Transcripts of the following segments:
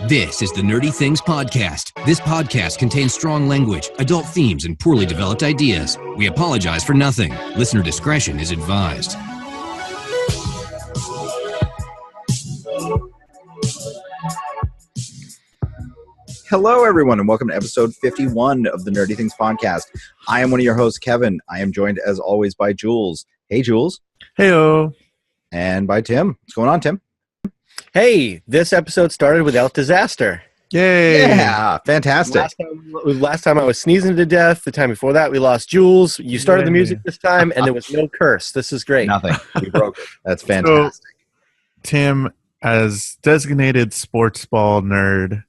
This is the Nerdy Things Podcast. This podcast contains strong language, adult themes, and poorly developed ideas. We apologize for nothing. Listener discretion is advised. Hello, everyone, and welcome to episode 51 of the Nerdy Things Podcast. I am one of your hosts, Kevin. I am joined, as always, by Jules. Hey, Jules. Heyo. And by Tim. What's going on, Tim? Hey, this episode started without disaster. Yay. Yeah, fantastic. Last time I was sneezing to death. The time before that, we lost Jules. You started the music this time, and there was no curse. This is great. Nothing. We broke it. That's fantastic. So, Tim, as designated sports ball nerd,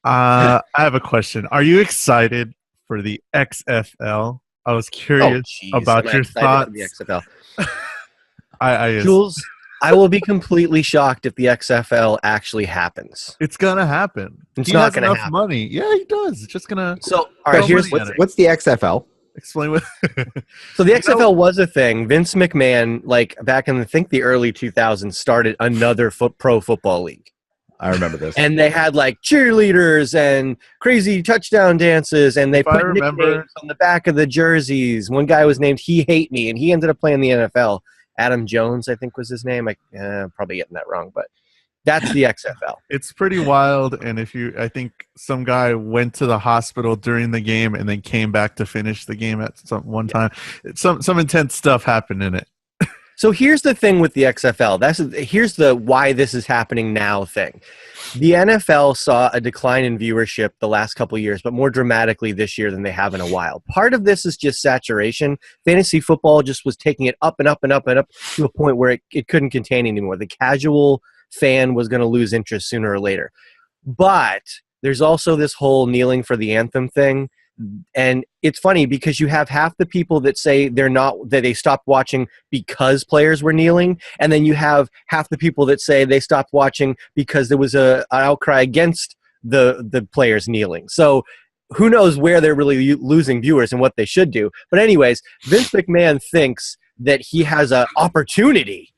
I have a question. Are you excited for the XFL? I was curious about your thoughts. The XFL. Jules, I will be completely shocked if the XFL actually happens. it's gonna happen. It's he not has gonna enough happen. money. Yeah, he does. It's just gonna. So, all right, here's What's the XFL? Explain what. So the XFL was a thing. Vince McMahon, like back in I think the early 2000s, started another pro football league. I remember this. And they had like cheerleaders and crazy touchdown dances, and they put nicknames on the back of the jerseys. One guy was named He Hate Me, and he ended up playing the NFL. Adam Jones, I think, was his name. I'm probably getting that wrong, but that's the XFL. It's pretty wild, and I think some guy went to the hospital during the game and then came back to finish the game at one time. Some intense stuff happened in it. So here's the thing with the XFL. Here's the why this is happening now thing. The NFL saw a decline in viewership the last couple of years, but more dramatically this year than they have in a while. Part of this is just saturation. Fantasy football just was taking it up and up and up and up to a point where it couldn't contain anymore. The casual fan was going to lose interest sooner or later. But there's also this whole kneeling for the anthem thing. And it's funny because you have half the people that say that they stopped watching because players were kneeling, and then you have half the people that say they stopped watching because there was an outcry against the players kneeling. So who knows where they're really losing viewers and what they should do. But anyways, Vince McMahon thinks that he has an opportunity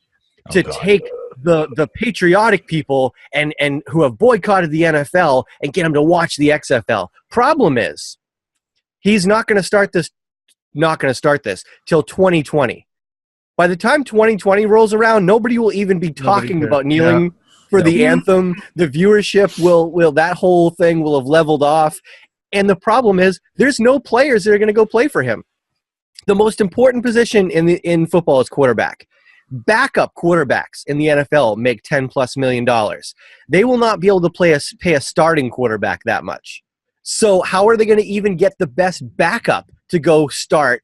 to take the patriotic people and who have boycotted the NFL and get them to watch the XFL. Problem is, he's not going to start this till 2020. By the time 2020 rolls around, nobody will even be talking about kneeling for the anthem. The viewership will that whole thing will have leveled off. And the problem is there's no players that are going to go play for him. The most important position in football is quarterback. Backup quarterbacks in the NFL make $10+ million. They will not be able to pay a starting quarterback that much. So how are they going to even get the best backup to go start?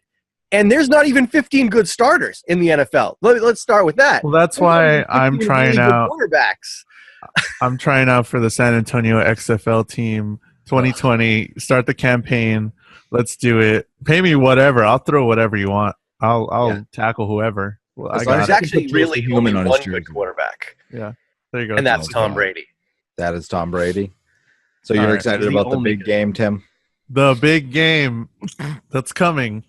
And there's not even 15 good starters in the NFL. Let's start with that. Well, that's why I'm trying out quarterbacks. I'm trying out for the San Antonio XFL team 2020. Start the campaign. Let's do it. Pay me whatever. I'll throw whatever you want. I'll tackle whoever. Well, there's actually really only one good quarterback. Yeah, there you go. And that's Tom Brady. That is Tom Brady. So you're excited about the big game, Tim? The big game that's coming,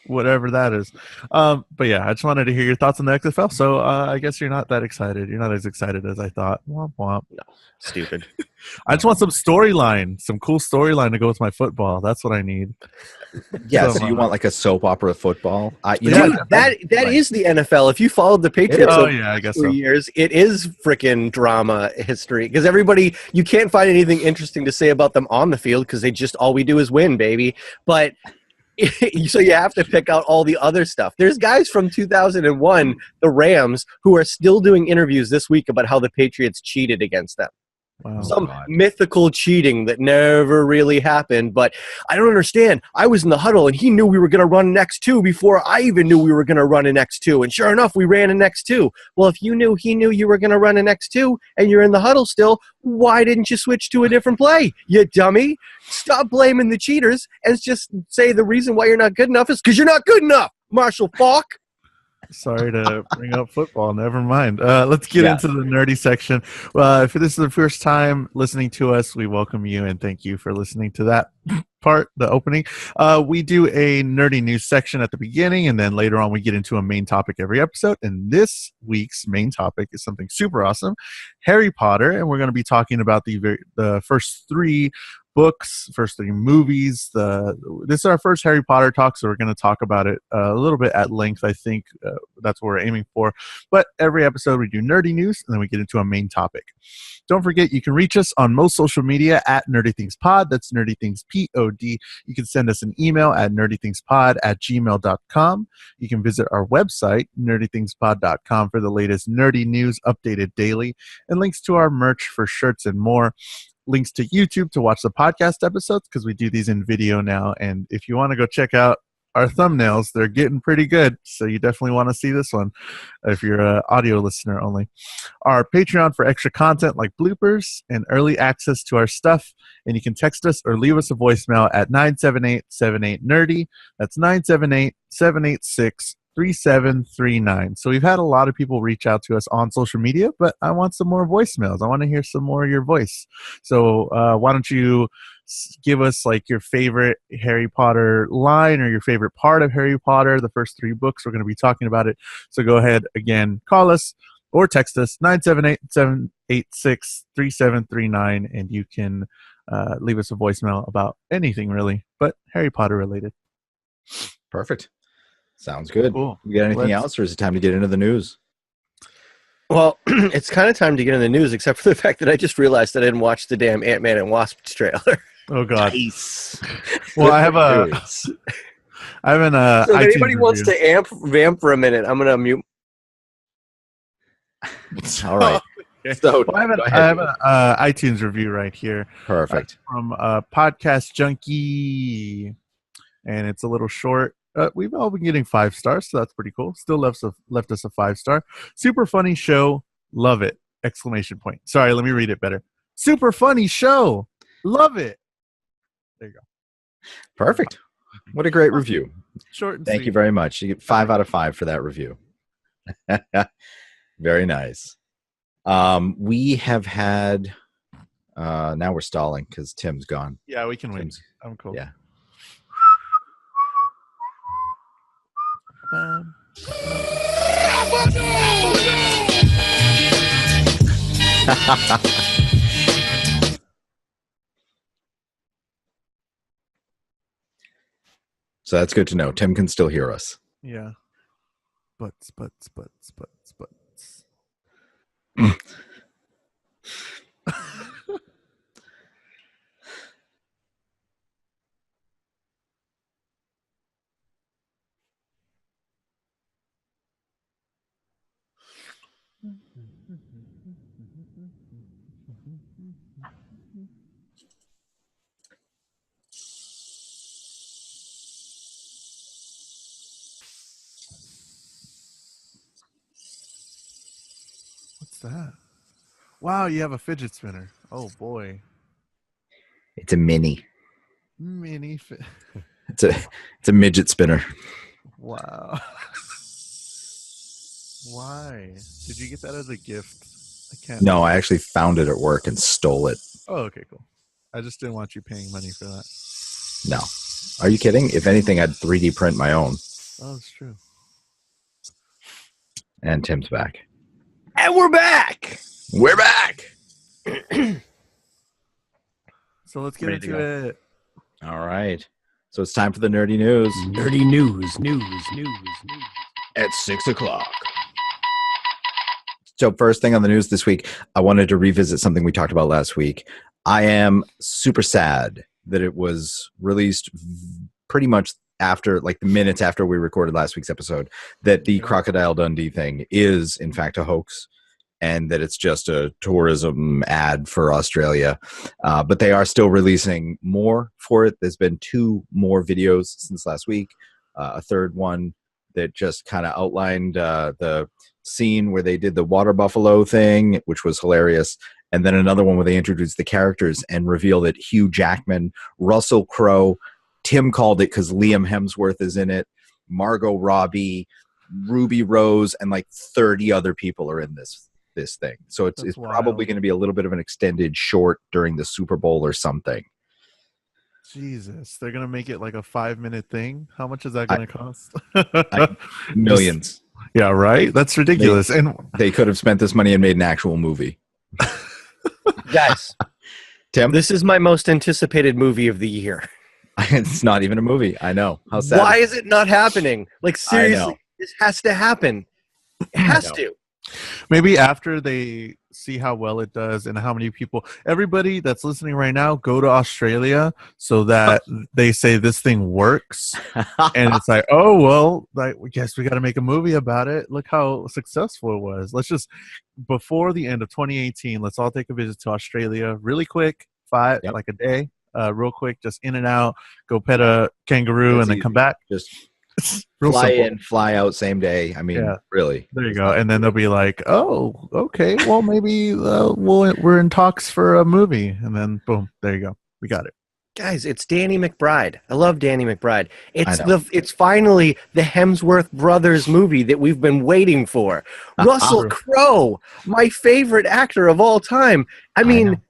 whatever that is. But yeah, I just wanted to hear your thoughts on the XFL. So I guess you're not that excited. You're not as excited as I thought. Womp womp. No, stupid. I just want some cool storyline to go with my football. That's what I need. Yeah, so you want like a soap opera football? That is the NFL. If you followed the Patriots I guess for years, it is freaking drama history. Because you can't find anything interesting to say about them on the field because all we do is win, baby. But so you have to pick out all the other stuff. There's guys from 2001, the Rams, who are still doing interviews this week about how the Patriots cheated against them. Wow. Some mythical cheating that never really happened, but I don't understand. I was in the huddle, and he knew we were going to run an X2 before I even knew we were going to run an X2, and sure enough, we ran an X2. Well, if you knew he knew you were going to run an X2, and you're in the huddle still, why didn't you switch to a different play, you dummy? Stop blaming the cheaters and just say the reason why you're not good enough is because you're not good enough, Marshall Faulk. Sorry to bring up football. Never mind. Let's get into the nerdy section. If this is the first time listening to us, we welcome you and thank you for listening to that part, the opening. We do a nerdy news section at the beginning, and then later on we get into a main topic every episode. And this week's main topic is something super awesome, Harry Potter, and we're going to be talking about the first 3 books, first 3 movies. This is our first Harry Potter talk, so we're going to talk about it a little bit at length. I think that's what we're aiming for. But every episode we do nerdy news, and then we get into a main topic. Don't forget, you can reach us on most social media at NerdyThingsPod. That's NerdyThingsPod. You can send us an email at nerdythingspod@gmail.com. You can visit our website, nerdythingspod.com, for the latest nerdy news updated daily, and links to our merch for shirts and more. Links to YouTube to watch the podcast episodes, because we do these in video now. And if you want to go check out our thumbnails, they're getting pretty good. So you definitely want to see this one if you're an audio listener only. Our Patreon for extra content like bloopers and early access to our stuff. And you can text us or leave us a voicemail at 978-78-NERDY. That's 978-786-3739. So we've had a lot of people reach out to us on social media, but I want some more voicemails. I want to hear some more of your voice. So why don't you give us like your favorite Harry Potter line or your favorite part of Harry Potter, the first 3 books. We're going to be talking about it. So go ahead, again, call us or text us 978-786-3739, and you can leave us a voicemail about anything really, but Harry Potter related. Perfect. Sounds good. Cool. We got anything else, or is it time to get into the news? Well, it's kind of time to get in the news, except for the fact that I just realized that I didn't watch the damn Ant-Man and Wasp trailer. Oh God. Nice. Well, I have an So if anybody wants to vamp for a minute, I'm gonna mute. All right. So I have an iTunes review right here. Perfect. From Podcast Junkie, and it's a little short. We've all been getting 5 stars, so that's pretty cool. Still left us a 5-star. Super funny show. Love it. ! Sorry, let me read it better. Super funny show. Love it. There you go. Perfect. What a great review. Short and Thank sweet. you very much. You get 5 out of 5 for that review. Very nice. We have had now we're stalling because Tim's gone. Yeah, we can wait. I'm cool. Yeah. So that's good to know. Tim can still hear us. Yeah. Butts. What's that? Wow, you have a fidget spinner. Oh boy. It's a mini. It's It's a midget spinner. Wow. Why? Did you get that as a gift? I can't. No, I actually found it at work and stole it. Oh, okay, cool. I just didn't want you paying money for that. No. Are you kidding? If anything, I'd 3D print my own. Oh, it's true. And Tim's back. And we're back. We're back. So let's get Ready to into it. All right. So it's time for the nerdy news. Nerdy news. At 6 o'clock. So first thing on the news this week, I wanted to revisit something we talked about last week. I am super sad that it was released pretty much after, like the minutes after we recorded last week's episode, that the Crocodile Dundee thing is in fact a hoax and that it's just a tourism ad for Australia. But they are still releasing more for it. There's been 2 more videos since last week. A third one that just kind of outlined the scene where they did the water buffalo thing, which was hilarious. And then another one where they introduced the characters and reveal that Hugh Jackman, Russell Crowe, Tim called it because Liam Hemsworth is in it, Margot Robbie, Ruby Rose and like 30 other people are in this thing. So it's probably going to be a little bit of an extended short during the Super Bowl or something. Jesus, they're gonna make it like a 5-minute thing. How much is that gonna cost? Millions. Yeah, right. That's ridiculous. And they could have spent this money and made an actual movie. Guys, Tim, this is my most anticipated movie of the year. It's not even a movie. I know. How sad. Why is it not happening? Like, seriously, this has to happen. It has to. Maybe after they see how well it does and how many people, everybody that's listening right now, go to Australia so that they say this thing works. And it's like, oh, well, I guess we got to make a movie about it. Look how successful it was. Let's just, before the end of 2018, let's all take a visit to Australia really quick, like a day, real quick, just in and out, go pet a kangaroo and then come back. Just fly in, fly out same day. I mean, really. There you go. And then they'll be like, oh, okay, well, maybe we're in talks for a movie. And then, boom, there you go. We got it. Guys, it's Danny McBride. I love Danny McBride. It's finally the Hemsworth brothers movie that we've been waiting for. Russell Crowe, my favorite actor of all time. I mean,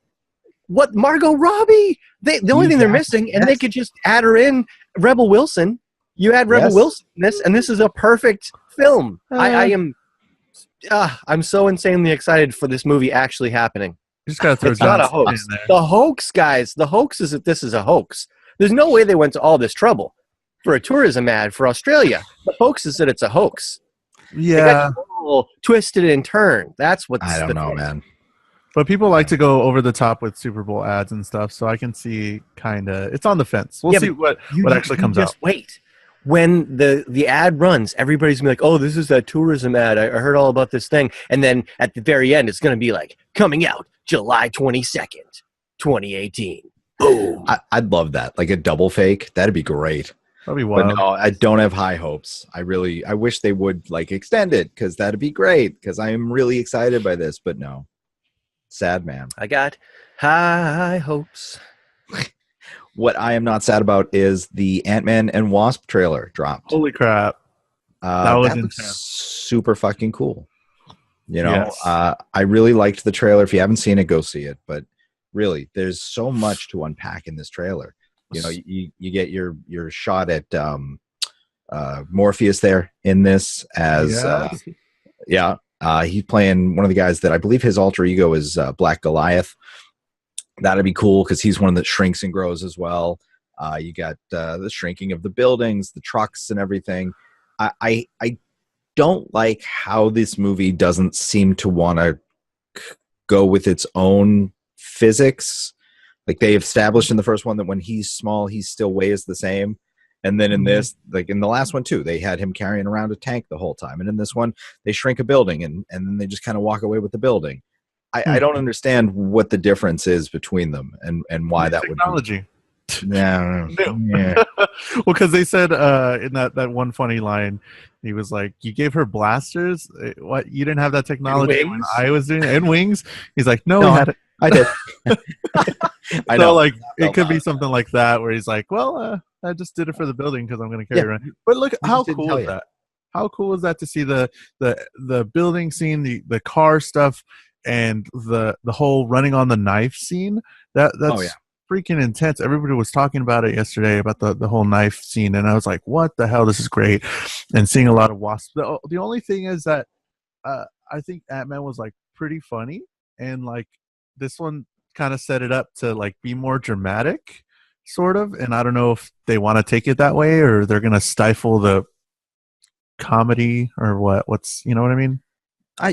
what, Margot Robbie? The only thing they're missing, and they could just add her in, Rebel Wilson. You add Rebel Wilson in this, and this is a perfect film. I'm so insanely excited for this movie actually happening. You just gotta throw it's not a hoax. The hoax, guys. The hoax is that this is a hoax. There's no way they went to all this trouble for a tourism ad for Australia. The hoax is that it's a hoax. Yeah. Twisted and turned. That's what's I don't know, man. But people like to go over the top with Super Bowl ads and stuff, so I can see it's on the fence. We'll see what actually comes out. Just wait. When the ad runs, everybody's going to be like, oh, this is that tourism ad. I heard all about this thing. And then at the very end, it's going to be like, coming out July 22nd, 2018. Boom. I'd love that. Like a double fake. That'd be great. That'd be wild. But no, I don't have high hopes. I wish they would like extend it because that'd be great because I am really excited by this. But no. Sad man. I got high hopes. What I am not sad about is the Ant-Man and Wasp trailer dropped. Holy crap. That was intense. Super fucking cool. You know, I really liked the trailer. If you haven't seen it, go see it. But really, there's so much to unpack in this trailer. You know, you get your shot at Morpheus there in this as he's playing one of the guys that I believe his alter ego is Black Goliath. That'd be cool because he's one that shrinks and grows as well. You got the shrinking of the buildings, the trucks, and everything. I don't like how this movie doesn't seem to want to go with its own physics. Like they established in the first one that when he's small, he still weighs the same. And then in this, like in the last one too, they had him carrying around a tank the whole time. And in this one, they shrink a building and then they just kind of walk away with the building. I don't understand what the difference is between them and why that technology. Would be. Yeah. Well, because they said in that one funny line, he was like, "You gave her blasters. What? You didn't have that technology when I was doing it, and wings." He's like, "No, we had it. I did." I know. So like it could be something like that where he's like, "Well, I just did it for the building because I'm going to carry it around." But look, how cool is that? How cool is that to see the building scene, the car stuff? And the whole running on the knife scene, that's freaking intense. Everybody was talking about it yesterday about the whole knife scene, and I was like, what the hell, this is great. And seeing a lot of wasps. The only thing is that I think Ant-Man was like pretty funny, and like this one kind of set it up to like be more dramatic sort of, and I don't know if they want to take it that way or they're gonna stifle the comedy or what's you know what I mean.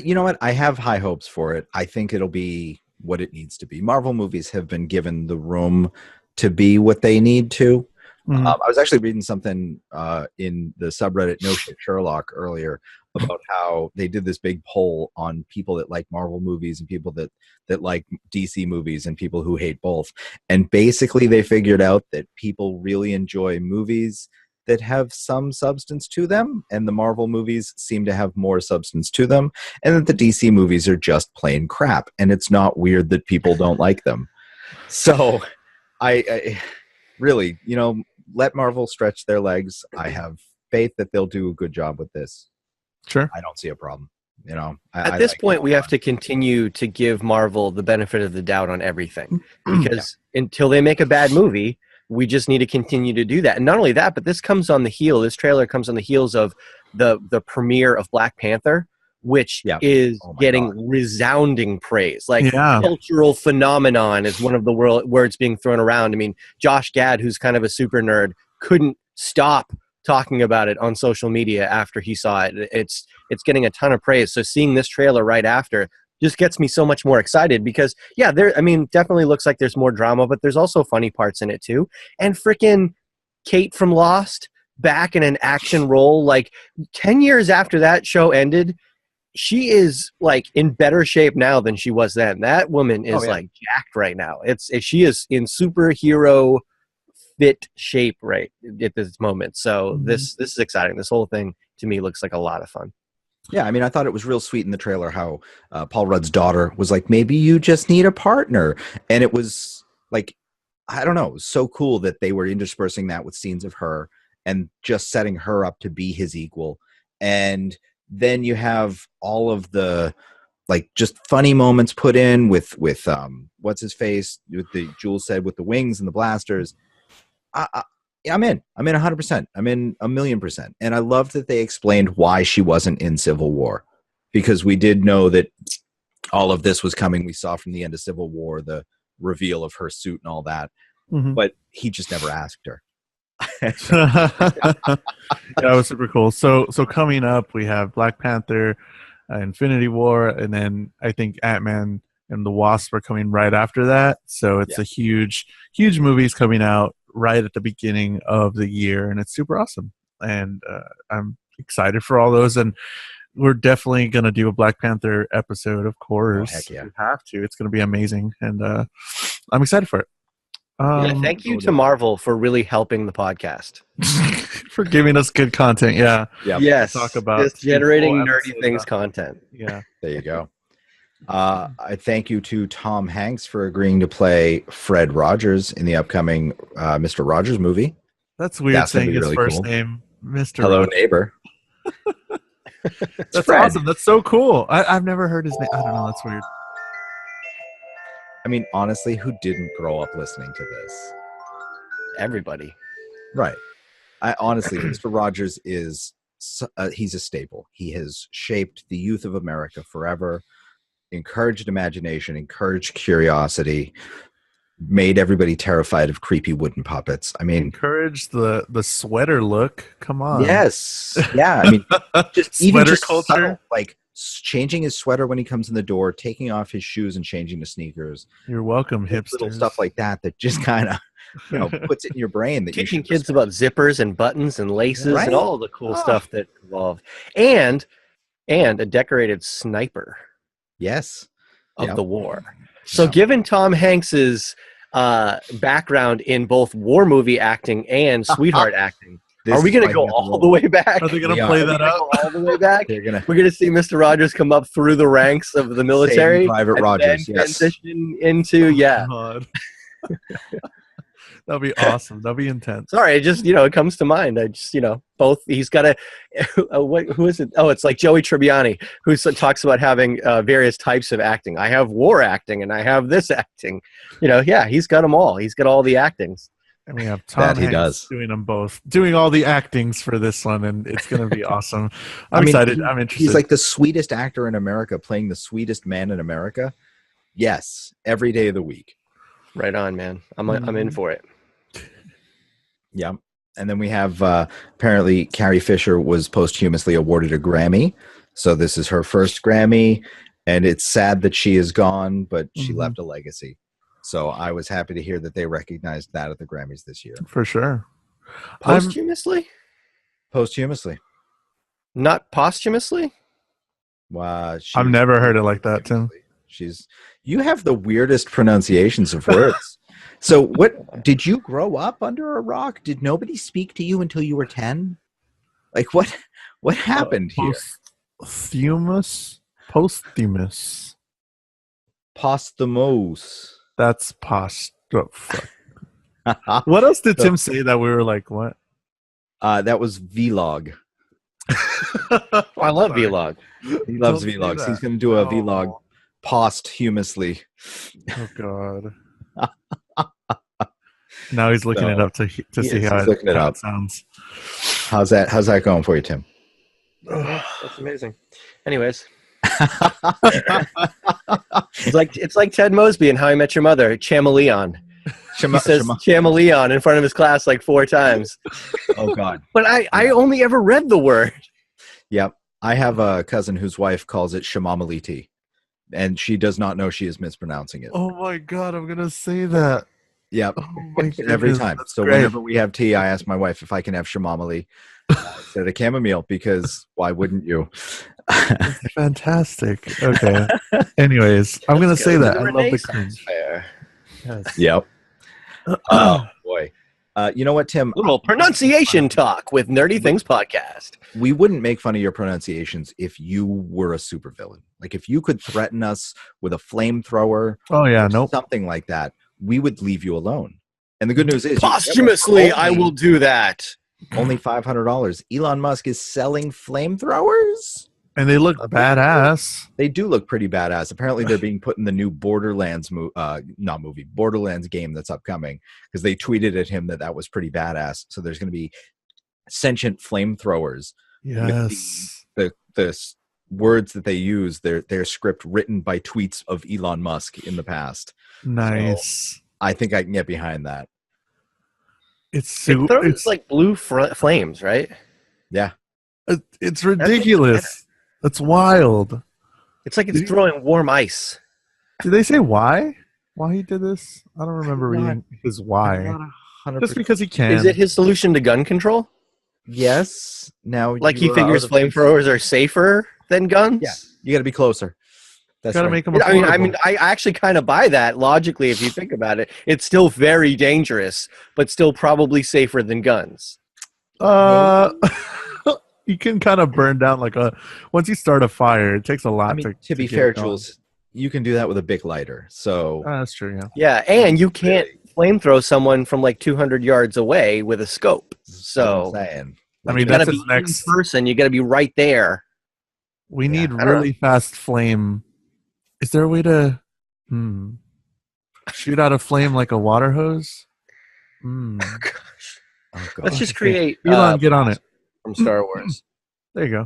You know what? I have high hopes for it. I think it'll be what it needs to be. Marvel movies have been given the room to be what they need to. I was actually reading something in the subreddit No Shit Sherlock earlier about how they did this big poll on people that like Marvel movies and people that like DC movies and people who hate both. And basically they figured out that people really enjoy movies that have some substance to them, and the Marvel movies seem to have more substance to them, and that the DC movies are just plain crap, and it's not weird that people don't like them. So I really, let Marvel stretch their legs. I have faith that they'll do a good job with this. Sure. I don't see a problem. You know, At this point, we have to continue to give Marvel the benefit of the doubt on everything, because until they make a bad movie, we just need to continue to do that. And not only that, but this trailer comes on the heels of the premiere of Black Panther, which is getting resounding praise. Like, cultural phenomenon is one of the words being thrown around. I mean, Josh Gad, who's kind of a super nerd, couldn't stop talking about it on social media after he saw it. It's getting a ton of praise. So seeing this trailer right after just gets me so much more excited, because definitely looks like there's more drama, but there's also funny parts in it too. And freaking Kate from Lost back in an action role, like 10 years after that show ended, she is like in better shape now than she was then. That woman is like jacked right now. She is in superhero fit shape right at this moment. So this is exciting. This whole thing to me looks like a lot of fun. Yeah, I mean, I thought it was real sweet in the trailer how Paul Rudd's daughter was like, maybe you just need a partner. And it was like, I don't know, it was so cool that they were interspersing that with scenes of her and just setting her up to be his equal. And then you have all of the like just funny moments put in with what's his face, with the Jules said, with the wings and the blasters. I'm in 100%. I'm in 1,000,000%. And I love that they explained why she wasn't in Civil War, because we did know that all of this was coming. We saw from the end of Civil War the reveal of her suit and all that, but he just never asked her. That was super cool. So coming up, we have Black Panther, Infinity War, and then I think Ant-Man and the Wasp are coming right after that. So it's a huge movies coming out right at the beginning of the year, and it's super awesome. And I'm excited for all those. And we're definitely going to do a Black Panther episode, of course. Oh, heck yeah. We have to. It's going to be amazing. And I'm excited for it. Thank you to Marvel for really helping the podcast. For giving us good content. Yeah. Yes. Talk about just generating nerdy things content. Yeah. There you go. I thank you to Tom Hanks for agreeing to play Fred Rogers in the upcoming Mr. Rogers movie. That's weird. That's saying his really first cool. name, Mr. Hello, Rogers. neighbor. That's awesome. That's so cool. I've never heard his name. I don't know. That's weird. I mean, honestly, who didn't grow up listening to this? Everybody. Right. Honestly, Mr. Rogers is he's a staple. He has shaped the youth of America forever, encouraged imagination, encouraged curiosity, made everybody terrified of creepy wooden puppets. I mean, encouraged the sweater look. Come on. Yes. Yeah. I mean, just even Sweater just culture. subtle, like changing his sweater when he comes in the door, taking off his shoes and changing to sneakers. You're welcome, Little hipsters. stuff like that just kind of, puts it in your brain that Teaching you should kids about zippers and buttons and laces Right? and all the cool stuff that involved, and a decorated sniper Yes. of the war. So given Tom Hanks's background in both war movie acting and sweetheart acting, are we going to go all the way back? Are they going to play that up? All the way back? We're going to see Mr. Rogers come up through the ranks of the military. Saving Private and Rogers, then yes. transition into, God. That'll be awesome. That'll be intense. Sorry, it just, it comes to mind. I just, both, he's got who is it? Oh, it's like Joey Tribbiani, who talks about having various types of acting. I have war acting and I have this acting. He's got them all. He's got all the actings. And we have Tom Hanks doing them both, doing all the actings for this one, and it's going to be awesome. I'm excited. I'm interested. He's like the sweetest actor in America playing the sweetest man in America. Yes, every day of the week. Right on, man. I'm in for it. Yeah. And then we have apparently Carrie Fisher was posthumously awarded a Grammy. So this is her first Grammy, and it's sad that she is gone, but she left a legacy. So I was happy to hear that they recognized that at the Grammys this year. For sure. Posthumously? Posthumously. Not posthumously? Wow. I've never heard it like that, Tim. You have the weirdest pronunciations of words. So what did you grow up under a rock? Did nobody speak to you until you were 10? Like what happened here? Posthumous. Posthumous. That's post. Oh, fuck. What else did Tim say that we were like, what? That was vlog. I love vlog. He loves Don't say vlogs. that. He's going to do a Oh. vlog posthumously. Oh God. Now he's looking So, it up to he see is. how He's looking it up. sounds. How's that going for you, Tim? That's amazing. Anyways, it's like Ted Mosby in How I Met Your Mother, Chameleon. He says chameleon in front of his class like 4 times. Oh God. But I only ever read the word. Yep. I have a cousin whose wife calls it shamamaliti, and she does not know she is mispronouncing it. Oh my God, I'm gonna say that. Yep. Oh my Every goodness, time. that's So great. whenever we have tea, I ask my wife if I can have shamamali instead of chamomile, because why wouldn't you? That's fantastic. Okay. Anyways, I'm gonna say that. I love the cringe. Fair. Yes. Yep. Oh boy. You know what, Tim? Little pronunciation talk with Nerdy Things Podcast. We wouldn't make fun of your pronunciations if you were a supervillain. Like if you could threaten us with a flamethrower Oh yeah, or nope. something like that, we would leave you alone. And the good news is Posthumously, I will do that. only $500. Elon Musk is selling flamethrowers. And they look badass. They do look pretty badass. Apparently, they're being put in the new Borderlands Borderlands game that's upcoming, because they tweeted at him that was pretty badass. So there's going to be sentient flamethrowers. Yes. With the words that they use, their script written by tweets of Elon Musk in the past. Nice. So I think I can get behind that. It's It throws it's like blue flames, right? Yeah. it's ridiculous. It's wild. It's like it's throwing warm ice. Did they say why? Why he did this? I don't remember reading his why. Just because he can. Is it his solution to gun control? Yes. Now, Like he figures flamethrowers are safer than guns? Yeah. You got to be closer. That's Gotta right. make them I mean, I actually kind of buy that logically. If you think about it, it's still very dangerous, but still probably safer than guns. You can kind of burn down once you start a fire, it takes a lot. I mean, to be get fair, going. Jules, you can do that with a Bic lighter. So That's true. Yeah. Yeah, and you can't flamethrow someone from like 200 yards away with a scope. So saying. I mean, you got to that's be his next. in person. You got to be right there. We need I don't really fast flame. Is there a way to shoot out a flame like a water hose? Oh, God. Let's just create Elon, get on it. from Star Wars. There you go.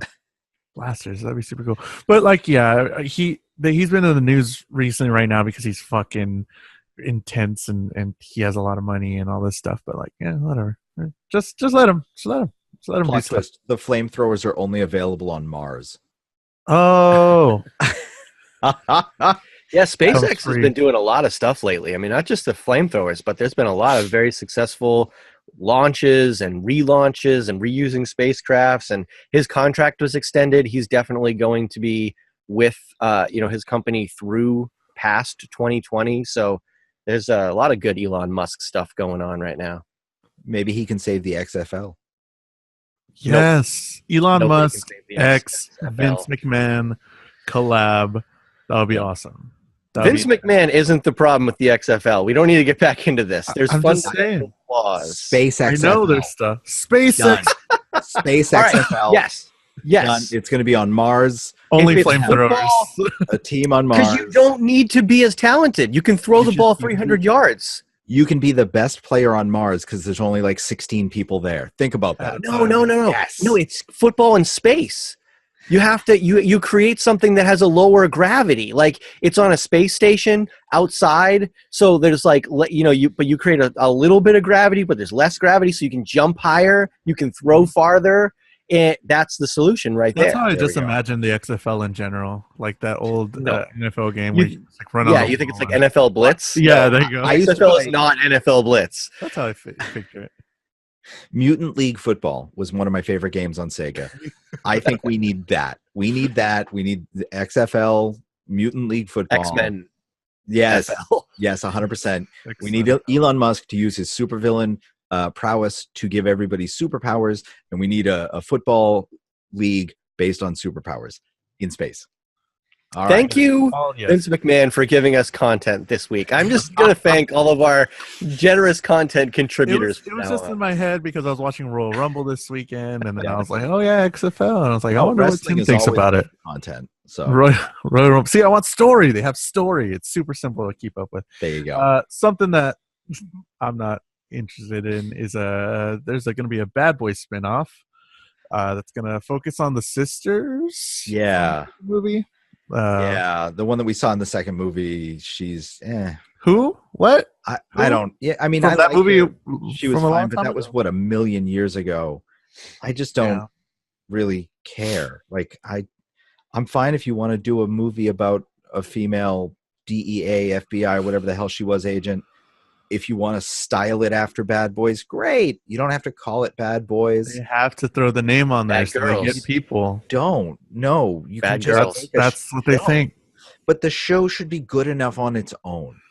Blasters. That'd be super cool. But yeah, he's been in the news recently right now because he's fucking intense and he has a lot of money and all this stuff. But yeah, whatever. Just let him. Just let him do Plot stuff. twist, the flamethrowers are only available on Mars. Oh. Yeah, SpaceX has free. been doing a lot of stuff lately. I mean, not just the flamethrowers, but there's been a lot of very successful launches and relaunches and reusing spacecrafts. And his contract was extended. He's definitely going to be with his company through past 2020. So there's a lot of good Elon Musk stuff going on right now. Maybe he can save the XFL. Yes. Elon Nobody Musk can save the X XFL. Vince McMahon collab. That would be awesome. Vince McMahon isn't the problem with the XFL. We don't need to get back into this. There's I'm just fundamental saying. flaws. Space I XFL. know there's stuff. SpaceX. Space All right. XFL. Yes. Done. It's going to be on Mars. Only If it's flamethrowers. A team on Mars. Because you don't need to be as talented. You can throw the ball 300 yards. You can be the best player on Mars because there's only like 16 people there. Think about that. No. Yes. No, it's football in space. You have to you create something that has a lower gravity. Like it's on a space station outside, so there's but you create a little bit of gravity, but there's less gravity, so you can jump higher, you can throw farther, and that's the solution right That's there. how I There just we go. imagine the XFL in general, like that old No. NFL game You- where you just, run on Yeah, the you think it's ball like and- NFL Blitz? Yeah, there you go. I used to XFL is play- not NFL Blitz. That's how I picture it. Mutant League Football was one of my favorite games on Sega. I think we need that. We need that. We need the XFL, Mutant League Football. X-Men. Yes. NFL. Yes, 100%. We Excellent. need Elon Musk to use his supervillain prowess to give everybody superpowers, and we need a football league based on superpowers in space. All Thank you, Oh, yes. Vince McMahon, for giving us content this week. I'm just going to thank all of our generous content contributors. It was just in my head because I was watching Royal Rumble this weekend, and then Yeah. I was like, "Oh yeah, XFL," and I was like, "I No, wonder what wrestling Tim is thinks always about it." content. So Royal Rumble. See, I want story. They have story. It's super simple to keep up with. there you go. Something that I'm not interested in is there's going to be a Bad Boys spinoff that's going to focus on the sisters. Yeah. Movie. Yeah, the one that we saw in the second movie, she's Who? What? I don't. Yeah, I mean, From I that like movie her. She was from a long fine, but time that was ago? what, a million years ago. I just don't Yeah. really care. Like I'm fine if you want to do a movie about a female DEA, FBI, whatever the hell she was, agent. If you want to style it after Bad Boys, great. You don't have to call it Bad Boys. They have to throw the name on there Bad so they girls. get people. Don't. No, you Bad can just girls. make a That's what they show. think. But the show should be good enough on its own.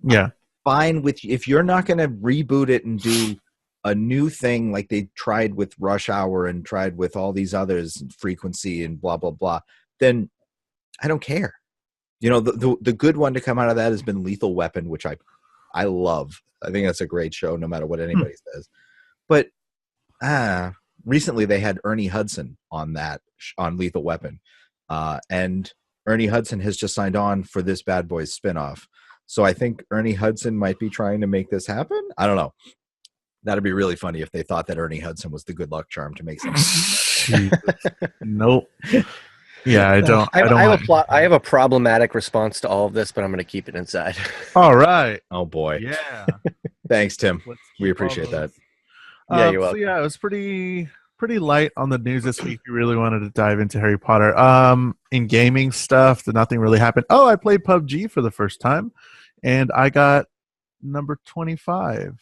Yeah. Fine with if you're not going to reboot it and do a new thing like they tried with Rush Hour and tried with all these others, Frequency and blah blah blah, then I don't care. You know, the good one to come out of that has been Lethal Weapon, which I love. I think that's a great show, no matter what anybody says. But recently they had Ernie Hudson on on Lethal Weapon, and Ernie Hudson has just signed on for this Bad Boys spinoff. So I think Ernie Hudson might be trying to make this happen. I don't know. That'd be really funny if they thought that Ernie Hudson was the good luck charm to make something. Nope. Yeah, I don't. I have a problematic response to all of this, but I'm going to keep it inside. All right. Oh boy. Yeah. Thanks, Tim. Let's We keep appreciate all that. those. Yeah, you're welcome. So yeah, it was pretty light on the news this week. We really wanted to dive into Harry Potter. In gaming stuff, nothing really happened. Oh, I played PUBG for the first time, and I got number 25.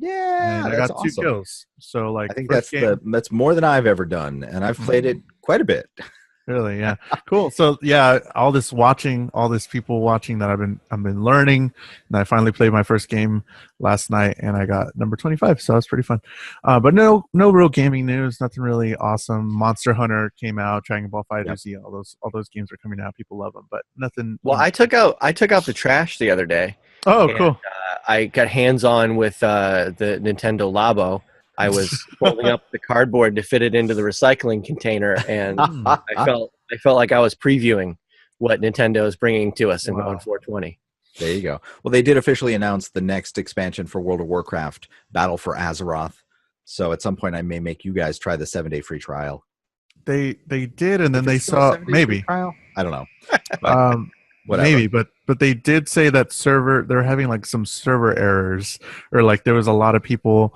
Yeah, And I that's got 2 awesome. kills. So like, I think first that's more than I've ever done, and I've played it quite a bit. Really, yeah, cool. So yeah, all this people watching that I've been learning, and I finally played my first game last night, and I got number 25. So that was pretty fun. But no real gaming news. Nothing really awesome. Monster Hunter came out. Dragon Ball FighterZ. Yeah, all those games are coming out. People love them, but nothing. Well, I took out the trash the other day. Oh, and, cool. I got hands on with the Nintendo Labo. I was folding up the cardboard to fit it into the recycling container, and I felt like I was previewing what Nintendo is bringing to us on 420. There you go. Well, they did officially announce the next expansion for World of Warcraft, Battle for Azeroth. So at some point, I may make you guys try the 7-day free trial. They did, and then they Still a saw 7-day maybe free trial? I don't know. Whatever. Maybe, but they did say that they're having like some server errors, or like there was a lot of people.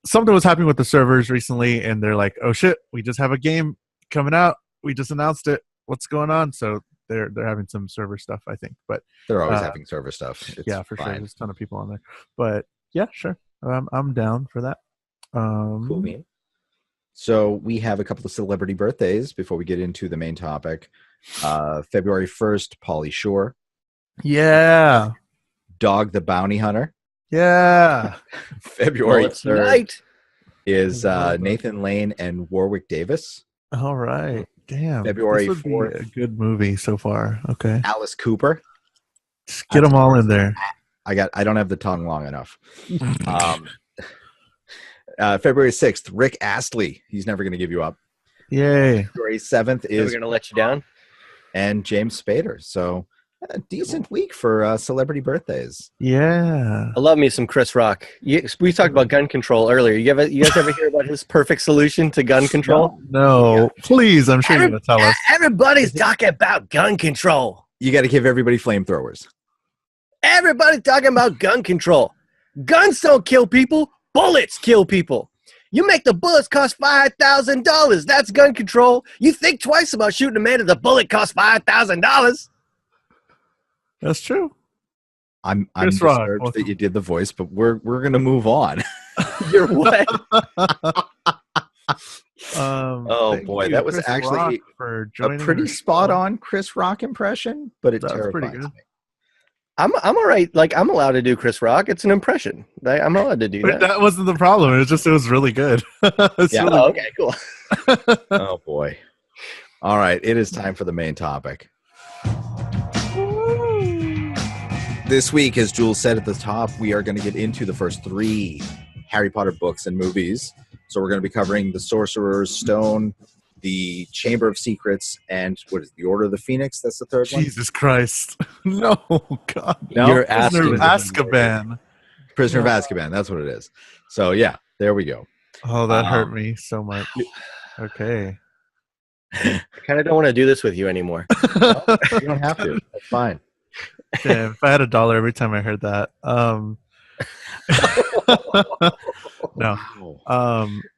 Something was happening with the servers recently, and they're like, "Oh shit, we just have a game coming out. We just announced it. What's going on?" So they're having some server stuff, I think. But They're always having server stuff. It's yeah, for sure. fine. There's a ton of people on there. But yeah, sure. I'm down for that. Cool, man. So we have a couple of celebrity birthdays before we get into the main topic. February 1st, Pauly Shore. Yeah. Dog the Bounty Hunter. Yeah. February Well, 3rd tonight is Nathan Lane and Warwick Davis. All right. Damn. February this would be 4th. a good movie so far. Okay. Alice Cooper. Just get them all in there. I don't have the tongue long enough. February 6th, Rick Astley. He's never going to give you up. Yay. February 7th we're is going to let you down. and James Spader. So a decent week for celebrity birthdays. Yeah. I love me some Chris Rock. We talked about gun control earlier. You guys ever hear about his perfect solution to gun control? No. Please, I'm sure you're going to tell us. Everybody's talking about gun control. You got to give everybody flamethrowers. Everybody's talking about gun control. Guns don't kill people. Bullets kill people. You make the bullets cost $5,000. That's gun control. You think twice about shooting a man if the bullet costs $5,000. That's true. I'm Chris Rock. disturbed that you did the voice, but we're gonna move on. You're what? Oh boy, that was Chris actually Rock for a joining pretty our spot show. on Chris Rock impression, but it That was pretty terrifies good. me. I'm all right. Like, I'm allowed to do Chris Rock. It's an impression. I'm allowed to do But that. that wasn't the problem. It was really good. It's Yeah. really- Oh, okay, cool. Oh boy. All right, it is time for the main topic. This week, as Jules said at the top, we are going to get into the first 3 Harry Potter books and movies. So we're going to be covering The Sorcerer's Stone, The Chamber of Secrets, and what is it, The Order of the Phoenix? That's the third one? Jesus Christ. No, God. No? You're Prisoner of asking. Azkaban. Prisoner of Azkaban, that's what it is. So yeah, there we go. Oh, that hurt me so much. Okay. I kind of don't want to do this with you anymore. You don't have to. That's fine. Damn, if I had $1 every time I heard that. No.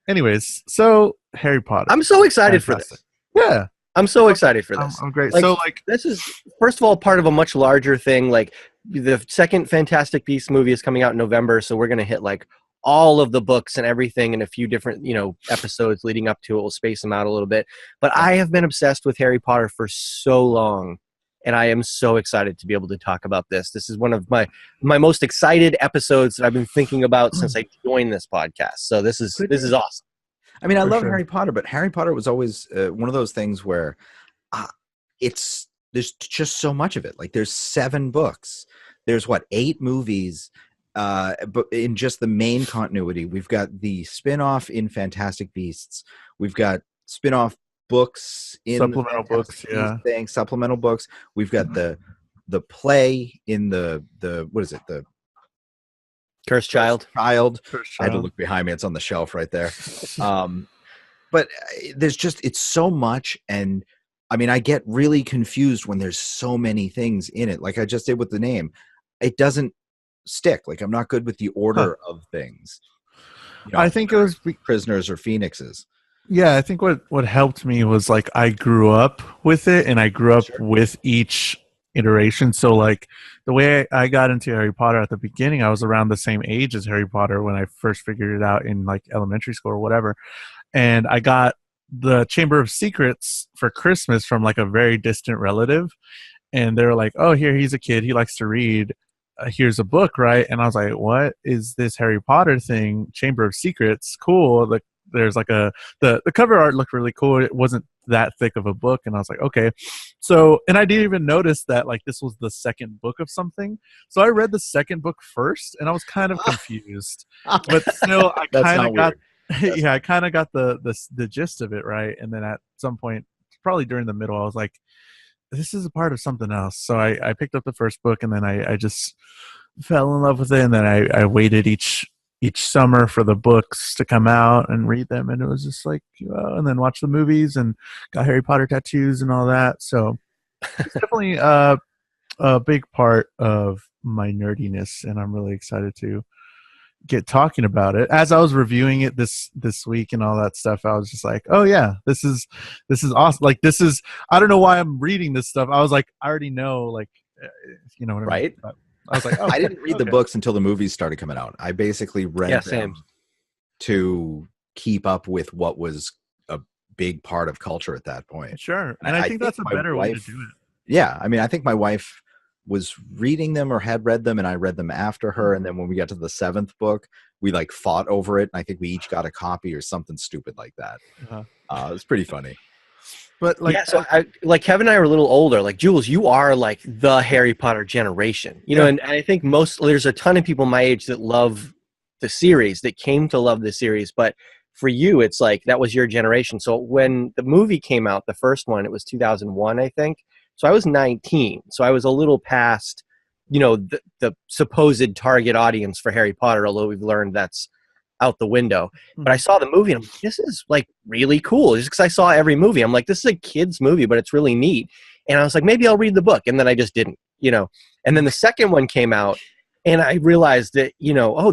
Anyways, so Harry Potter. I'm so excited for this. Yeah. I'm so excited for this. I'm great. Like, so like this is, first of all, part of a much larger thing. Like the second Fantastic Beasts movie is coming out in November, so we're going to hit like all of the books and everything in a few different, episodes leading up to it. We'll space them out a little bit. But I have been obsessed with Harry Potter for so long, and I am so excited to be able to talk about this. This is one of my most excited episodes that I've been thinking about since I joined this podcast. So this is awesome. I mean, I love sure. Harry Potter, but Harry Potter was always one of those things where there's just so much of it. Like there's 7 books. There's 8 movies. But in just the main continuity, we've got the spin-off in Fantastic Beasts. We've got spin-off books in supplemental books, supplemental books. We've got the play in the what is it? The Cursed Child. I had to look behind me. It's on the shelf right there. But there's just, it's so much. And I mean, I get really confused when there's so many things in it. Like I just did with the name. It doesn't stick. Like I'm not good with the order of things. I think it was prisoners or phoenixes. Yeah, I think what helped me was like I grew up with it, and I grew up with each iteration. So like the way I got into Harry Potter at the beginning, I was around the same age as Harry Potter when I first figured it out in like elementary school or whatever. And I got the Chamber of Secrets for Christmas from like a very distant relative. And they were like, oh, here, he's a kid. He likes to read. Here's a book, right? And I was like, what is this Harry Potter thing? Chamber of Secrets. Cool. There's like the cover art looked really cool. It wasn't that thick of a book. And I was like, okay. So, and I didn't even notice that like this was the second book of something. So I read the second book first and I was kind of confused, but still I kind of got, I kind of got the gist of it. Right. And then at some point, probably during the middle, I was like, this is a part of something else. So I picked up the first book and then I just fell in love with it. And then I waited each summer for the books to come out and read them. And it was just like, and then watch the movies and got Harry Potter tattoos and all that. So it's definitely a big part of my nerdiness. And I'm really excited to get talking about it. As I was reviewing it this week and all that stuff, I was just like, oh yeah, this is awesome. Like this is, I don't know why I'm reading this stuff. I was like, I already know, like, you know what I mean? Right. I was like, oh, I didn't read the books until the movies started coming out. I basically read them to keep up with what was a big part of culture at that point. Sure. And I think that's a better way to do it. Yeah. I mean, I think my wife was reading them or had read them and I read them after her. And then when we got to the 7th book, we like fought over it. And I think we each got a copy or something stupid like that. It was pretty funny. But like, yeah, so Kevin and I are a little older. Like Jules, you are like the Harry Potter generation, you know, and I think there's a ton of people my age that love the series, that came to love the series. But for you, it's like that was your generation. So when the movie came out, the first one, it was 2001, I think. So I was 19. So I was a little past, the supposed target audience for Harry Potter, although we've learned that's out the window. But I saw the movie and I'm like, this is like really cool. Just because I saw every movie, I'm like, this is a kid's movie, but it's really neat. And I was like, maybe I'll read the book. And then I just didn't, And then the second one came out and I realized that,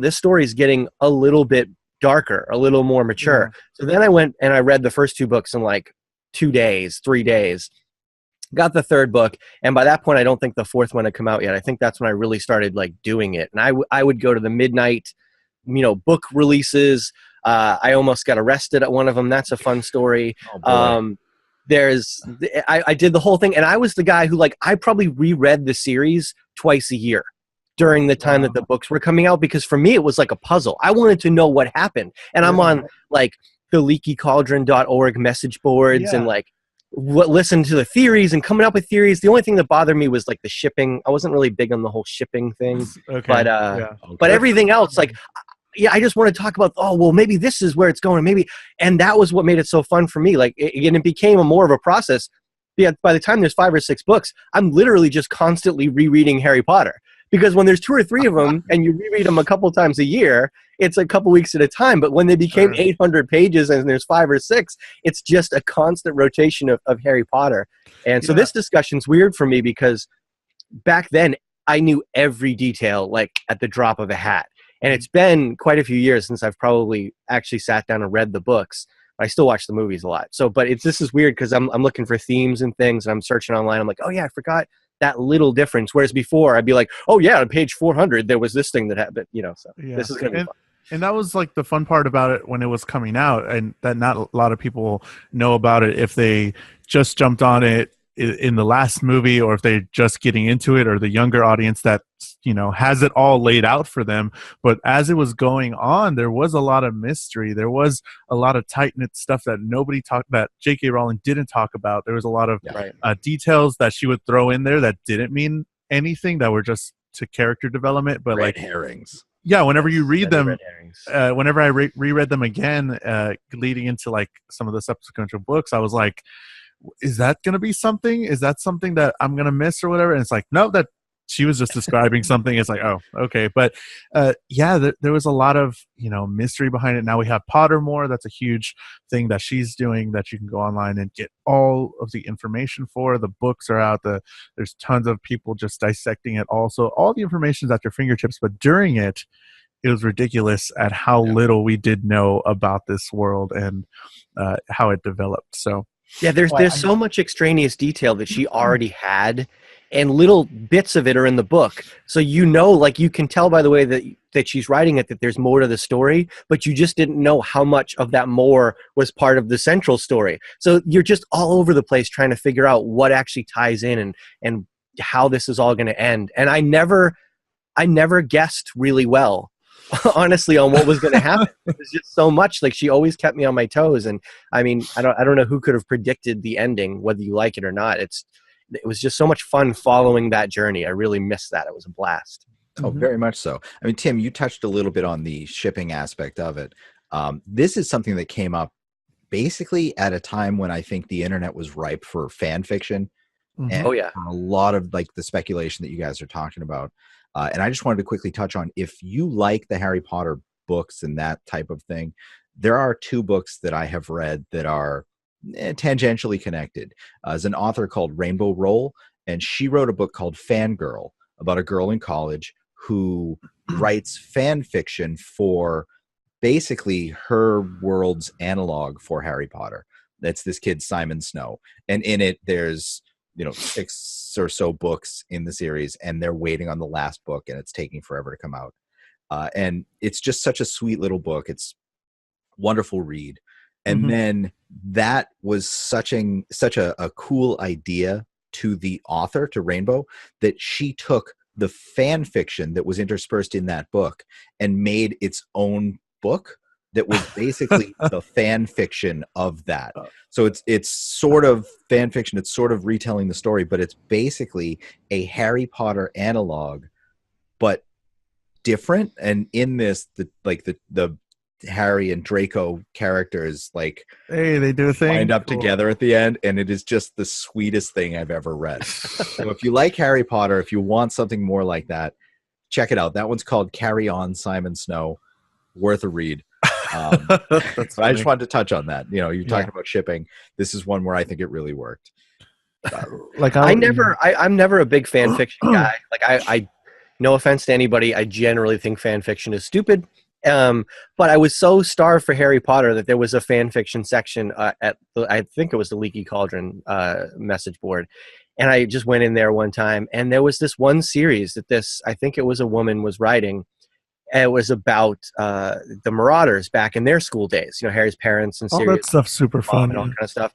this story is getting a little bit darker, a little more mature. Yeah. So then I went and I read the first 2 books in like 2 days, 3 days. Got the 3rd book. And by that point, I don't think the 4th one had come out yet. I think that's when I really started like doing it. And I would go to the midnight book releases. I almost got arrested at one of them. That's a fun story. I did the whole thing. And I was the guy who I probably reread the series twice a year during the time that the books were coming out, because for me, it was like a puzzle. I wanted to know what happened. And I'm on like the leakycauldron.org message boards and like listen to the theories and coming up with theories. The only thing that bothered me was like the shipping. I wasn't really big on the whole shipping thing. Okay. But everything else, like, yeah, I just want to talk about, oh, well, maybe this is where it's going. Maybe. And that was what made it so fun for me. Like, it became more of a process. Yeah, by the time there's 5 or 6 books, I'm literally just constantly rereading Harry Potter. Because when there's 2 or 3 of them and you reread them a couple times a year, it's a couple weeks at a time. But when they became 800 pages and there's 5 or 6, it's just a constant rotation of Harry Potter. And so this discussion's weird for me because back then I knew every detail like at the drop of a hat. And it's been quite a few years since I've probably actually sat down and read the books. I still watch the movies a lot. So, but this is weird because I'm looking for themes and things, and I'm searching online. I'm like, oh yeah, I forgot that little difference. Whereas before, I'd be like, oh yeah, on page 400, there was this thing that happened. So this is gonna be fun. And that was like the fun part about it when it was coming out, and that not a lot of people know about it if they just jumped on it in the last movie, or if they're just getting into it, or the younger audience that has it all laid out for them. But as it was going on, there was a lot of mystery. There was a lot of tight-knit stuff that that J.K. Rowling didn't talk about. There was a lot of details that she would throw in there that didn't mean anything, that were just to character development. But red herrings. Yeah, whenever you read them, whenever I reread them again, leading into like some of the subsequent books, I was like, is that going to be something? Is that something that I'm going to miss or whatever? And it's like, no, that she was just describing something. It's like, oh, okay. But there was a lot of, mystery behind it. Now we have Pottermore. That's a huge thing that she's doing that you can go online and get all of the information for. The books are out. There's tons of people just dissecting it also. All the information is at your fingertips. But during it was ridiculous at how little we did know about this world and how it developed. So. Yeah, there's so much extraneous detail that she already had, and little bits of it are in the book. So like you can tell by the way that she's writing it that there's more to the story, but you just didn't know how much of that more was part of the central story. So you're just all over the place trying to figure out what actually ties in and how this is all going to end. And I never guessed really well, honestly, on what was going to happen. It was just so much. Like, she always kept me on my toes. And I mean, I don't know who could have predicted the ending, whether you like it or not. It was just so much fun following that journey. I really missed that. It was a blast. Oh, very much so. I mean, Tim, you touched a little bit on the shipping aspect of it. This is something that came up basically at a time when I think the internet was ripe for fan fiction. And oh yeah, a lot of like the speculation that you guys are talking about. And I just wanted to quickly touch on, if you like the Harry Potter books and that type of thing, there are 2 books that I have read that are tangentially connected. There's an author called Rainbow Roll, and she wrote a book called Fangirl about a girl in college who writes fan fiction for basically her world's analog for Harry Potter. That's this kid, Simon Snow. And in it, there's 6 or so books in the series, and they're waiting on the last book, and it's taking forever to come out. And it's just such a sweet little book. It's wonderful read. And then that was such a cool idea to the author, to Rainbow, that she took the fan fiction that was interspersed in that book and made its own book that was basically the fan fiction of that. So it's sort of fan fiction. It's sort of retelling the story, but it's basically a Harry Potter analog, but different. And in this, the Harry and Draco characters, like, hey, they do a thing, wind up together at the end, and it is just the sweetest thing I've ever read. So if you like Harry Potter, if you want something more like that, check it out. That one's called Carry On, Simon Snow. Worth a read. But I just wanted to touch on that. You're talking about shipping. This is one where I think it really worked. I'm never a big fan fiction guy. Like, I no offense to anybody, I generally think fan fiction is stupid. But I was so starved for Harry Potter that there was a fan fiction section I think it was the Leaky Cauldron message board. And I just went in there one time, and there was this one series that I think it was a woman was writing. And it was about the Marauders back in their school days. Harry's parents and Sirius, all that stuff's super fun and all kind of stuff.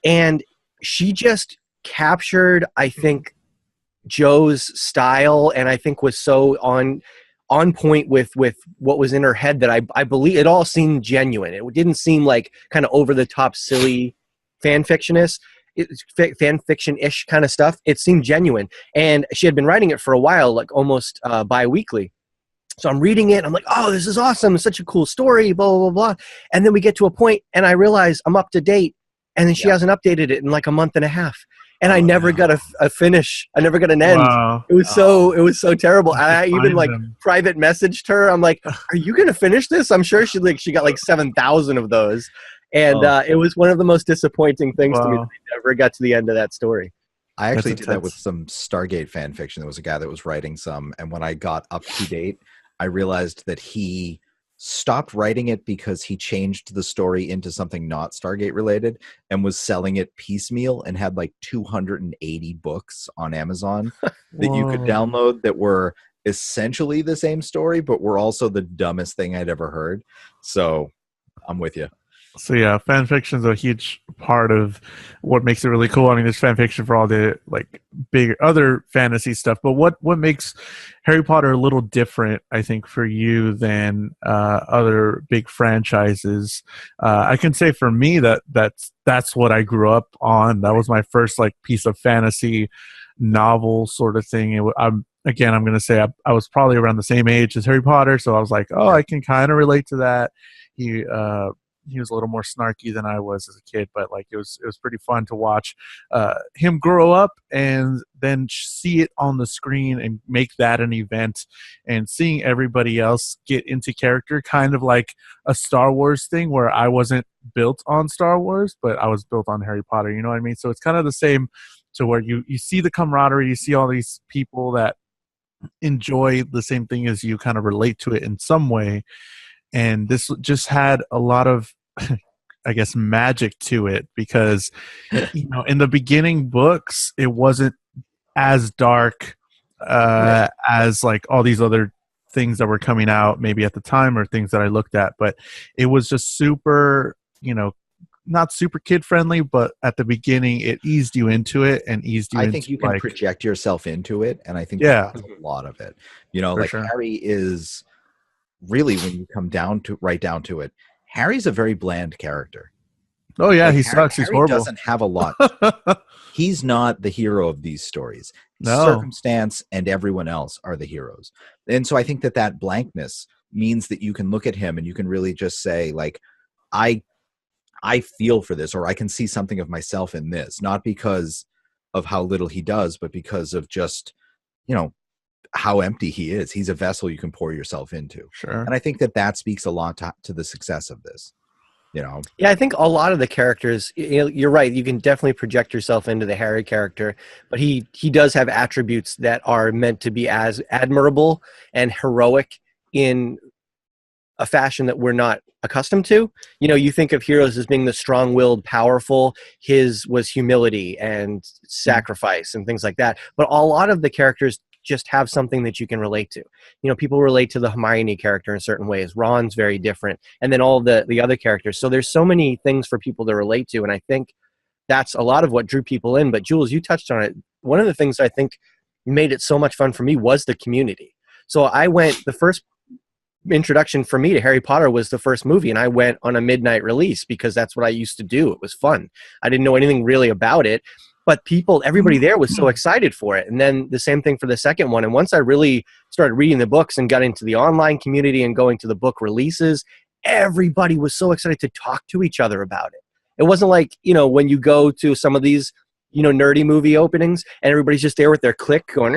And she just captured, I think, Joe's style, and I think was so on point with what was in her head that I believe it all seemed genuine. It didn't seem like kind of over the top silly fan fictionist. it's fan fiction-ish kind of stuff. It seemed genuine. And she had been writing it for a while, like almost bi-weekly. So I'm reading it, and I'm like, oh, this is awesome. It's such a cool story, blah, blah, blah, blah. And then we get to a point, and I realize I'm up to date, and then she hasn't updated it in like a month and a half. And I never got a finish. I never got an end. Wow. It was so terrible. I even like private messaged her. I'm like, are you going to finish this? I'm sure she got like 7,000 of those. And it was one of the most disappointing things to me that I never got to the end of that story. I actually did that with some Stargate fan fiction. There was a guy that was writing some, and when I got up to date, I realized that he stopped writing it because he changed the story into something not Stargate related and was selling it piecemeal, and had like 280 books on Amazon that you could download that were essentially the same story, but were also the dumbest thing I'd ever heard. So I'm with you. So yeah, fan fiction is a huge part of what makes it really cool. I mean, there's fan fiction for all the like big other fantasy stuff, but what makes Harry Potter a little different, I think, for you than other big franchises? I can say for me that's what I grew up on. That was my first like piece of fantasy novel sort of thing. I'm going to say I was probably around the same age as Harry Potter, so I was like, oh, I can kind of relate to that. He was a little more snarky than I was as a kid, but like it was pretty fun to watch him grow up and then see it on the screen and make that an event, and seeing everybody else get into character, kind of like a Star Wars thing where I wasn't built on Star Wars, but I was built on Harry Potter. You know what I mean? So it's kind of the same to where you see the camaraderie, you see all these people that enjoy the same thing as you, kind of relate to it in some way. And this just had a lot of, I guess, magic to it because, in the beginning books, it wasn't as dark as like all these other things that were coming out maybe at the time or things that I looked at. But it was just super, not super kid friendly, but at the beginning it eased you into it and eased you into, I think you can project yourself into it. And I think that's a lot of it, Harry is really, when you come right down to it, Harry's a very bland character. Oh yeah, he sucks. He's horrible. He doesn't have a lot. He's not the hero of these stories. No. Circumstance and everyone else are the heroes. And so I think that blankness means that you can look at him and you can really just say, like, I feel for this, or I can see something of myself in this, not because of how little he does, but because of just, how empty he is. He's a vessel you can pour yourself into. Sure. And I think that speaks a lot to the success of this. Yeah, I think a lot of the characters, you're right, you can definitely project yourself into the Harry character, but he does have attributes that are meant to be as admirable and heroic in a fashion that we're not accustomed to. You think of heroes as being the strong-willed, powerful. His was humility and sacrifice and things like that. But a lot of the characters just have something that you can relate to. People relate to the Hermione character in certain ways. Ron's very different. And then all of the other characters. So there's so many things for people to relate to. And I think that's a lot of what drew people in. But Jules, you touched on it. One of the things I think made it so much fun for me was the community. So the first introduction for me to Harry Potter was the first movie, and I went on a midnight release because that's what I used to do. It was fun. I didn't know anything really about it. But everybody there was so excited for it. And then the same thing for the second one. And once I really started reading the books and got into the online community and going to the book releases, everybody was so excited to talk to each other about it. It wasn't like, when you go to some of these, nerdy movie openings and everybody's just there with their click going,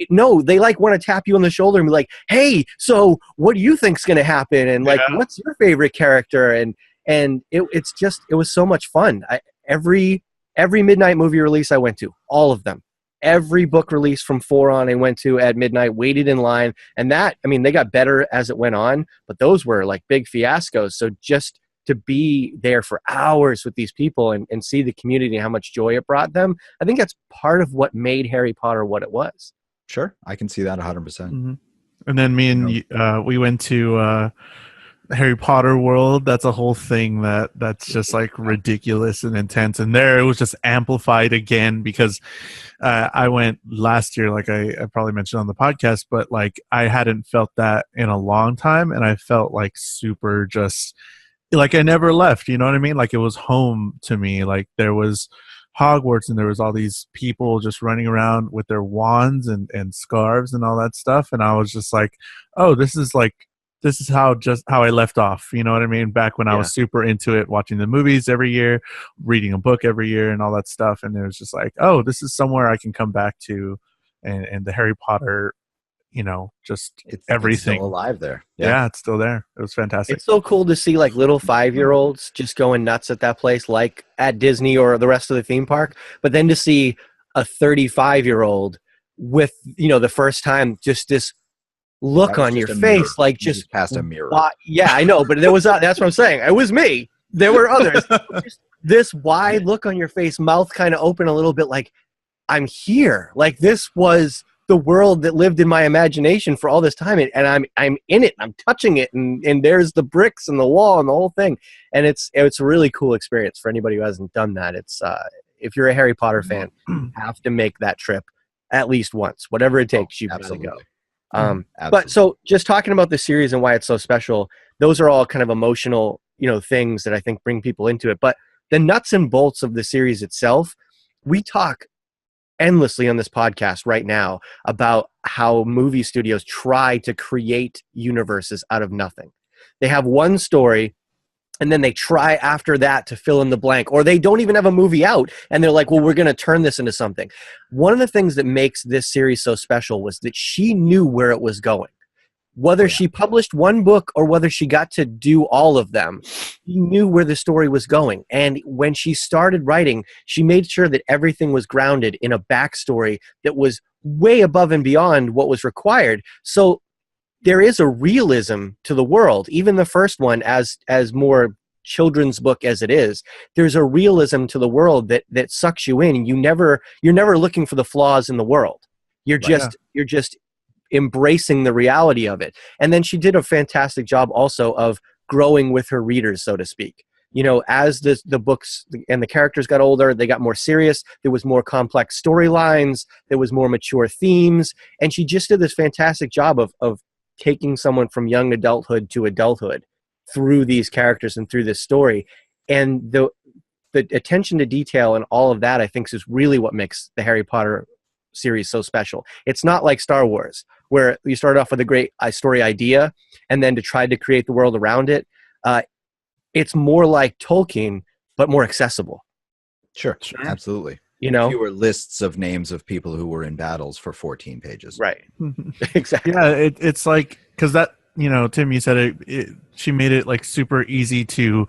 no, they like want to tap you on the shoulder and be like, hey, so what do you think's going to happen? And like, what's your favorite character? And it was so much fun. Every midnight movie release I went to, all of them. Every book release from 4 on I went to at midnight, waited in line. And they got better as it went on, but those were like big fiascos. So just to be there for hours with these people and see the community and how much joy it brought them, I think that's part of what made Harry Potter what it was. Sure. I can see that 100%. Mm-hmm. And then me and we went to Harry Potter World. That's a whole thing that's just like ridiculous and intense. And there it was just amplified again because I went last year, like I probably mentioned on the podcast, but like I hadn't felt that in a long time. And I felt like super just like I never left, you know what I mean? Like it was home to me. Like there was Hogwarts and there was all these people just running around with their wands and scarves and all that stuff. And I was just like, oh, this is how I left off. You know what I mean? Back when I was super into it, watching the movies every year, reading a book every year and all that stuff. And it was just like, oh, this is somewhere I can come back to. And the Harry Potter, just everything. It's still alive there. Yeah, it's still there. It was fantastic. It's so cool to see like little 5-year-olds just going nuts at that place, like at Disney or the rest of the theme park. But then to see a 35-year-old with, the first time, just this look on your face, like just past a mirror. Yeah, I know, but there was that's what I'm saying. It was me. There were others. Just this wide look on your face, mouth kind of open a little bit, like I'm here. Like this was the world that lived in my imagination for all this time, and I'm in it. I'm touching it, and there's the bricks and the wall and the whole thing, and it's a really cool experience for anybody who hasn't done that. It's if you're a Harry Potter fan, you have to make that trip at least once, whatever it takes. You've got to go. But so just talking about the series and why it's so special, those are all kind of emotional, things that I think bring people into it. But the nuts and bolts of the series itself, we talk endlessly on this podcast right now about how movie studios try to create universes out of nothing. They have one story and then they try after that to fill in the blank, or they don't even have a movie out and they're like, well, we're going to turn this into something. One of the things that makes this series so special was that she knew where it was going. Whether she published one book or whether she got to do all of them, she knew where the story was going. And when she started writing, she made sure that everything was grounded in a backstory that was way above and beyond what was required. So there is a realism to the world. Even the first one, as more children's book as it is, there's a realism to the world that sucks you in. And you're never looking for the flaws in the world. You're just embracing the reality of it. And then she did a fantastic job also of growing with her readers, so to speak. As the books and the characters got older, they got more serious. There was more complex storylines. There was more mature themes. And she just did this fantastic job of taking someone from young adulthood to adulthood through these characters and through this story. And the attention to detail and all of that, I think, is really what makes the Harry Potter series so special. It's not like Star Wars, where you start off with a great story idea and then to try to create the world around it. It's more like Tolkien, but more accessible. Sure. Absolutely. Fewer lists of names of people who were in battles for 14 pages. Right. Exactly. Yeah, it's like, because that, Tim, you said she made it like super easy to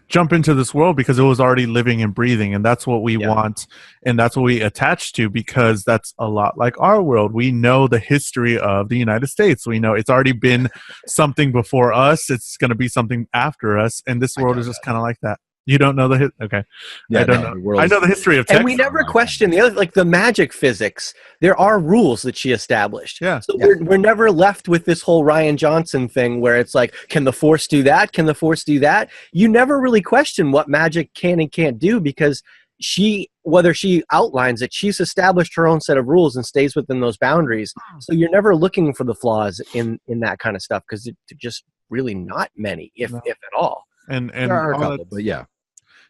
jump into this world because it was already living and breathing, and that's what we want, and that's what we attach to, because that's a lot like our world. We know the history of the United States. We know it's already been something before us. It's going to be something after us, and this world is just kind of like that. You don't know the okay. Yeah, I don't know. I know the history of tech. And we never question the other, like the magic physics. There are rules that she established. Yeah. So we're never left with this whole Rian Johnson thing where it's like, can the Force do that? Can the Force do that? You never really question what magic can and can't do, because whether she outlines it, she's established her own set of rules and stays within those boundaries. So you're never looking for the flaws in that kind of stuff, because they're just really not many, if at all. And there are a couple, but yeah.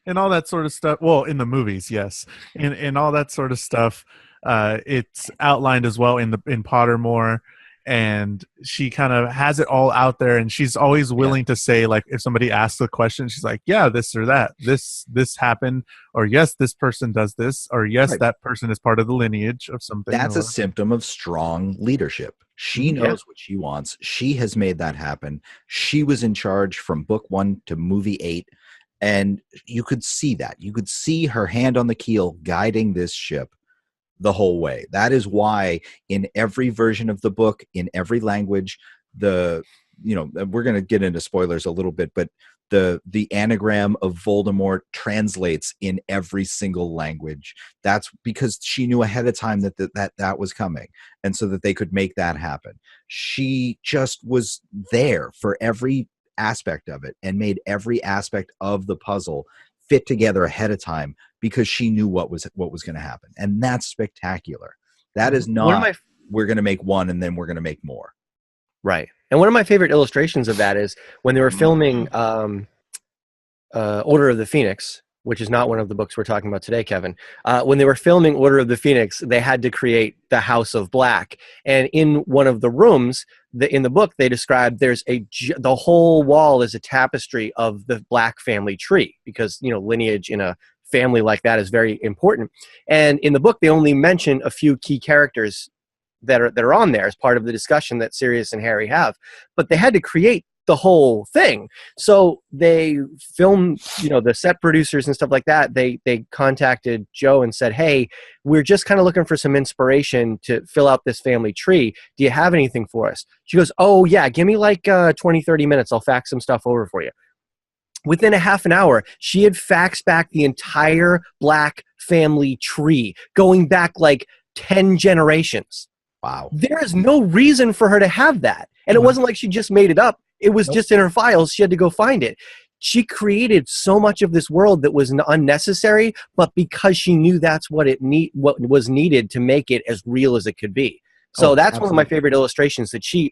And all that sort of stuff. Well, in the movies, yes. And all that sort of stuff. It's outlined as well in Pottermore, and she kind of has it all out there. And she's always willing to say, like, if somebody asks a question, she's like, "Yeah, this or that. This happened," or "Yes, this person does this," or "Yes, that person is part of the lineage of something." That's a symptom of strong leadership. She knows what she wants. She has made that happen. She was in charge from book 1 to movie 8. And you could see that. You could see her hand on the keel guiding this ship the whole way. That is why in every version of the book, in every language, we're going to get into spoilers a little bit, but the anagram of Voldemort translates in every single language. That's because she knew ahead of time that was coming, and so that they could make that happen. She just was there for every aspect of it and made every aspect of the puzzle fit together ahead of time, because she knew what was going to happen. And that's spectacular. That is not we're going to make one and then we're going to make more. Right. And one of my favorite illustrations of that is when they were filming Order of the Phoenix, which is not one of the books we're talking about today, Kevin. When they were filming Order of the Phoenix, they had to create the House of Black. And in one of the rooms, in the book, they described the whole wall is a tapestry of the Black family tree, because, lineage in a family like that is very important. And in the book, they only mention a few key characters that are on there as part of the discussion that Sirius and Harry have. But they had to create the whole thing. So they filmed, the set producers and stuff like that. They contacted Joe and said, hey, we're just kind of looking for some inspiration to fill out this family tree. Do you have anything for us? She goes, oh yeah, give me like 20, 30 minutes. I'll fax some stuff over for you. Within a half an hour, she had faxed back the entire Black family tree, going back like 10 generations. Wow. There is no reason for her to have that. And it wasn't like she just made it up. It was just in her files. She had to go find it. She created so much of this world that was unnecessary, but because she knew that's what was needed to make it as real as it could be. So that's absolutely one of my favorite illustrations, that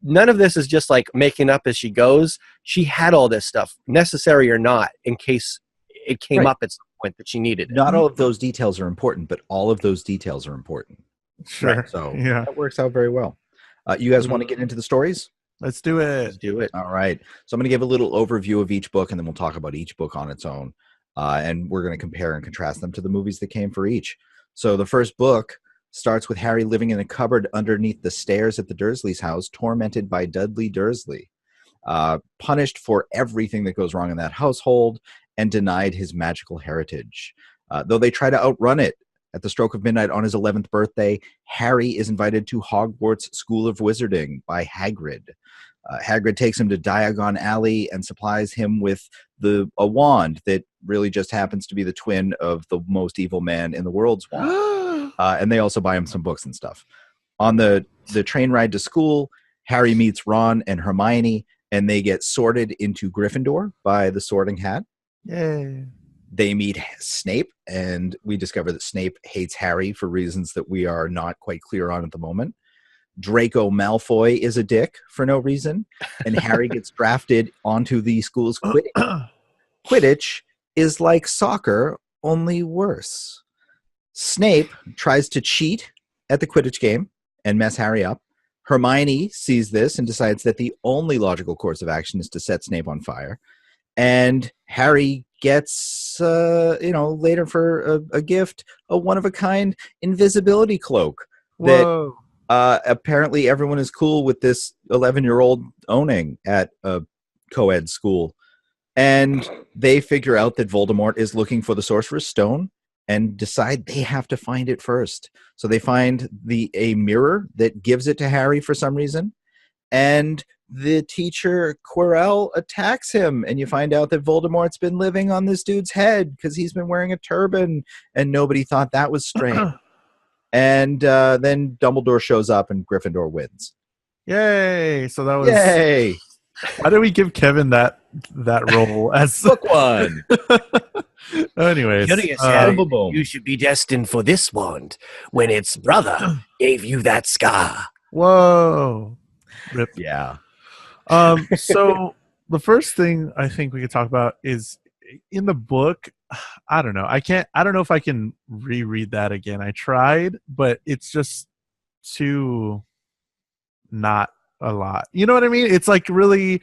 none of this is just like making up as she goes. She had all this stuff, necessary or not, in case it came up at some point that she needed it. Not all of those details are important, but all of those details are important. Sure. Right? So that works out very well. You guys want to get into the stories? Let's do it. Let's do it. All right. So I'm going to give a little overview of each book, and then we'll talk about each book on its own. And we're going to compare and contrast them to the movies that came for each. So the first book starts with Harry living in a cupboard underneath the stairs at the Dursleys' house, tormented by Dudley Dursley, punished for everything that goes wrong in that household, and denied his magical heritage. Though they try to outrun it, at the stroke of midnight on his 11th birthday, Harry is invited to Hogwarts School of Wizarding by Hagrid. Hagrid takes him to Diagon Alley and supplies him with a wand that really just happens to be the twin of the most evil man in the world's wand. And they also buy him some books and stuff. On the train ride to school, Harry meets Ron and Hermione, and they get sorted into Gryffindor by the Sorting Hat. Yay. They meet Snape, and we discover that Snape hates Harry for reasons that we are not quite clear on at the moment. Draco Malfoy is a dick for no reason, and Harry gets drafted onto the school's Quidditch. Quidditch is like soccer, only worse. Snape tries to cheat at the Quidditch game and mess Harry up. Hermione sees this and decides that the only logical course of action is to set Snape on fire. And Harry gets, later for a gift, a one-of-a-kind invisibility cloak. Whoa. That apparently everyone is cool with this 11-year-old owning at a co-ed school. And they figure out that Voldemort is looking for the Sorcerer's Stone and decide they have to find it first. So they find a mirror that gives it to Harry for some reason. And the teacher, Quirrell, attacks him, and you find out that Voldemort's been living on this dude's head because he's been wearing a turban, and nobody thought that was strange. And then Dumbledore shows up, and Gryffindor wins. Yay! So that was... Yay! Why did we give Kevin that role as... Book one! Anyways. You should be destined for this wand when its brother gave you that scar. Whoa. Rip. Yeah. So the first thing I think we could talk about is in the book. I don't know. I don't know if I can reread that again. I tried, but it's just too not a lot. You know what I mean? It's like really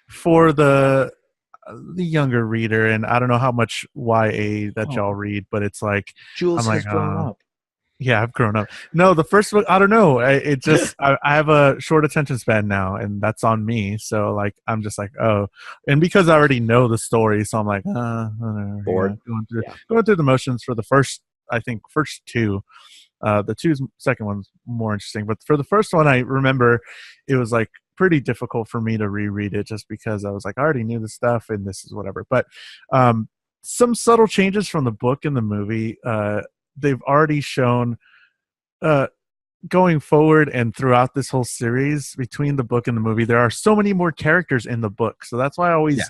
for the younger reader, and I don't know how much YA that y'all read, but it's like Jules I'm has like, grown up. Yeah, I've grown up. No, the first book, I don't know. I have a short attention span now, and that's on me. So, like, I'm just like, oh. And because I already know the story, so I'm like, whatever. Bored. Going through the motions for the first two. The second one's more interesting. But for the first one, I remember it was, like, pretty difficult for me to reread it just because I was like, I already knew the stuff, and this is whatever. But some subtle changes from the book and the movie, they've already shown going forward and throughout this whole series between the book and the movie, there are so many more characters in the book. So that's why I always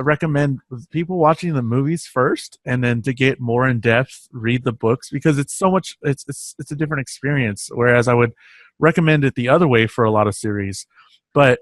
recommend people watching the movies first, and then to get more in depth, read the books, because it's so much, it's a different experience. Whereas I would recommend it the other way for a lot of series, but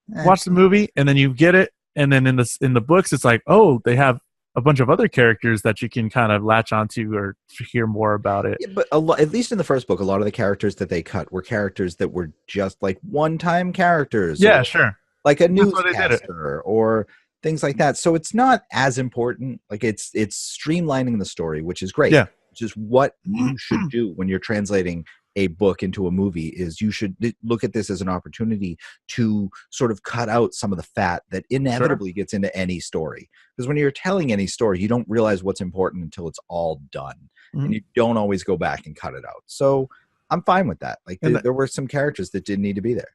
watch the movie and then you get it. and then in the books, it's like, oh, they have a bunch of other characters that you can kind of latch onto or hear more about it. Yeah, but at least in the first book, a lot of the characters that they cut were characters that were just like one-time characters. Yeah, or sure. like a That's why they did it. newscaster or things like that. So it's not as important. Like it's streamlining the story, which is great. Yeah. Which is what you should do when you're translating a book into a movie. Is you should look at this as an opportunity to sort of cut out some of the fat that inevitably gets into any story. Because when you're telling any story, you don't realize what's important until it's all done, and you don't always go back and cut it out. So I'm fine with that. Like there were some characters that didn't need to be there.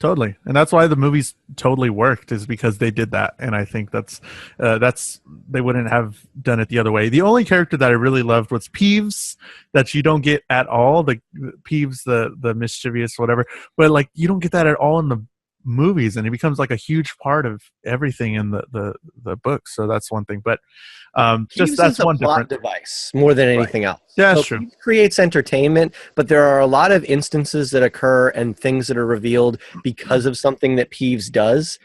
Totally. And that's why the movies totally worked, is because they did that. And I think that's they wouldn't have done it the other way. The only character that I really loved was Peeves, that you don't get at all. The Peeves, the mischievous whatever, but like you don't get that at all in the movies, and he becomes like a huge part of everything in the book. So that's one thing. But just that's one plot different device more than anything else. Yeah, so that's true. It creates entertainment, but there are a lot of instances that occur and things that are revealed because of something that Peeves does,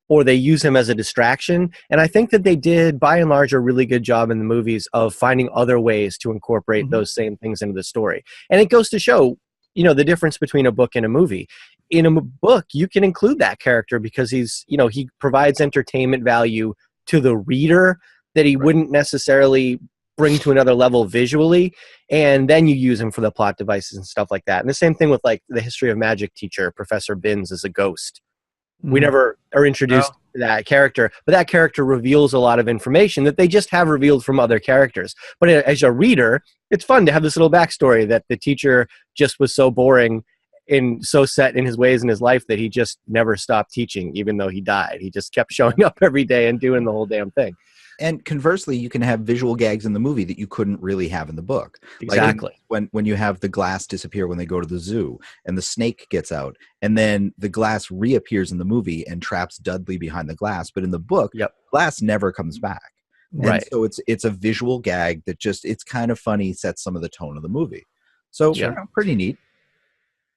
or they use him as a distraction. And I think that they did, by and large, a really good job in the movies of finding other ways to incorporate those same things into the story. And it goes to show, the difference between a book and a movie. In a book, you can include that character because he's, he provides entertainment value to the reader that he wouldn't necessarily bring to another level visually. And then you use him for the plot devices and stuff like that. And the same thing with like the History of Magic teacher, Professor Binns, as a ghost. We never are introduced to that character, but that character reveals a lot of information that they just have revealed from other characters. But as a reader, it's fun to have this little backstory that the teacher just was so boring and so set in his ways in his life that he just never stopped teaching, even though he died. He just kept showing up every day and doing the whole damn thing. And conversely, you can have visual gags in the movie that you couldn't really have in the book. Exactly. Like when you have the glass disappear when they go to the zoo, and the snake gets out, and then the glass reappears in the movie and traps Dudley behind the glass. But in the book, glass never comes back. And so it's a visual gag that just, it's kind of funny, sets some of the tone of the movie. So pretty neat.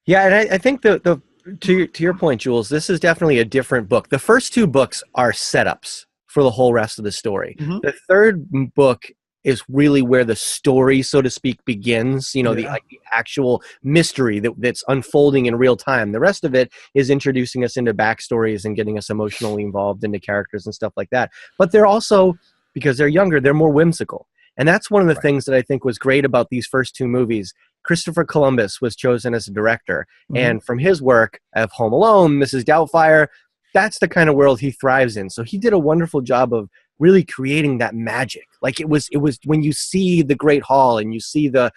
Yeah, and I think to your point, Jules, this is definitely a different book. The first two books are setups for the whole rest of the story. The third book is really where the story, so to speak, begins. The actual mystery that's unfolding in real time. The rest of it is introducing us into backstories and getting us emotionally involved into characters and stuff like that. But they're also, because they're younger, they're more whimsical. And that's one of the things that I think was great about these first two movies. Christopher Columbus was chosen as a director. And from his work of Home Alone, Mrs. Doubtfire, that's the kind of world he thrives in. So he did a wonderful job of really creating that magic. Like it was when you see the Great Hall and you see the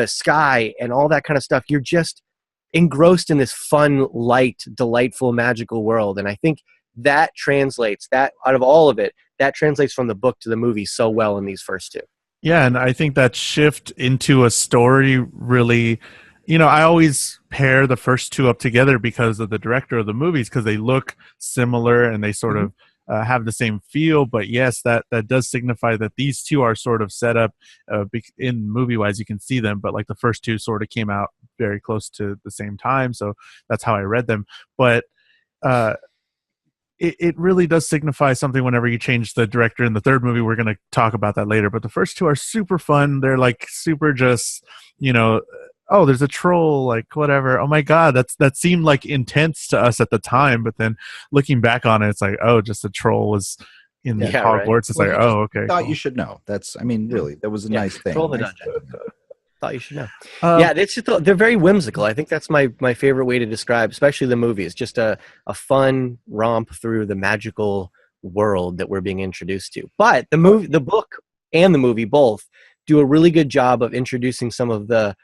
sky and all that kind of stuff, you're just engrossed in this fun, light, delightful, magical world. And I think that translates, that out of all of it, that translates from the book to the movie so well in these first two. Yeah, and I think that shift into a story really, I always pair the first two up together because of the director of the movies, because they look similar and they sort of have the same feel. But yes, that does signify that these two are sort of set up in movie-wise. You can see them, but like the first two sort of came out very close to the same time. So that's how I read them. But it really does signify something whenever you change the director in the third movie. We're going to talk about that later. But the first two are super fun. They're like super just, oh, there's a troll, like whatever. Oh my God, that seemed like intense to us at the time. But then looking back on it, it's like, oh, just a troll was in the Hogwarts. Right. It's like, oh, okay. Thought you should know. Really, that was a nice thing. Troll the dungeon. Thought you should know. They're very whimsical. I think that's my favorite way to describe, especially the movie. It's just a fun romp through the magical world that we're being introduced to. But the book and the movie both do a really good job of introducing some of the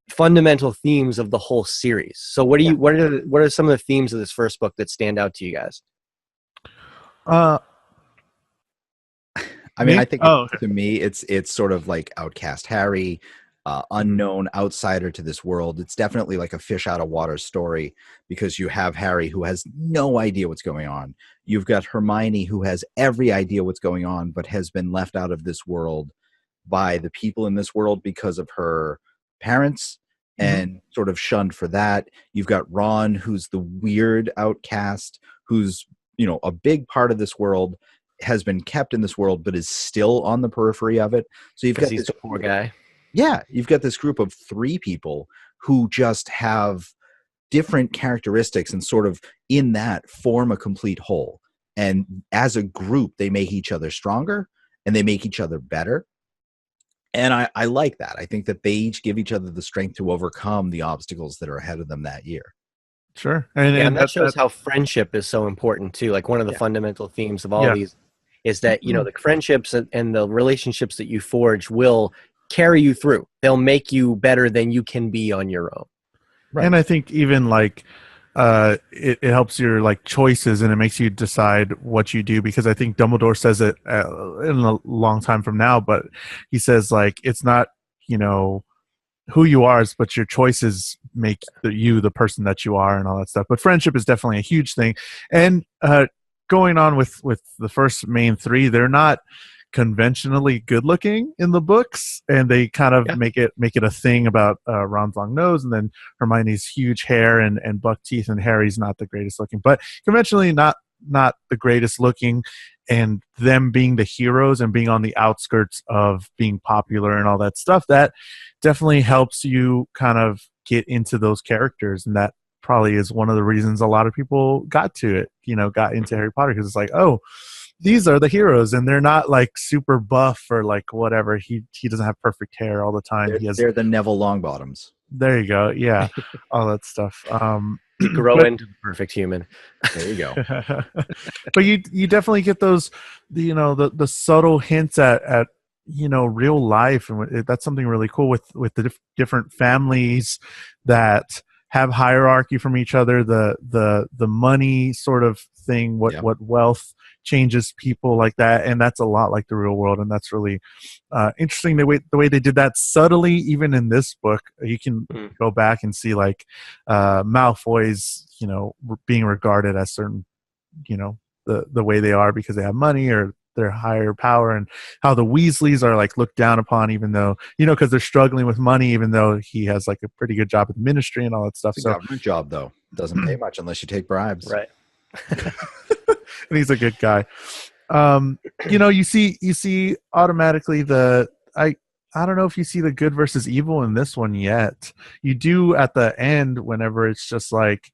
fundamental themes of the whole series. So what are some of the themes of this first book that stand out to you guys? I think to me, it's sort of like outcast Harry, unknown outsider to this world. It's definitely like a fish out of water story, because you have Harry who has no idea what's going on. You've got Hermione who has every idea what's going on, but has been left out of this world by the people in this world because of her parents and sort of shunned for that. You've got Ron, who's the weird outcast, who's a big part of this world, has been kept in this world, but is still on the periphery of it. So you've got he's this the poor guy. Yeah, you've got this group of 3 people who just have different characteristics and sort of in that form a complete whole. And as a group, they make each other stronger and they make each other better. And I like that. I think that they each give each other the strength to overcome the obstacles that are ahead of them that year. Sure. And that shows how friendship is so important too. Like one of the fundamental themes of all these is that, the friendships and the relationships that you forge will carry you through. They'll make you better than you can be on your own. Right. And I think even like it helps your like choices, and it makes you decide what you do, because I think Dumbledore says it in a long time from now, but he says like it's not who you are, but your choices make you the person that you are and all that stuff. But friendship is definitely a huge thing. And going on with the first main 3, they're not conventionally good looking in the books, and they kind of make it a thing about Ron's long nose, and then Hermione's huge hair and buck teeth, and Harry's not the greatest looking, but conventionally not the greatest looking, and them being the heroes and being on the outskirts of being popular and all that stuff, that definitely helps you kind of get into those characters. And that probably is one of the reasons a lot of people got into Harry Potter, because it's like, oh, these are the heroes, and they're not like super buff or like whatever. He doesn't have perfect hair all the time. They're the Neville Longbottoms. There you go. Yeah. All that stuff. Grow into the perfect human. There you go. But you definitely get those, the subtle hints at real life, and that's something really cool with the different families that have hierarchy from each other. The money sort of thing, what wealth changes people like that, and that's a lot like the real world, and that's really interesting the way they did that subtly. Even in this book, you can go back and see like Malfoy's being regarded as certain, the way they are because they have money or their higher power, and how the Weasleys are like looked down upon, even though because they're struggling with money, even though he has like a pretty good job at the ministry and all that stuff. It's a government job though, doesn't pay much unless you take bribes, right? And he's a good guy. You see automatically I don't know if you see the good versus evil in this one yet. You do at the end, whenever it's just like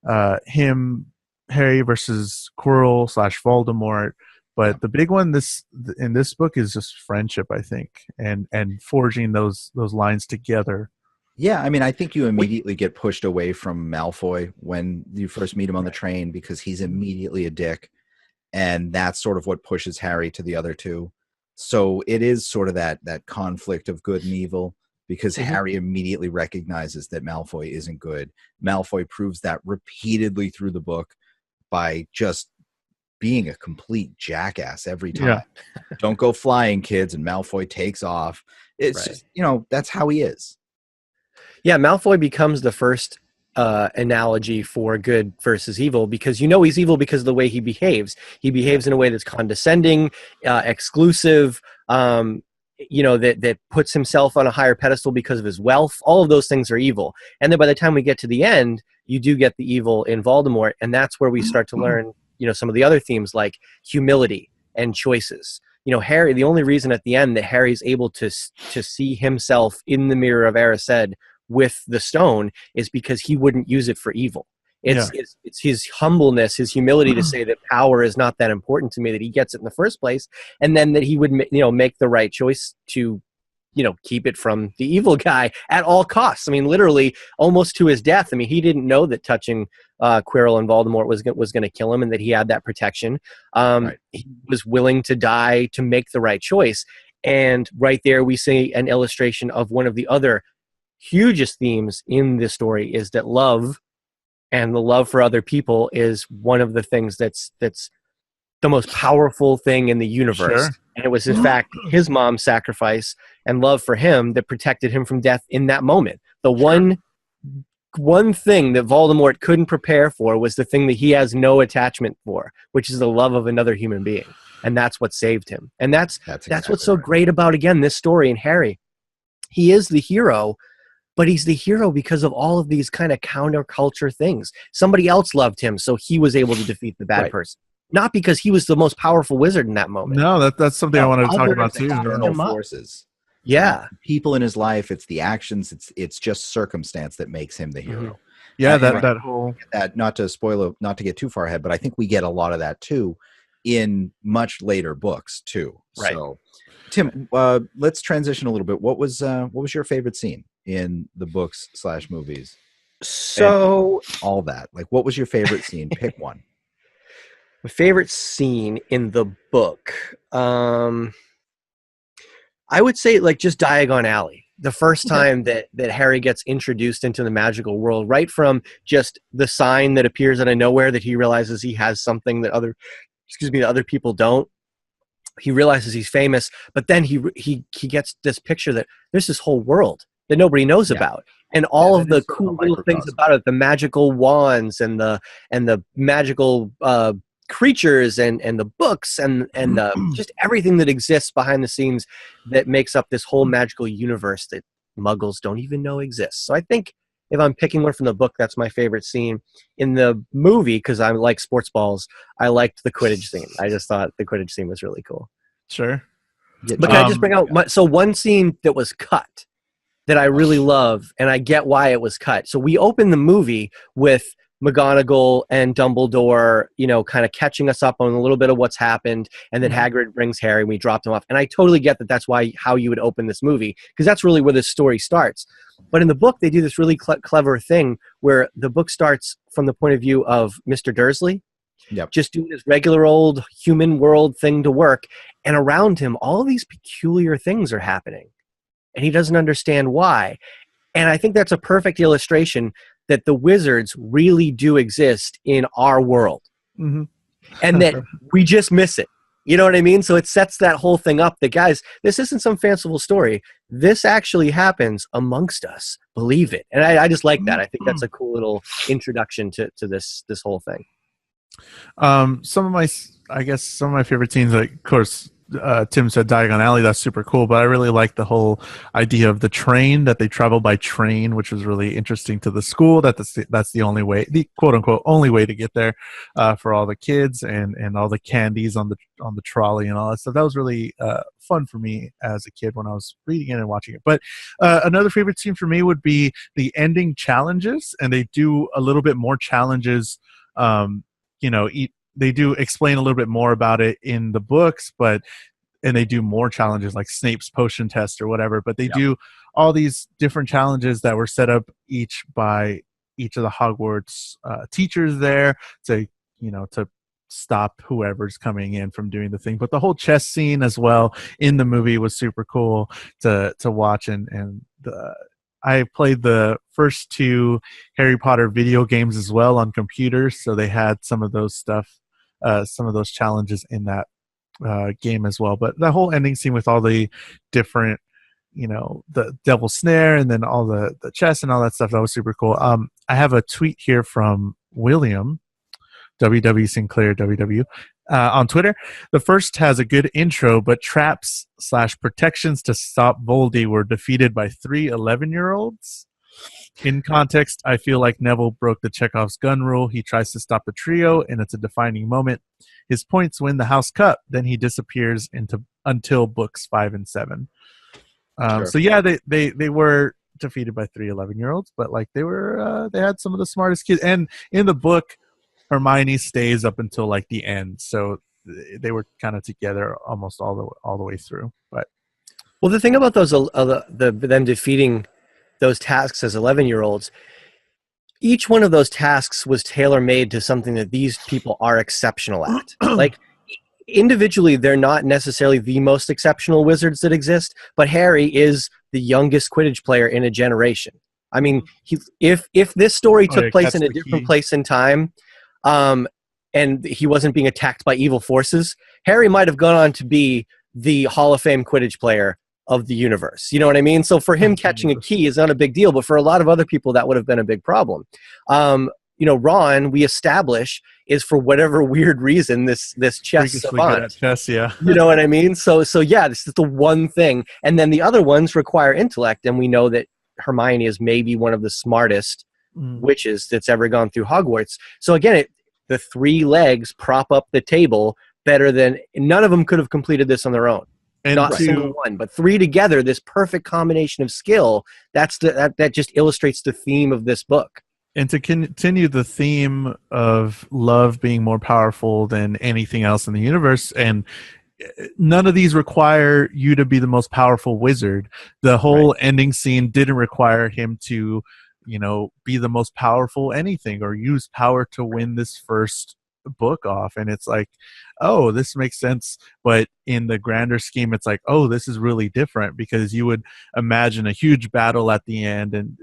Harry versus Quirrell / Voldemort. But the big one in this book is just friendship, I think, and forging those lines together. Yeah, I mean, I think you immediately get pushed away from Malfoy when you first meet him on the train, because he's immediately a dick, and that's sort of what pushes Harry to the other 2. So it is sort of that conflict of good and evil, because Harry immediately recognizes that Malfoy isn't good. Malfoy proves that repeatedly through the book by just being a complete jackass every time. Don't go flying, kids, and Malfoy takes off. It's just, that's how he is. Yeah, Malfoy becomes the first analogy for good versus evil, because he's evil because of the way he behaves. He behaves in a way that's condescending, exclusive, that puts himself on a higher pedestal because of his wealth. All of those things are evil. And then by the time we get to the end, you do get the evil in Voldemort, and that's where we start to learn some of the other themes like humility and choices. Harry, the only reason at the end that Harry's able to see himself in the mirror of Erised with the stone is because he wouldn't use it for evil. It's his humbleness, his humility to say that power is not that important to me, that he gets it in the first place, and then that he would make the right choice to keep it from the evil guy at all costs. I mean, literally almost to his death. I mean, he didn't know that touching Quirrell and Voldemort was going to kill him, and that he had that protection. He was willing to die to make the right choice. And right there we see an illustration of one of the other hugest themes in this story, is that love and the love for other people is one of the things that's the most powerful thing in the universe. Sure. And it was in fact his mom's sacrifice and love for him that protected him from death in that moment. The one thing that Voldemort couldn't prepare for was the thing that he has no attachment for, which is the love of another human being. And that's what saved him. And that's exactly what's so great about, again, this story and Harry. He is the hero but he's the hero because of all of these kind of counterculture things. Somebody else loved him, so he was able to defeat the bad person. Not because he was the most powerful wizard in that moment. No, that's something I wanted to talk about too. External forces. Yeah. People in his life, it's the actions, it's just circumstance that makes him the hero. Yeah, that whole not to get too far ahead, but I think we get a lot of that too in much later books too. Right. So Tim, let's transition a little bit. What was your favorite scene in the books / movies? So and all that. Like, what was your favorite scene? Pick one. My favorite scene in the book, I would say like just Diagon Alley. The first time that Harry gets introduced into the magical world, right from just the sign that appears out of nowhere that he realizes he has something that other people don't. He realizes he's famous, but then he gets this picture that there's this whole world that nobody knows about. And all of the cool little things about it, the magical wands and the magical creatures and the books and just everything that exists behind the scenes that makes up this whole magical universe that Muggles don't even know exists. So I think if I'm picking one from the book, that's my favorite scene. In the movie, because I like sports balls, I liked the Quidditch scene. I just thought the Quidditch scene was really cool. Sure. But can I just bring out one scene that was cut that I really love, and I get why it was cut. So we open the movie with McGonagall and Dumbledore, kind of catching us up on a little bit of what's happened, and then Hagrid brings Harry, and we dropped him off. And I totally get that that's how you would open this movie, because that's really where this story starts. But in the book, they do this really clever thing where the book starts from the point of view of Mr. Dursley, just doing his regular old human world thing to work, and around him, all these peculiar things are happening, and he doesn't understand why. And I think that's a perfect illustration that the wizards really do exist in our world. And that we just miss it. You know what I mean? So it sets that whole thing up that, guys, this isn't some fanciful story. This actually happens amongst us. Believe it. And I just like that. I think that's a cool little introduction to this whole thing. Some of my favorite scenes, like, of course, Tim said Diagon Alley. That's super cool, but I really like the whole idea of the train, that they travel by train, which was really interesting to the school. That's the only way, the quote unquote only way to get there for all the kids, and all the candies on the trolley and all that stuff. That was really fun for me as a kid when I was reading it and watching it. But another favorite scene for me would be the ending challenges, and they do a little bit more challenges. They do explain a little bit more about it in the books, and they do more challenges like Snape's potion test or whatever, but they do all these different challenges that were set up by each of the Hogwarts teachers there to stop whoever's coming in from doing the thing. But the whole chess scene as well in the movie was super cool to watch, I played the first 2 Harry Potter video games as well on computers, so they had some of those challenges in that game as well. But the whole ending scene with all the different, the Devil's Snare and then all the chess and all that stuff, that was super cool. I have a tweet here from William, WW Sinclair, WW, on Twitter. The first has a good intro, but traps / protections to stop Voldy were defeated by 3 11-year-olds. In context, I feel like Neville broke the Chekhov's gun rule. He tries to stop the trio, and it's a defining moment. His points win the House Cup. Then he disappears until books 5 and 7. So yeah, they were defeated by 3 11-year-olds, but like they had some of the smartest kids. And in the book, Hermione stays up until like the end, so they were kind of together almost all the way through. But the thing about those them defeating those tasks as 11-year-olds, each one of those tasks was tailor-made to something that these people are exceptional at. Like individually, they're not necessarily the most exceptional wizards that exist, but Harry is the youngest Quidditch player in a generation. I mean, if this story took place in a different place in time, and he wasn't being attacked by evil forces, Harry might have gone on to be the Hall of Fame Quidditch player of the universe. You know what I mean? So for him catching a key is not a big deal, but for a lot of other people, that would have been a big problem. Ron, we establish, is for whatever weird reason this chess savant. Chess, yeah. You know what I mean? So yeah, this is the one thing. And then the other ones require intellect, and we know that Hermione is maybe one of the smartest witches that's ever gone through Hogwarts. So again, the 3 legs prop up the table better than none of them could have completed this on their own. And Not a single one, but 3 together, this perfect combination of skill. That just illustrates the theme of this book. And to continue the theme of love being more powerful than anything else in the universe, and none of these require you to be the most powerful wizard. The whole ending scene didn't require him to, be the most powerful anything or use power to win this first book off. And it's like, oh, this makes sense. But in the grander scheme, it's like, oh, this is really different, because you would imagine a huge battle at the end, and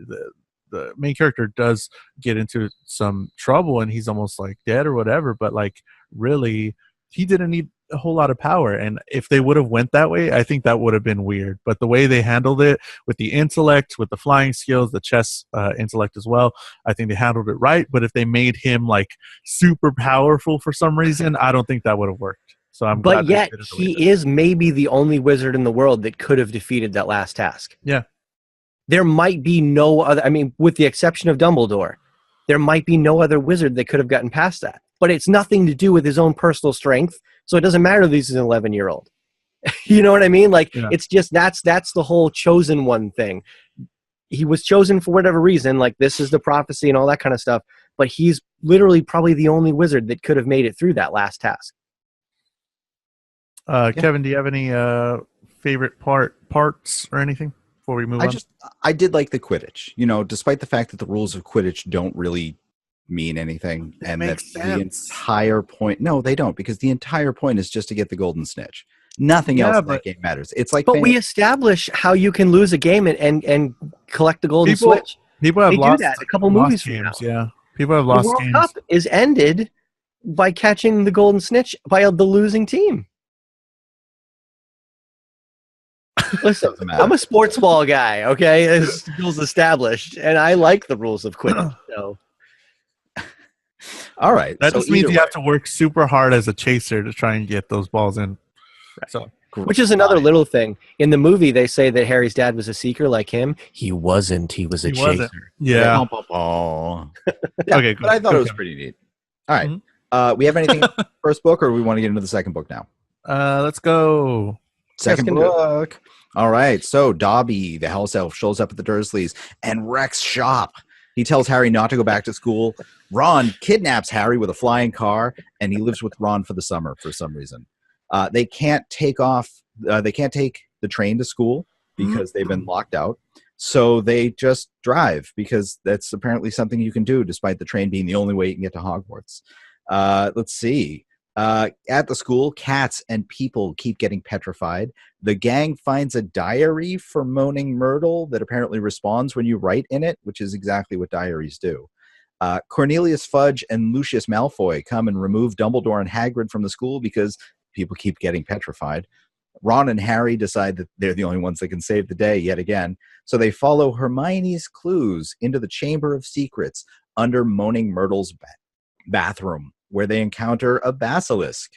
the main character does get into some trouble and he's almost like dead or whatever, but like really he didn't need a whole lot of power. And if they would have went that way, I think that would have been weird. But the way they handled it with the intellect, with the flying skills, the chess intellect as well, I think they handled it right. But if they made him like super powerful for some reason, I don't think that would have worked. So I'm glad. But yet he is maybe the only wizard in the world that could have defeated that last task. Yeah. There might be no other, with the exception of Dumbledore, there might be no other wizard that could have gotten past that. But it's nothing to do with his own personal strength, so it doesn't matter that he's an 11-year-old. You know what I mean? Like, It's just, that's the whole chosen one thing. He was chosen for whatever reason, like this is the prophecy and all that kind of stuff, but he's literally probably the only wizard that could have made it through that last task. Kevin, do you have any favorite parts or anything? Before we move on? I did like the Quidditch, despite the fact that the rules of Quidditch don't really mean anything, and that the entire point, no, they don't, because the entire point is just to get the golden snitch. Nothing else in that game matters. It's like, but we establish how you can lose a game and collect the golden switch. People have lost that a couple movies from games. now. Yeah, people have lost games. The World Cup is ended by catching the golden snitch by the losing team. Listen, I'm a sports ball guy, okay? This rules established, and I like the rules of Quidditch. So, all right. That just means you have to work super hard as a chaser to try and get those balls in. Right. So, which is another little thing. In the movie, they say that Harry's dad was a seeker like him. He wasn't. He was a chaser. Yeah. Okay, but I thought it was pretty neat. All right. Mm-hmm. We have anything first book, or we want to get into the second book now? Let's go. Second book. All right. So Dobby, the house elf, shows up at the Dursleys and wrecks shop. He tells Harry not to go back to school. Ron kidnaps Harry with a flying car, and he lives with Ron for the summer for some reason. They can't take the train to school because they've been locked out. So they just drive, because that's apparently something you can do, despite the train being the only way you can get to Hogwarts. Let's see. At the school, cats and people keep getting petrified. The gang finds a diary for Moaning Myrtle that apparently responds when you write in it, which is exactly what diaries do. Cornelius Fudge and Lucius Malfoy come and remove Dumbledore and Hagrid from the school because people keep getting petrified. Ron and Harry decide that they're the only ones that can save the day yet again. So they follow Hermione's clues into the Chamber of Secrets under Moaning Myrtle's bathroom, where they encounter a basilisk.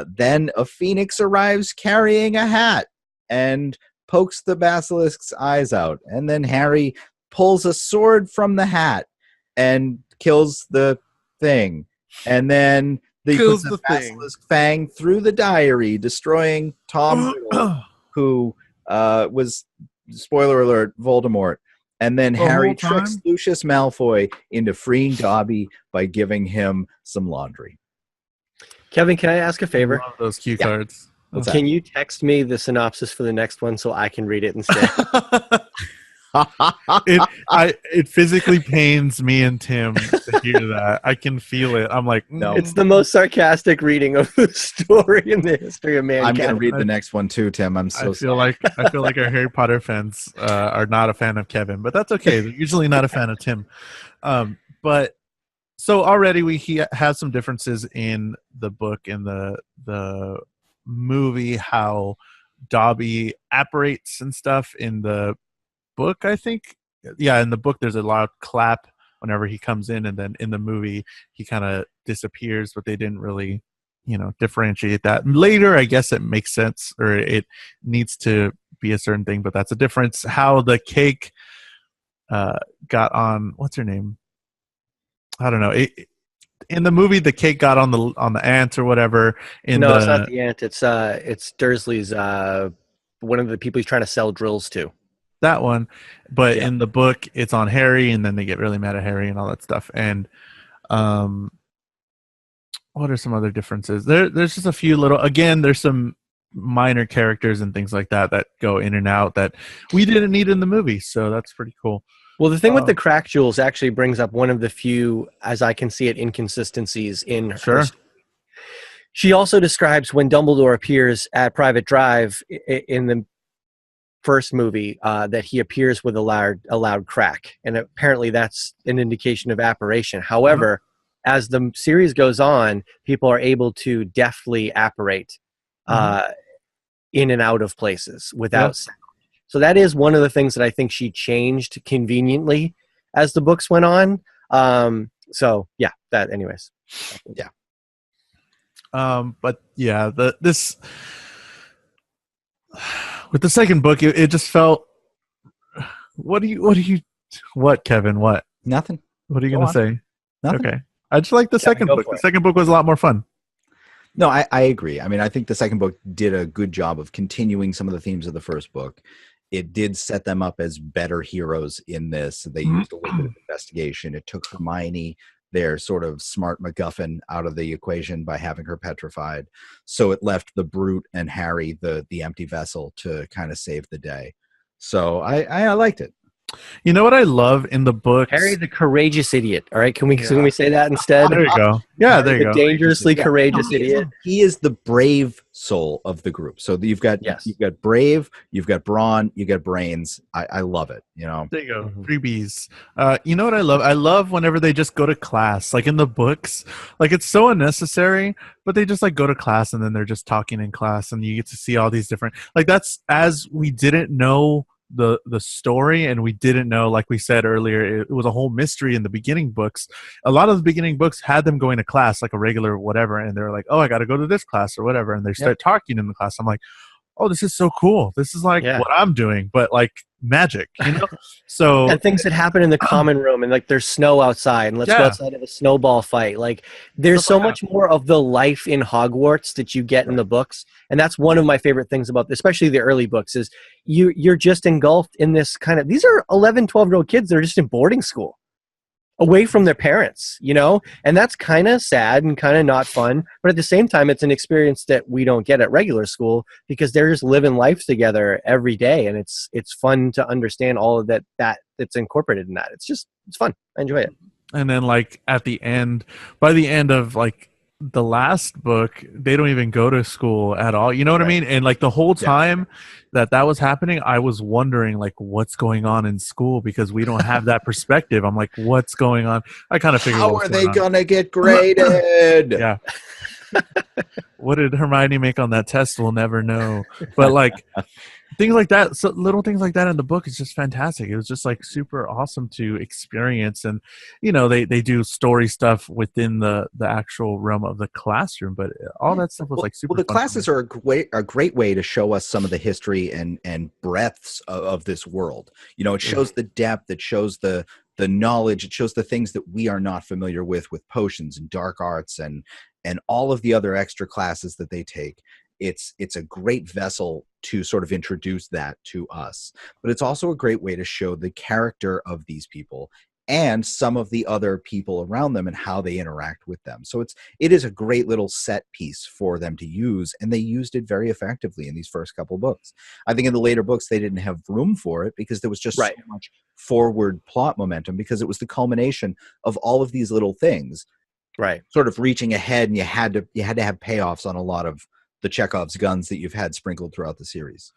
Then a phoenix arrives carrying a hat and pokes the basilisk's eyes out. And then Harry pulls a sword from the hat and kills the thing. And then they put the basilisk fang through the diary, destroying Tom Riddle, who was, spoiler alert, Voldemort. And then Harry tricks Lucius Malfoy into freeing Dobby by giving him some laundry. Kevin, can I ask a favor? I love those cue cards. Can you text me the synopsis for the next one so I can read it instead? It physically pains me and Tim to hear that. I can feel it. I'm like, no. It's the most sarcastic reading of the story in the history of mankind. I'm going to read the next one too, Tim. I feel like our Harry Potter fans are not a fan of Kevin, but that's okay. They're usually not a fan of Tim. But so already he has some differences in the book and the movie, how Dobby apparates and stuff in the book, I think. Yeah, in the book there's a loud clap whenever he comes in, and then in the movie he kind of disappears, but they didn't really, differentiate that. Later, I guess it makes sense, or it needs to be a certain thing, but that's a difference. How the cake got on, what's her name? I don't know. In the movie, the cake got on the ant or whatever. It's not the ant. It's Dursley's. One of the people he's trying to sell drills to. That one, but in the book, it's on Harry, and then they get really mad at Harry and all that stuff. And what are some other differences? There's just a few little. Again, there's some minor characters and things like that go in and out that we didn't need in the movie, so that's pretty cool. Well, the thing with the crack jewels actually brings up one of the few, as I can see it, inconsistencies in her story. She also describes when Dumbledore appears at Private Drive in the first movie that he appears with a loud crack, and apparently that's an indication of apparition. However, as the series goes on, people are able to deftly apparate in and out of places without sound. So that is one of the things that I think she changed conveniently as the books went on. So yeah, that anyways. Yeah. But yeah, this with the second book, it just felt. What Kevin? What? Nothing. What are you gonna say? Nothing. Okay. I just like the second book. The second book was a lot more fun. No, I agree. I mean, I think the second book did a good job of continuing some of the themes of the first book. It did set them up as better heroes in this. They used a little bit of investigation. It took Hermione, their sort of smart MacGuffin, out of the equation by having her petrified. So it left the Brute and Harry, the empty vessel, to kind of save the day. So I liked it. You know what I love in the books? Harry the courageous idiot. All right, can we say that instead? There you go. Yeah, there you go. Dangerously courageous idiot. He is the brave soul of the group. So you've got brave, you've got brawn, you got brains. I love it. You know. There you go. 3 Bs. You know what I love? I love whenever they just go to class, like in the books. Like it's so unnecessary, but they just like go to class and then they're just talking in class, and you get to see all these different. Like that's as we didn't know the story, and we didn't know, like we said earlier, it was a whole mystery in the beginning books. A lot of the beginning books had them going to class like a regular whatever, and they're like, oh, I got to go to this class or whatever, and they start talking in the class. I'm like, oh, this is so cool. This is like what I'm doing, but like magic, you know? So and things that happen in the common room, and like there's snow outside, and let's go outside of a snowball fight. Like there's so much more of the life in Hogwarts that you get in the books, and that's one of my favorite things about especially the early books is you're just engulfed in this kind of, these are 11, 12-year-old kids that are just in boarding school, away from their parents, you know? And that's kind of sad and kind of not fun. But at the same time, it's an experience that we don't get at regular school because they're just living life together every day. And it's fun to understand all of that's incorporated in that. It's fun. I enjoy it. And then like by the end of like the last book, they don't even go to school at all. You know what I mean? And like the whole time that was happening, I was wondering like what's going on in school because we don't have that perspective. I'm like, what's going on? I kind of figured. How are they gonna get graded? Yeah. What did Hermione make on that test? We'll never know. But like things like that, so little things like that in the book is just fantastic. It was just like super awesome to experience. And you know, they do story stuff within the actual realm of the classroom, but all that stuff was like super the fun. Classes are a great way to show us some of the history and breadths of this world. You know, it shows the depth, it shows the knowledge, it shows the things that we are not familiar with potions and dark arts and all of the other extra classes that they take. It's a great vessel to sort of introduce that to us, but it's also a great way to show the character of these people and some of the other people around them and how they interact with them. So it is a great little set piece for them to use, and they used it very effectively in these first couple books. I think in the later books they didn't have room for it because there was just so much forward plot momentum, because it was the culmination of all of these little things, sort of reaching ahead, and you had to have payoffs on a lot of the Chekhov's guns that you've had sprinkled throughout the series.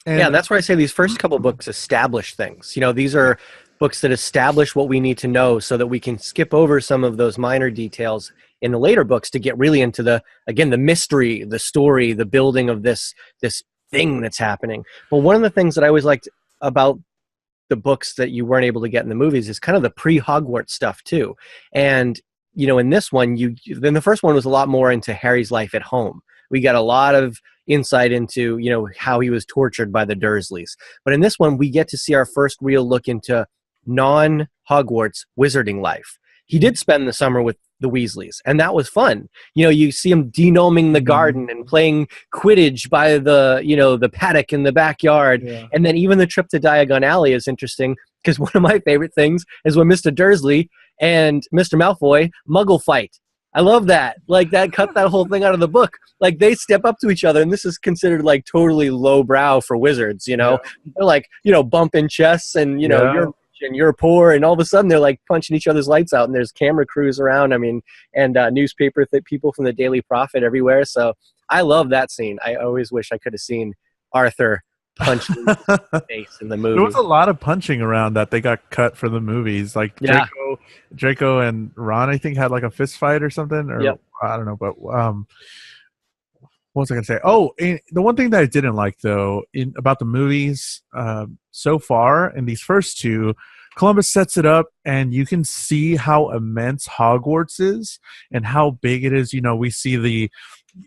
And that's why I say these first couple books establish things. You know, these are books that establish what we need to know so that we can skip over some of those minor details in the later books to get really into the mystery, the story, the building of this thing that's happening. But one of the things that I always liked about the books that you weren't able to get in the movies is kind of the pre-Hogwarts stuff too. And, you know, in this one, then the first one was a lot more into Harry's life at home. We got a lot of insight into, you know, how he was tortured by the Dursleys. But in this one, we get to see our first real look into non-Hogwarts wizarding life. He did spend the summer with the Weasleys, and that was fun. You know, you see him denoming the garden and playing Quidditch by the, you know, the paddock in the backyard. Yeah. And then even the trip to Diagon Alley is interesting, because one of my favorite things is when Mr. Dursley and Mr. Malfoy muggle fight. I love that. Like, that cut that whole thing out of the book. Like, they step up to each other, and this is considered like totally lowbrow for wizards, you know? Yeah. They're like, you know, bumping chests, and, you know, you're rich and you're poor, and all of a sudden they're like punching each other's lights out, and there's camera crews around. I mean, and newspaper people from the Daily Prophet everywhere. So I love that scene. I always wish I could have seen Arthur punch in the face in the movie. There was a lot of punching around that they got cut for the movies. Like Draco and Ron, I think, had like a fist fight or something. Or I don't know, but what was I gonna say? Oh, the one thing that I didn't like though about the movies so far in these first two, Columbus sets it up, and you can see how immense Hogwarts is and how big it is. You know, we see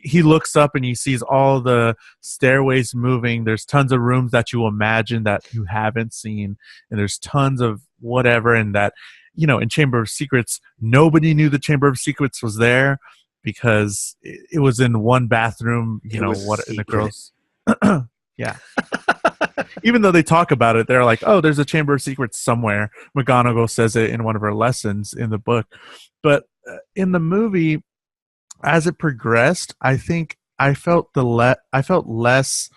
he looks up and he sees all the stairways moving. There's tons of rooms that you imagine that you haven't seen, and there's tons of whatever. And that, you know, in Chamber of Secrets, nobody knew the Chamber of Secrets was there because it was in one bathroom. You know what? In the girls, yeah. Even though they talk about it, they're like, "Oh, there's a Chamber of Secrets somewhere." McGonagall says it in one of her lessons in the book, but in the movie, as it progressed, I think I felt less,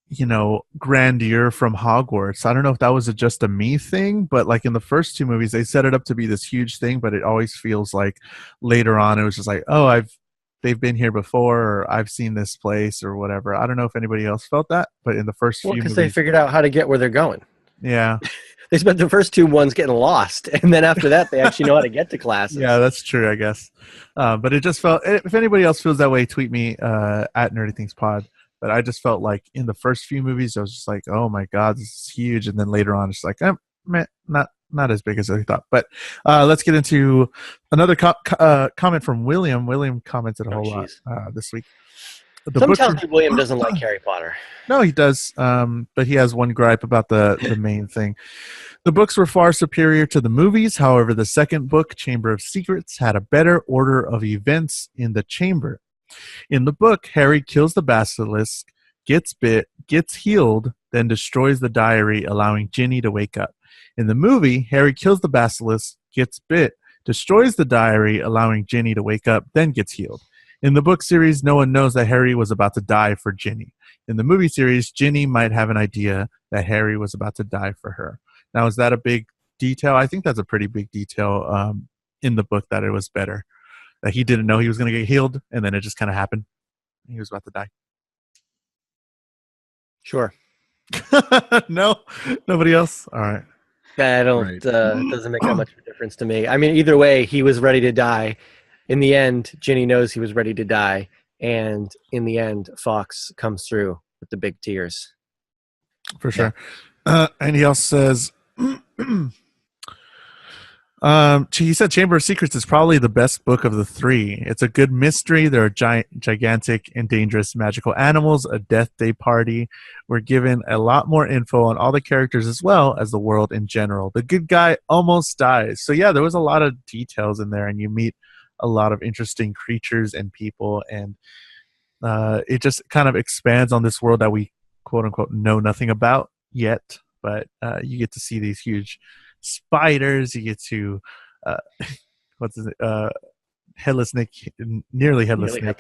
you know, grandeur from Hogwarts. I don't know if that was just a me thing, but like in the first two movies, they set it up to be this huge thing, but it always feels like later on it was just like, oh, they've been here before, or I've seen this place or whatever. I don't know if anybody else felt that, but in the first few movies, because they figured out how to get where they're going. Yeah. They spent the first two ones getting lost, and then after that, they actually know how to get to classes. Yeah, that's true, I guess. But it just felt, if anybody else feels that way, tweet me at Nerdy Things Pod. But I just felt like in the first few movies, I was just like, oh my God, this is huge. And then later on, it's like, not as big as I thought. But let's get into another comment from William. William commented a whole lot this week. Some tells me William doesn't like Harry Potter. No, he does. But he has one gripe about the main thing. The books were far superior to the movies. However, the second book, Chamber of Secrets, had a better order of events in the chamber. In the book, Harry kills the basilisk, gets bit, gets healed, then destroys the diary, allowing Ginny to wake up. In the movie, Harry kills the basilisk, gets bit, destroys the diary, allowing Ginny to wake up, then gets healed. In the book series, no one knows that Harry was about to die for Ginny. In the movie series, Ginny might have an idea that Harry was about to die for her. Now, is that a big detail? I think that's a pretty big detail in the book, that it was better. That he didn't know he was going to get healed, and then it just kind of happened. He was about to die. Sure. No? Nobody else? All right. I don't, Right. Doesn't make that much of a difference to me. I mean, either way, he was ready to die. In the end, Ginny knows he was ready to die. And in the end, Fox comes through with the big tears. For sure. And he also says, he said Chamber of Secrets is probably the best book of the three. It's a good mystery. There are gigantic and dangerous magical animals, a death day party. We're given a lot more info on all the characters as well as the world in general. The good guy almost dies. So yeah, there was a lot of details in there, and you meet a lot of interesting creatures and people, and it just kind of expands on this world that we quote unquote know nothing about yet. But you get to see these huge spiders. You get to headless Nick, nearly headless Nick.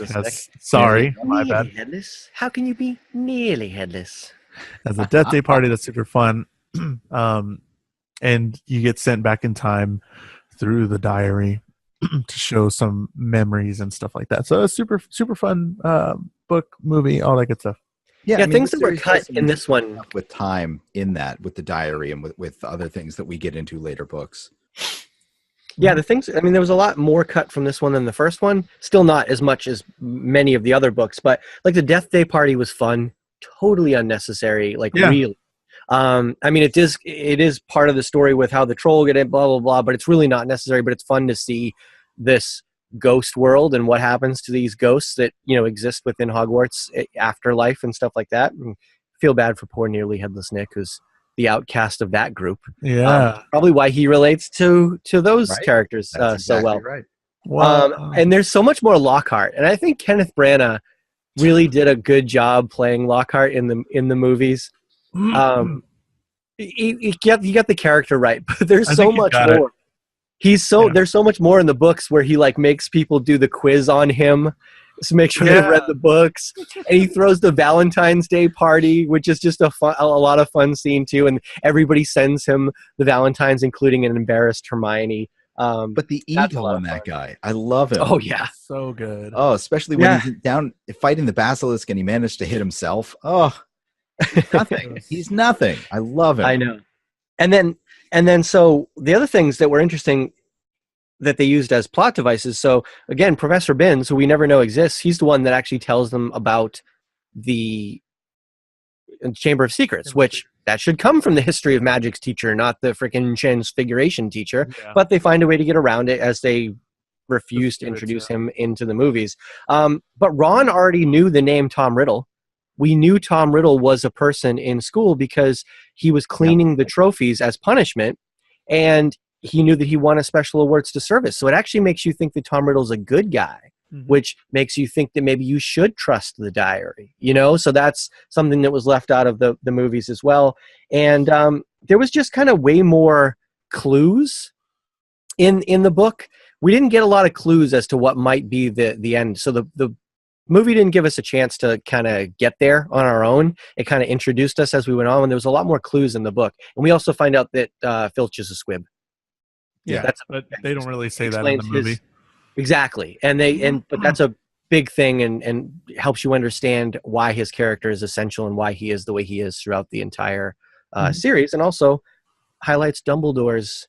Sorry, my bad. Headless? How can you be nearly headless? As a death day party, that's super fun. And you get sent back in time through the diary to show some memories and stuff like that. So a super fun book, movie, all that good stuff. Yeah, I mean, things that were cut in this one with time in that, with the diary and with other things that we get into later books. Yeah, the things, I mean, there was a lot more cut from this one than the first one. Still not as much as many of the other books, but like the Death Day party was fun, totally unnecessary, really. I mean, it is part of the story with how the troll get in, blah, blah, blah, but it's really not necessary, but it's fun to see this ghost world and what happens to these ghosts that, you know, exist within Hogwarts afterlife and stuff like that. And feel bad for poor nearly headless Nick, who's the outcast of that group. Yeah. Probably why he relates to those Right. characters That's so exactly well. right. Wow. And there's so much more Lockhart, and I think Kenneth Branagh really did a good job playing Lockhart in the movies. He got the character right, but there's I so think he's much got it. more. Yeah. There's so much more in the books where he like makes people do the quiz on him to make sure they've Yeah. read the books, and he throws the Valentine's Day party, which is just a lot of fun scene too, and everybody sends him the Valentines, including an embarrassed Hermione. But the That's a ego lot in of that fun. guy, I love him. Oh yeah, So good. Oh, especially when Yeah. he's down fighting the basilisk and he managed to hit himself. Oh, nothing. He's nothing. I love him. I know. And then so the other things that were interesting that they used as plot devices. So again, Professor Binns, who we never know exists, he's the one that actually tells them about the Chamber of Secrets, which that should come from the History of Magic's teacher, not the freaking Transfiguration teacher. Yeah. But they find a way to get around it as they refuse to Just do it, introduce yeah. him into the movies. But Ron already knew the name Tom Riddle. We knew Tom Riddle was a person in school because he was cleaning the trophies as punishment, and he knew that he won a special awards to service. So it actually makes you think that Tom Riddle's a good guy, which makes you think that maybe you should trust the diary, you know? So that's something that was left out of the movies as well. And there was just kind of way more clues in the book. We didn't get a lot of clues as to what might be the end. So the movie didn't give us a chance to kind of get there on our own. It kind of introduced us as we went on, and there was a lot more clues in the book. And we also find out that Filch is a squib. Yeah, but they don't really say that in the movie. Exactly. But that's a big thing, and helps you understand why his character is essential and why he is the way he is throughout the entire series, and also highlights Dumbledore's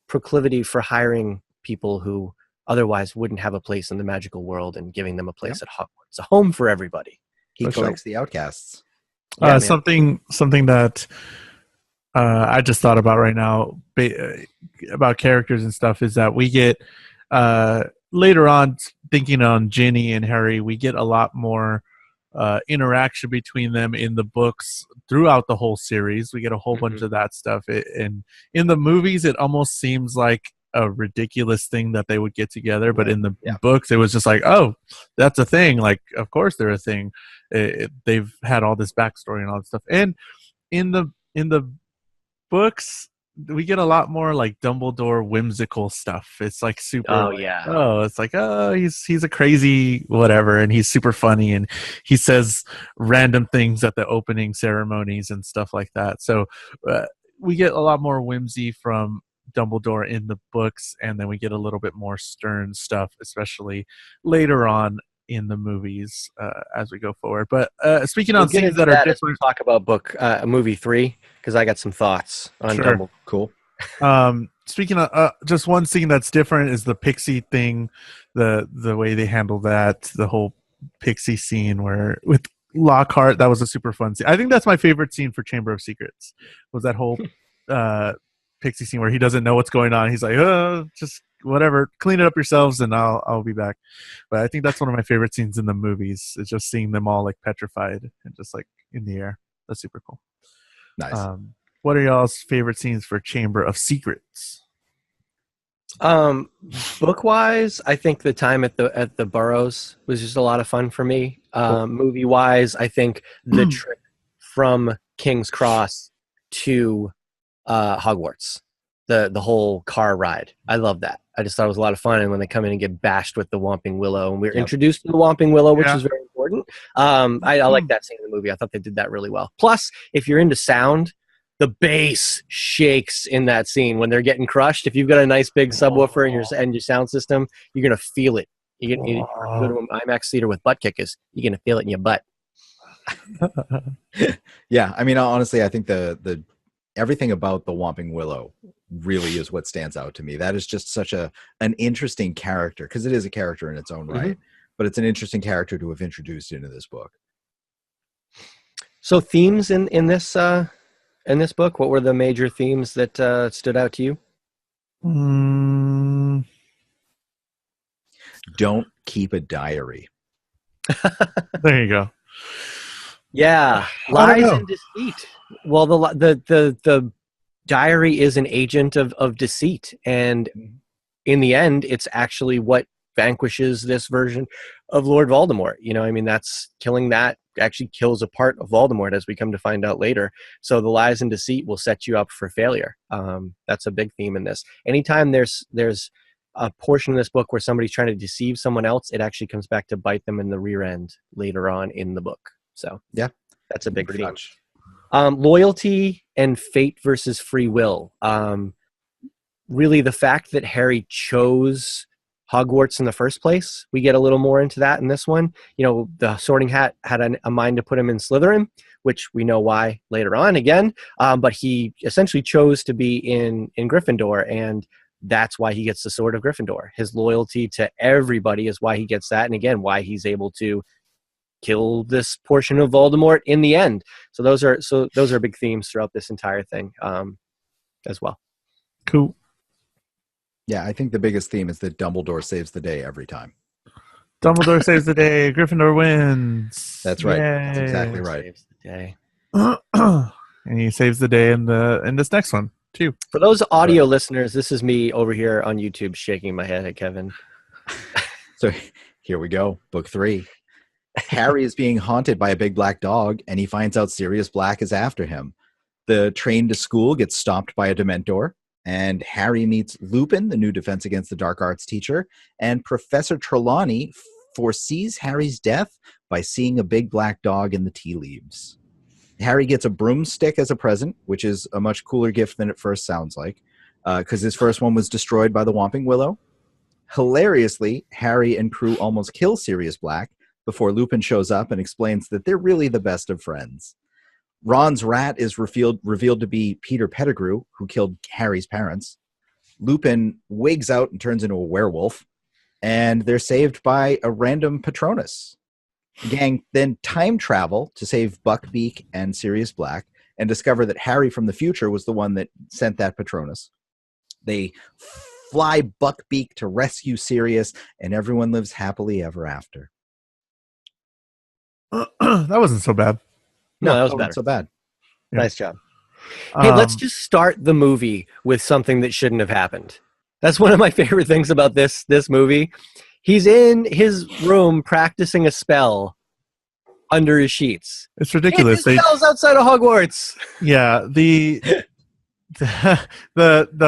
proclivity for hiring people who otherwise wouldn't have a place in the magical world and giving them a place at Hogwarts, a home for everybody. He For sure. collects the outcasts. Yeah, something that I just thought about right now about characters and stuff is that we get later on, thinking on Ginny and Harry, we get a lot more interaction between them in the books throughout the whole series. We get a whole bunch of that stuff. And in the movies, it almost seems like a ridiculous thing that they would get together, but in the books, it was just like, oh, that's a thing. Like, of course they're a thing. They've had all this backstory and all this stuff. And in the books, we get a lot more like Dumbledore whimsical stuff. It's like super. It's like, oh, he's a crazy whatever, and he's super funny, and he says random things at the opening ceremonies and stuff like that. So we get a lot more whimsy from Dumbledore in the books, and then we get a little bit more stern stuff, especially later on in the movies as we go forward. But speaking on scenes that are different, talk about movie 3, because I got some thoughts on Dumbledore. Cool. Speaking of just one scene that's different is the pixie thing, the way they handle that, the whole pixie scene where with Lockhart, that was a super fun scene. I think that's my favorite scene for Chamber of Secrets, was that whole pixie scene where he doesn't know what's going on. He's like, oh, just whatever, clean it up yourselves and I'll be back. But I think that's one of my favorite scenes in the movies, is just seeing them all like petrified and just like in the air. That's super cool. Nice. What are y'all's favorite scenes for Chamber of Secrets? Book wise, I think the time at the Burrows was just a lot of fun for me. Movie wise, I think the trip from King's Cross to Hogwarts, the whole car ride, I love that. I just thought it was a lot of fun. And when they come in and get bashed with the Whomping Willow, and we're introduced to the Whomping Willow, which is very important. I like that scene in the movie. I thought they did that really well. Plus, if you're into sound, the bass shakes in that scene when they're getting crushed. If you've got a nice big subwoofer in your sound system, you're gonna feel it. You go to an IMAX theater with butt kickers, you're gonna feel it in your butt. Yeah, I mean, honestly, I think the everything about the Whomping Willow really is what stands out to me. That is just such an interesting character, because it is a character in its own right, but it's an interesting character to have introduced into this book. So themes in this book, what were the major themes that stood out to you? Don't keep a diary. There you go. Yeah, lies and deceit. Well, the diary is an agent of deceit, and in the end, it's actually what vanquishes this version of Lord Voldemort. You know, I mean, that's killing that actually kills a part of Voldemort, as we come to find out later. So the lies and deceit will set you up for failure. That's a big theme in this. Anytime there's a portion of this book where somebody's trying to deceive someone else, it actually comes back to bite them in the rear end later on in the book. So yeah, that's a big theme. Much. Loyalty and fate versus free will. Really, the fact that Harry chose Hogwarts in the first place, we get a little more into that in this one. You know, the Sorting Hat had a mind to put him in Slytherin, which we know why later on again. But he essentially chose to be in Gryffindor, and that's why he gets the Sword of Gryffindor. His loyalty to everybody is why he gets that, and again, why he's able to kill this portion of Voldemort in the end. So those are big themes throughout this entire thing, as well. Cool. Yeah, I think the biggest theme is that Dumbledore saves the day every time. Dumbledore saves the day. Gryffindor wins. That's right. Yay. That's exactly right. Saves the day. And he saves the day in this next one too. For those audio listeners, this is me over here on YouTube shaking my head at Kevin. So here we go. Book 3. Harry is being haunted by a big black dog, and he finds out Sirius Black is after him. The train to school gets stopped by a Dementor, and Harry meets Lupin, the new Defense Against the Dark Arts teacher, and Professor Trelawney foresees Harry's death by seeing a big black dog in the tea leaves. Harry gets a broomstick as a present, which is a much cooler gift than it first sounds like, because his first one was destroyed by the Whomping Willow. Hilariously, Harry and crew almost kill Sirius Black before Lupin shows up and explains that they're really the best of friends. Ron's rat is revealed to be Peter Pettigrew, who killed Harry's parents. Lupin wigs out and turns into a werewolf, and they're saved by a random Patronus. The gang then time travel to save Buckbeak and Sirius Black and discover that Harry from the future was the one that sent that Patronus. They fly Buckbeak to rescue Sirius, and everyone lives happily ever after. That wasn't so bad. No, that was better. So bad. Yeah. Nice job. Hey, let's just start the movie with something that shouldn't have happened. That's one of my favorite things about this movie. He's in his room practicing a spell under his sheets. It's ridiculous. His spell's outside of Hogwarts. Yeah, the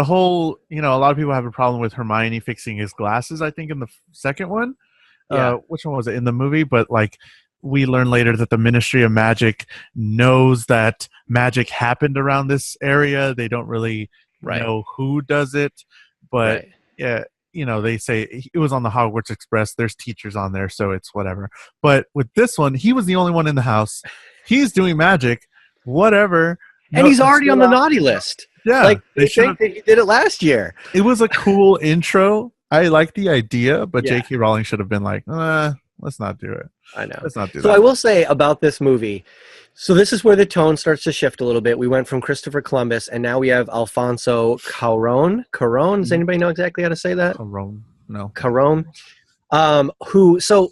whole, you know, a lot of people have a problem with Hermione fixing his glasses, I think in the second one. Yeah. Which one was it in the movie? But like, we learn later that the Ministry of Magic knows that magic happened around this area. They don't really know who does it, but yeah, you know, they say it was on the Hogwarts Express. There's teachers on there, so it's whatever. But with this one, he was the only one in the house. He's doing magic, whatever. And he's already on the naughty list. Yeah. Like, they think that he did it last year. It was a cool intro. I like the idea, but J.K. Rowling should have been like, let's not do it. I know. Let's not do that. So I will say about this movie, so this is where the tone starts to shift a little bit. We went from Christopher Columbus, and now we have Alfonso Cuarón. Cuarón? Does anybody know exactly how to say that? Cuarón. No. Cuarón. So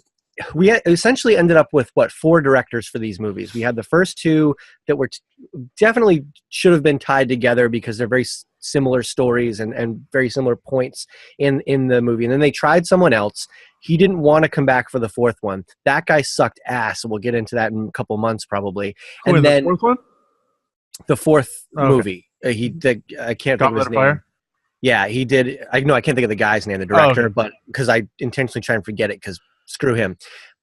we essentially ended up with, 4 directors for these movies. We had the first 2 that were definitely should have been tied together because they're very similar stories and very similar points in the movie. And then they tried someone else. He didn't want to come back for the 4th one. That guy sucked ass. We'll get into that in a couple months probably. And then the 4th one? The 4th movie. I can't think of his name. Fire? Yeah, he did. I can't think of the guy's name, the director, but because I intentionally try and forget it because screw him.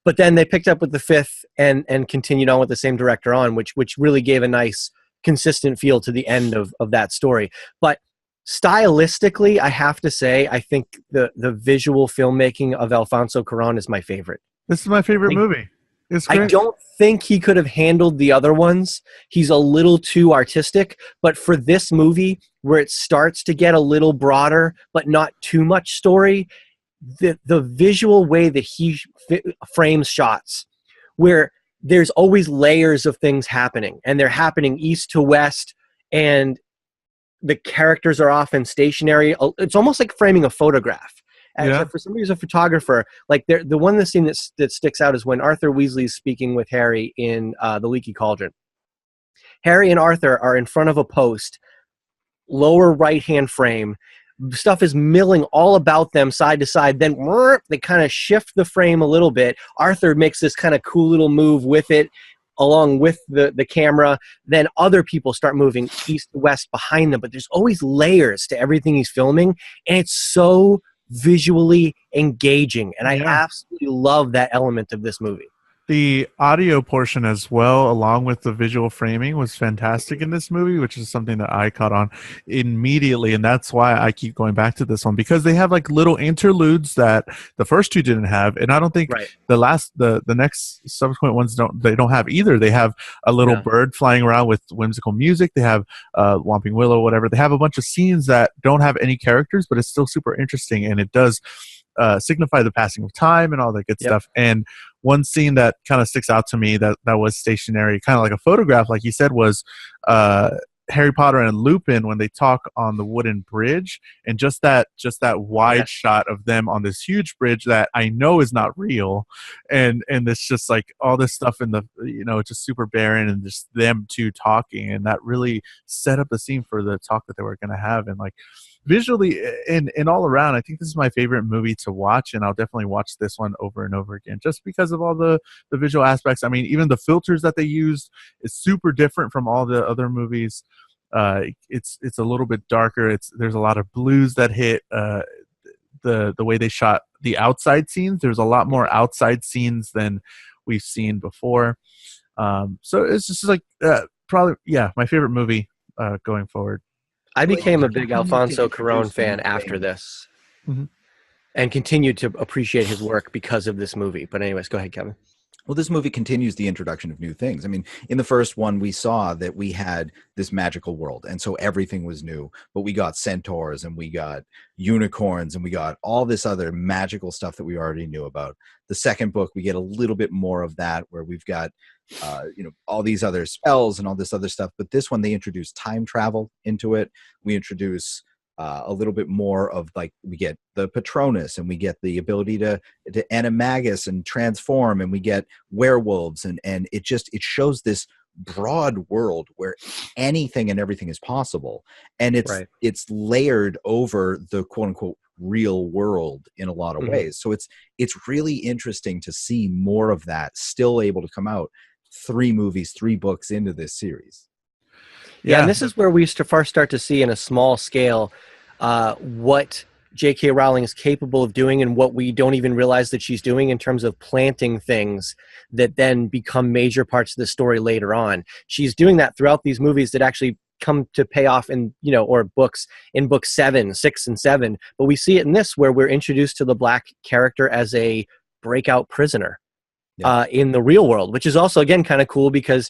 But then they picked up with the 5th and continued on with the same director on, which really gave a nice consistent feel to the end of that story. But stylistically, I have to say, I think the visual filmmaking of Alfonso Cuarón is my favorite. This is my favorite movie. It's great. I don't think he could have handled the other ones. He's a little too artistic, but for this movie, where it starts to get a little broader, but not too much story, the visual way that he frames shots, where there's always layers of things happening, and they're happening east to west, and the characters are often stationary. It's almost like framing a photograph. Yeah. For somebody who's a photographer, like the scene that sticks out is when Arthur Weasley is speaking with Harry in the Leaky Cauldron. Harry and Arthur are in front of a post, lower right-hand frame. Stuff is milling all about them side to side. Then they kind of shift the frame a little bit. Arthur makes this kind of cool little move with it, along with the camera. Then other people start moving east to west behind them. But there's always layers to everything he's filming. And it's so visually engaging. And I absolutely love that element of this movie. The audio portion as well, along with the visual framing, was fantastic in this movie, which is something that I caught on immediately. And that's why I keep going back to this one, because they have like little interludes that the first two didn't have. And I don't think the next subsequent ones don't have either. They have a little bird flying around with whimsical music. They have Whomping Willow, whatever. They have a bunch of scenes that don't have any characters, but it's still super interesting. And it does signify the passing of time and all that good stuff. And one scene that kind of sticks out to me that was stationary, kind of like a photograph, like you said, was Harry Potter and Lupin when they talk on the wooden bridge, and just that wide shot of them on this huge bridge that I know is not real, and it's just like all this stuff in the it's just super barren and just them two talking, and that really set up the scene for the talk that they were going to have. And like visually and all around, I think this is my favorite movie to watch, and I'll definitely watch this one over and over again just because of all the visual aspects. I mean, even the filters that they used is super different from all the other movies. It's a little bit darker. There's a lot of blues that hit. The way they shot the outside scenes, there's a lot more outside scenes than we've seen before. So it's just like probably my favorite movie going forward. I became a big Alfonso Cuarón fan after this, and continued to appreciate his work because of this movie. But anyways, go ahead, Kevin. Well, this movie continues the introduction of new things. I mean, in the first one, we saw that we had this magical world, and so everything was new. But we got centaurs, and we got unicorns, and we got all this other magical stuff that we already knew about. The second book, we get a little bit more of that, where we've got all these other spells and all this other stuff. But this one, they introduce time travel into it. We introduce a little bit more of, like, we get the Patronus, and we get the ability to animagus and transform, and we get werewolves, and it shows this broad world where anything and everything is possible, and it's layered over the quote unquote real world in a lot of ways. So it's really interesting to see more of that still able to come out 3 movies, 3 books into this series. Yeah, and this is where we first start to see in a small scale what J.K. Rowling is capable of doing, and what we don't even realize that she's doing in terms of planting things that then become major parts of the story later on. She's doing that throughout these movies that actually come to pay off in, or books, in book 7, 6, and 7. But we see it in this, where we're introduced to the Black character as a breakout prisoner. In the real world, which is also, again, kind of cool, because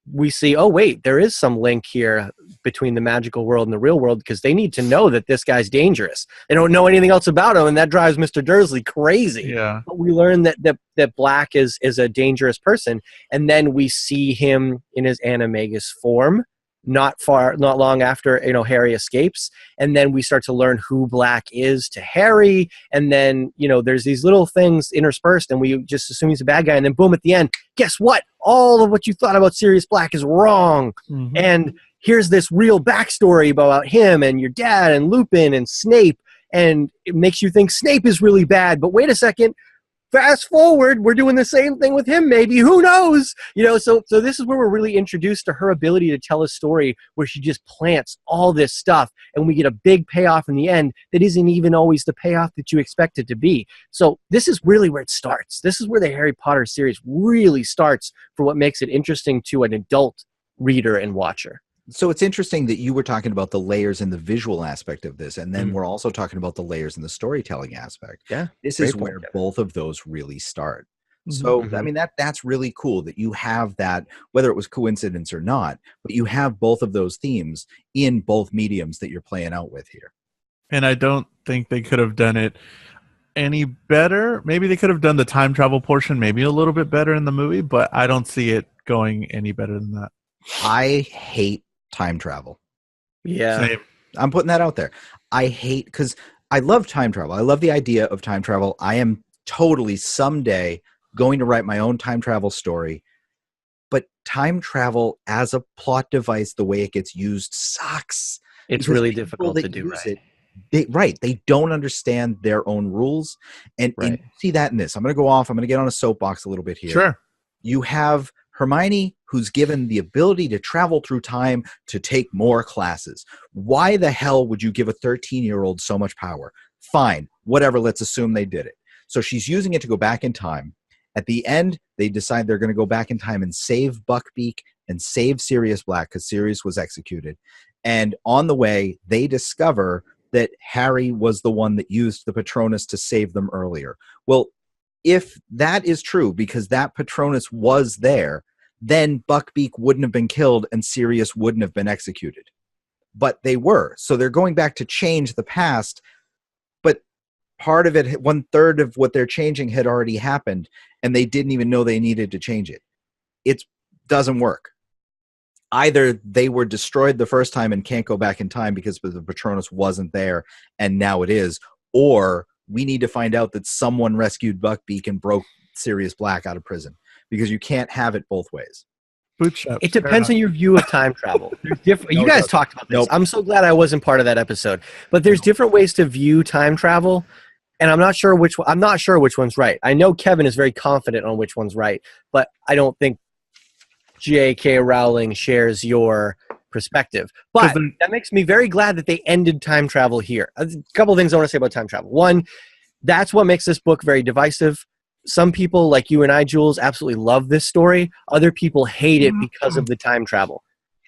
we see, oh wait, there is some link here between the magical world and the real world, because they need to know that this guy's dangerous. They don't know anything else about him, and that drives Mr. Dursley crazy. Yeah. But we learn that Black is a dangerous person, and then we see him in his animagus form not long after Harry escapes, and then we start to learn who Black is to Harry, and then there's these little things interspersed, and we just assume he's a bad guy, and then boom, at the end, guess what? All of what you thought about Sirius Black is wrong, and here's this real backstory about him and your dad and Lupin and Snape, and it makes you think Snape is really bad, but wait a second, fast forward, we're doing the same thing with him, maybe. Who knows? So this is where we're really introduced to her ability to tell a story where she just plants all this stuff, and we get a big payoff in the end that isn't even always the payoff that you expect it to be. So this is really where it starts. This is where the Harry Potter series really starts, for what makes it interesting to an adult reader and watcher. So it's interesting that you were talking about the layers and the visual aspect of this, and then we're also talking about the layers and the storytelling aspect. Yeah, this is where both of those really start. So I mean, that's really cool that you have that, whether it was coincidence or not, but you have both of those themes in both mediums that you're playing out with here. And I don't think they could have done it any better. Maybe they could have done the time travel portion maybe a little bit better in the movie, but I don't see it going any better than that. I hate time travel. Yeah. Same. I'm putting that out there. I hate, because I love time travel. I love the idea of time travel. I am totally someday going to write my own time travel story. But time travel as a plot device, the way it gets used sucks. It's Because really people difficult that to do use right. they don't understand their own rules. And Right. you see that in this. I'm going to go off. I'm going to get on a soapbox a little bit here. Sure. You have Hermione, who's given the ability to travel through time to take more classes. Why the hell would you give a 13-year-old so much power? Fine, whatever, let's assume they did it. So she's using it to go back in time. At the end, they decide they're going to go back in time and save Buckbeak and save Sirius Black because Sirius was executed. And on the way, they discover that Harry was the one that used the Patronus to save them earlier. Well, if that is true, because that Patronus was there, then Buckbeak wouldn't have been killed and Sirius wouldn't have been executed. But they were. So they're going back to change the past. But part of it, 1/3 of what they're changing had already happened, and they didn't even know they needed to change it. It doesn't work. Either they were destroyed the first time and can't go back in time because the Patronus wasn't there and now it is, or we need to find out that someone rescued Buckbeak and broke Sirius Black out of prison, because you can't have it both ways. Bootstrap. It depends on your view of time travel. There's different. No, You it guys doesn't. talked about this. Nope. I'm so glad I wasn't part of that episode. But there's different ways to view time travel, and I'm not sure which one's right. I know Kevin is very confident on which one's right, but I don't think J.K. Rowling shares your perspective. But that makes me very glad that they ended time travel here. A couple of things I want to say about time travel. One, that's what makes this book very divisive. Some people, like you and I, Jules, absolutely love this story. Other people hate it because of the time travel.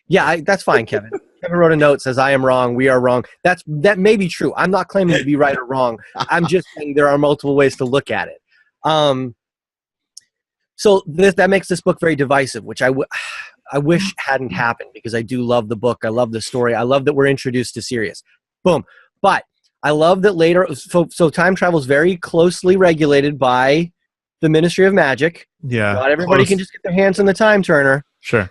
Yeah, that's fine, Kevin. Kevin wrote a note, says, I am wrong, we are wrong. That may be true. I'm not claiming to be right or wrong. I'm just saying there are multiple ways to look at it. So that makes this book very divisive, which I wish hadn't happened, because I do love the book. I love the story. I love that we're introduced to Sirius. Boom. But I love that later, so time travel is very closely regulated by the Ministry of Magic. Yeah. Not everybody can just get their hands on the time turner. Sure.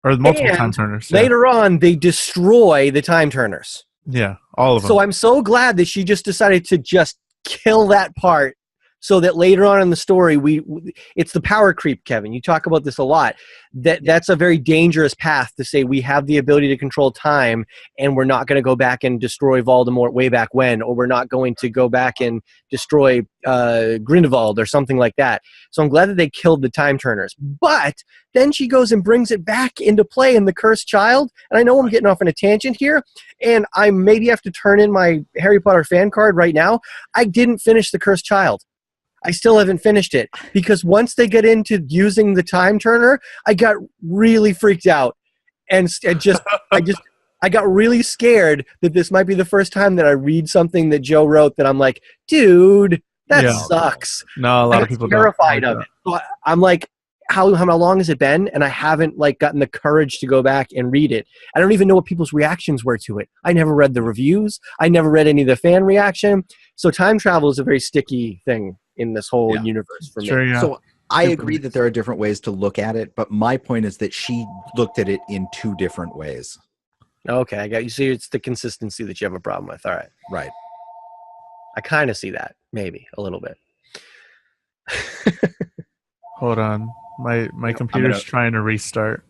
Or multiple And time turners. Yeah. Later on, they destroy the time turners. Yeah, all of them. So I'm so glad that she just decided to just kill that part, so that later on in the story, it's the power creep, Kevin. You talk about this a lot. That's a very dangerous path to say we have the ability to control time, and we're not going to go back and destroy Voldemort way back when, or we're not going to go back and destroy Grindelwald or something like that. So I'm glad that they killed the time turners. But then she goes and brings it back into play in The Cursed Child. And I know I'm getting off on a tangent here, and I maybe have to turn in my Harry Potter fan card right now. I didn't finish The Cursed Child. I still haven't finished it, because once they get into using the time turner, I got really freaked out, and I got really scared that this might be the first time that I read something that Joe wrote that I'm like, dude, that sucks. No, a lot of people terrified don't of it. So I'm like, how long has it been? And I haven't gotten the courage to go back and read it. I don't even know what people's reactions were to it. I never read the reviews. I never read any of the fan reaction. So time travel is a very sticky thing in this whole universe for me. Sure, yeah. So I agree that there are different ways to look at it, but my point is that she looked at it in two different ways. Okay, I got you. See, it's the consistency that you have a problem with. All right. Right. I kind of see that, maybe, a little bit. Hold on. My computer's trying to restart.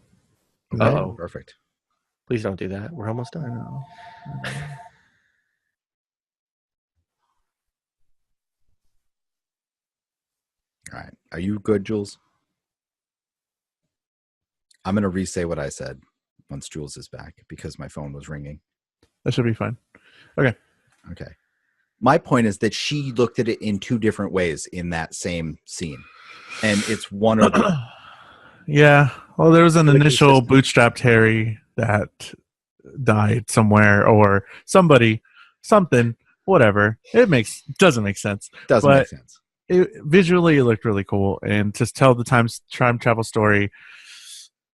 Uh-oh. Perfect. Please don't do that. We're almost I done. know. All right. Are you good, Jules? I'm going to re-say what I said once Jules is back, because my phone was ringing. That should be fine. Okay. Okay. My point is that she looked at it in two different ways in that same scene. And it's one or the other. Yeah. Well, there was an Really initial consistent. bootstrapped Harry that died somewhere, or something, whatever. It doesn't make sense. Doesn't make sense. Visually, it looked really cool, and to tell the time travel story,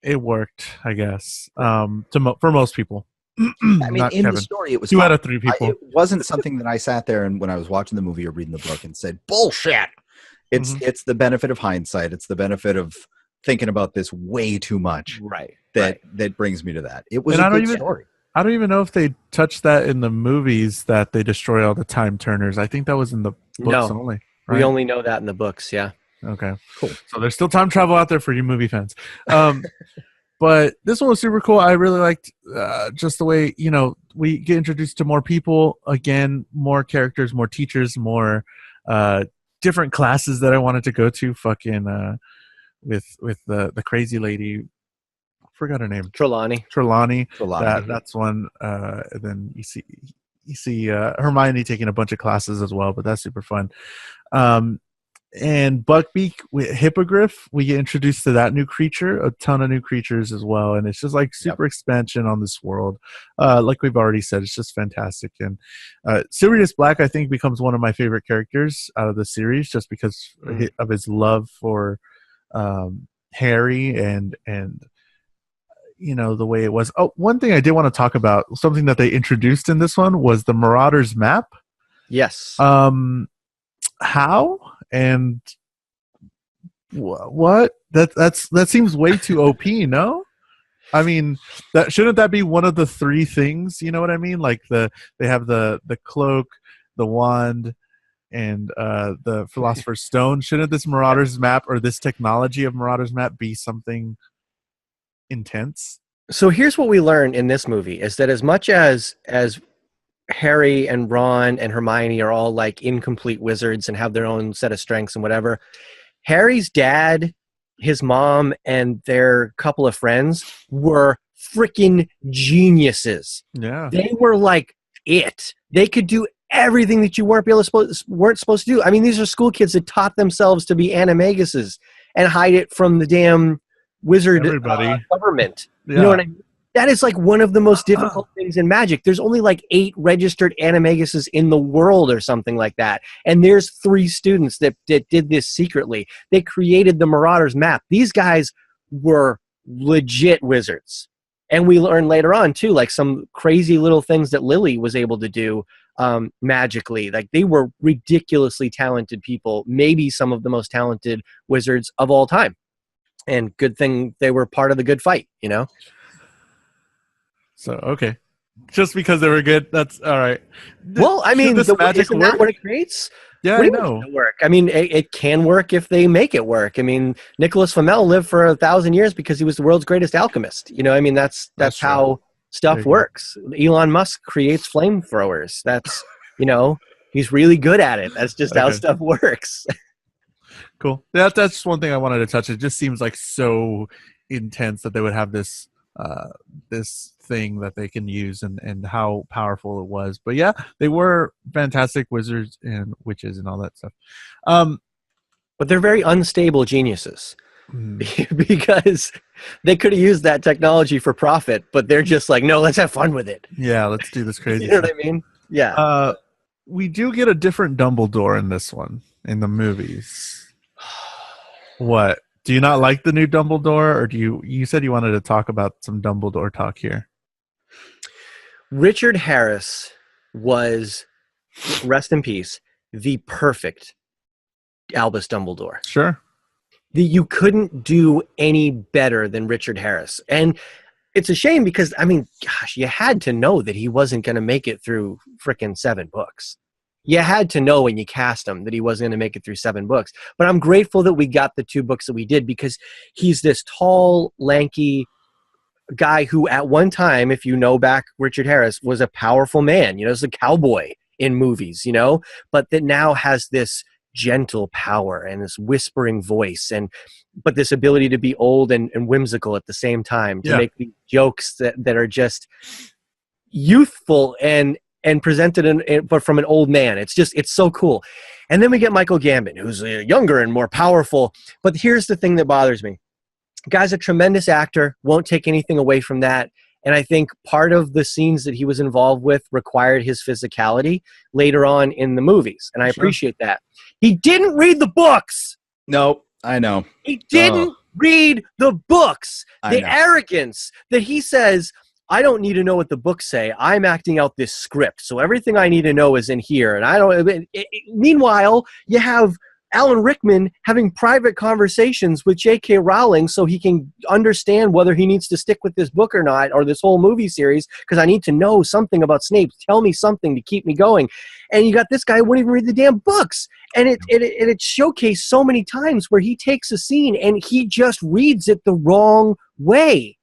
it worked, I guess, for most people. I mean, Not in Kevin. the story, it was 2 fine. out of 3 people. It wasn't something that I sat there and when I was watching the movie or reading the book and said, bullshit. It's the benefit of hindsight. It's the benefit of thinking about this way too much. Right. That brings me to that. It was a good story. I don't even know if they touched that in the movies that they destroy all the time turners. I think that was in the books only. Right? We only know that in the books. Yeah. Okay, cool. So there's still time travel out there for you movie fans. But this one was super cool. I really liked just the way, we get introduced to more people. Again, more characters, more teachers, more different classes that I wanted to go to. Fucking with the crazy lady. Forgot her name. Trelawney. That's one. Then you see Hermione taking a bunch of classes as well, but that's super fun. And Buckbeak with Hippogriff, we get introduced to that new creature, a ton of new creatures as well, and it's just like super expansion on this world. Like we've already said, it's just fantastic. And Sirius Black, I think, becomes one of my favorite characters out of the series, just because of his love for Harry and the way it was. Oh, one thing I did want to talk about, something that they introduced in this one, was the Marauders map. Yes. How and what? That seems way too OP. No, I mean, shouldn't that be one of the three things? You know what I mean? Like they have the cloak, the wand, and the Philosopher's Stone. Shouldn't this Marauders map, or this technology of Marauders map, be something intense? So here's what we learn in this movie, is that as much as Harry and Ron and Hermione are all like incomplete wizards and have their own set of strengths and whatever, Harry's dad, his mom, and their couple of friends were freaking geniuses. Yeah. They were like it. They could do everything that you weren't supposed to do. I mean, these are school kids that taught themselves to be animaguses and hide it from the damn wizard government. Yeah. You know what I mean? That is like one of the most difficult things in Magic. There's only like 8 registered animaguses in the world or something like that. And there's 3 students that did this secretly. They created the Marauders map. These guys were legit wizards. And we learn later on too, like some crazy little things that Lily was able to do magically. Like they were ridiculously talented people, maybe some of the most talented wizards of all time. And good thing they were part of the good fight, So, okay. Just because they were good, that's all right. Well, I mean, this magic isn't work? that what it creates? Yeah, What I do you mean know. it doesn't work? I mean, it can work if they make it work. I mean, Nicholas Flamel lived for 1,000 years because he was the world's greatest alchemist. I mean, that's how stuff works. Elon Musk creates flamethrowers. That's, he's really good at it. That's just how stuff works. Cool. That's just one thing I wanted to touch. It just seems like so intense that they would have this thing that they can use, and how powerful it was. But yeah, they were fantastic wizards and witches and all that stuff. But they're very unstable geniuses because they could have used that technology for profit, but they're just like, no, let's have fun with it. Yeah, let's do this crazy You know stuff. what I mean? Yeah. We do get a different Dumbledore in this one, in the movies. What? Do you not like the new Dumbledore, or you said you wanted to talk about some Dumbledore talk here? Richard Harris was, rest in peace, the perfect Albus Dumbledore. Sure. You couldn't do any better than Richard Harris. And it's a shame because, I mean, gosh, you had to know that he wasn't going to make it through frickin' 7 books. You had to know when you cast him that he wasn't going to make it through 7 books. But I'm grateful that we got the 2 books that we did, because he's this tall, lanky guy who at one time, if you know back Richard Harris, was a powerful man. As a cowboy in movies, but that now has this gentle power and this whispering voice, but this ability to be old and whimsical at the same time, to make these jokes that are just youthful and presented but from an old man. It's so cool. And then we get Michael Gambon, who's younger and more powerful. But here's the thing that bothers me. Guy's a tremendous actor, won't take anything away from that. And I think part of the scenes that he was involved with required his physicality later on in the movies. And I appreciate that. He didn't read the books. No, I know. He didn't read the books. I The know. arrogance that he says, I don't need to know what the books say. I'm acting out this script. So everything I need to know is in here. And I don't. Meanwhile, you have Alan Rickman having private conversations with J.K. Rowling so he can understand whether he needs to stick with this book or not, or this whole movie series, because I need to know something about Snape. Tell me something to keep me going. And you got this guy who wouldn't even read the damn books. And it showcased so many times where he takes a scene and he just reads it the wrong way.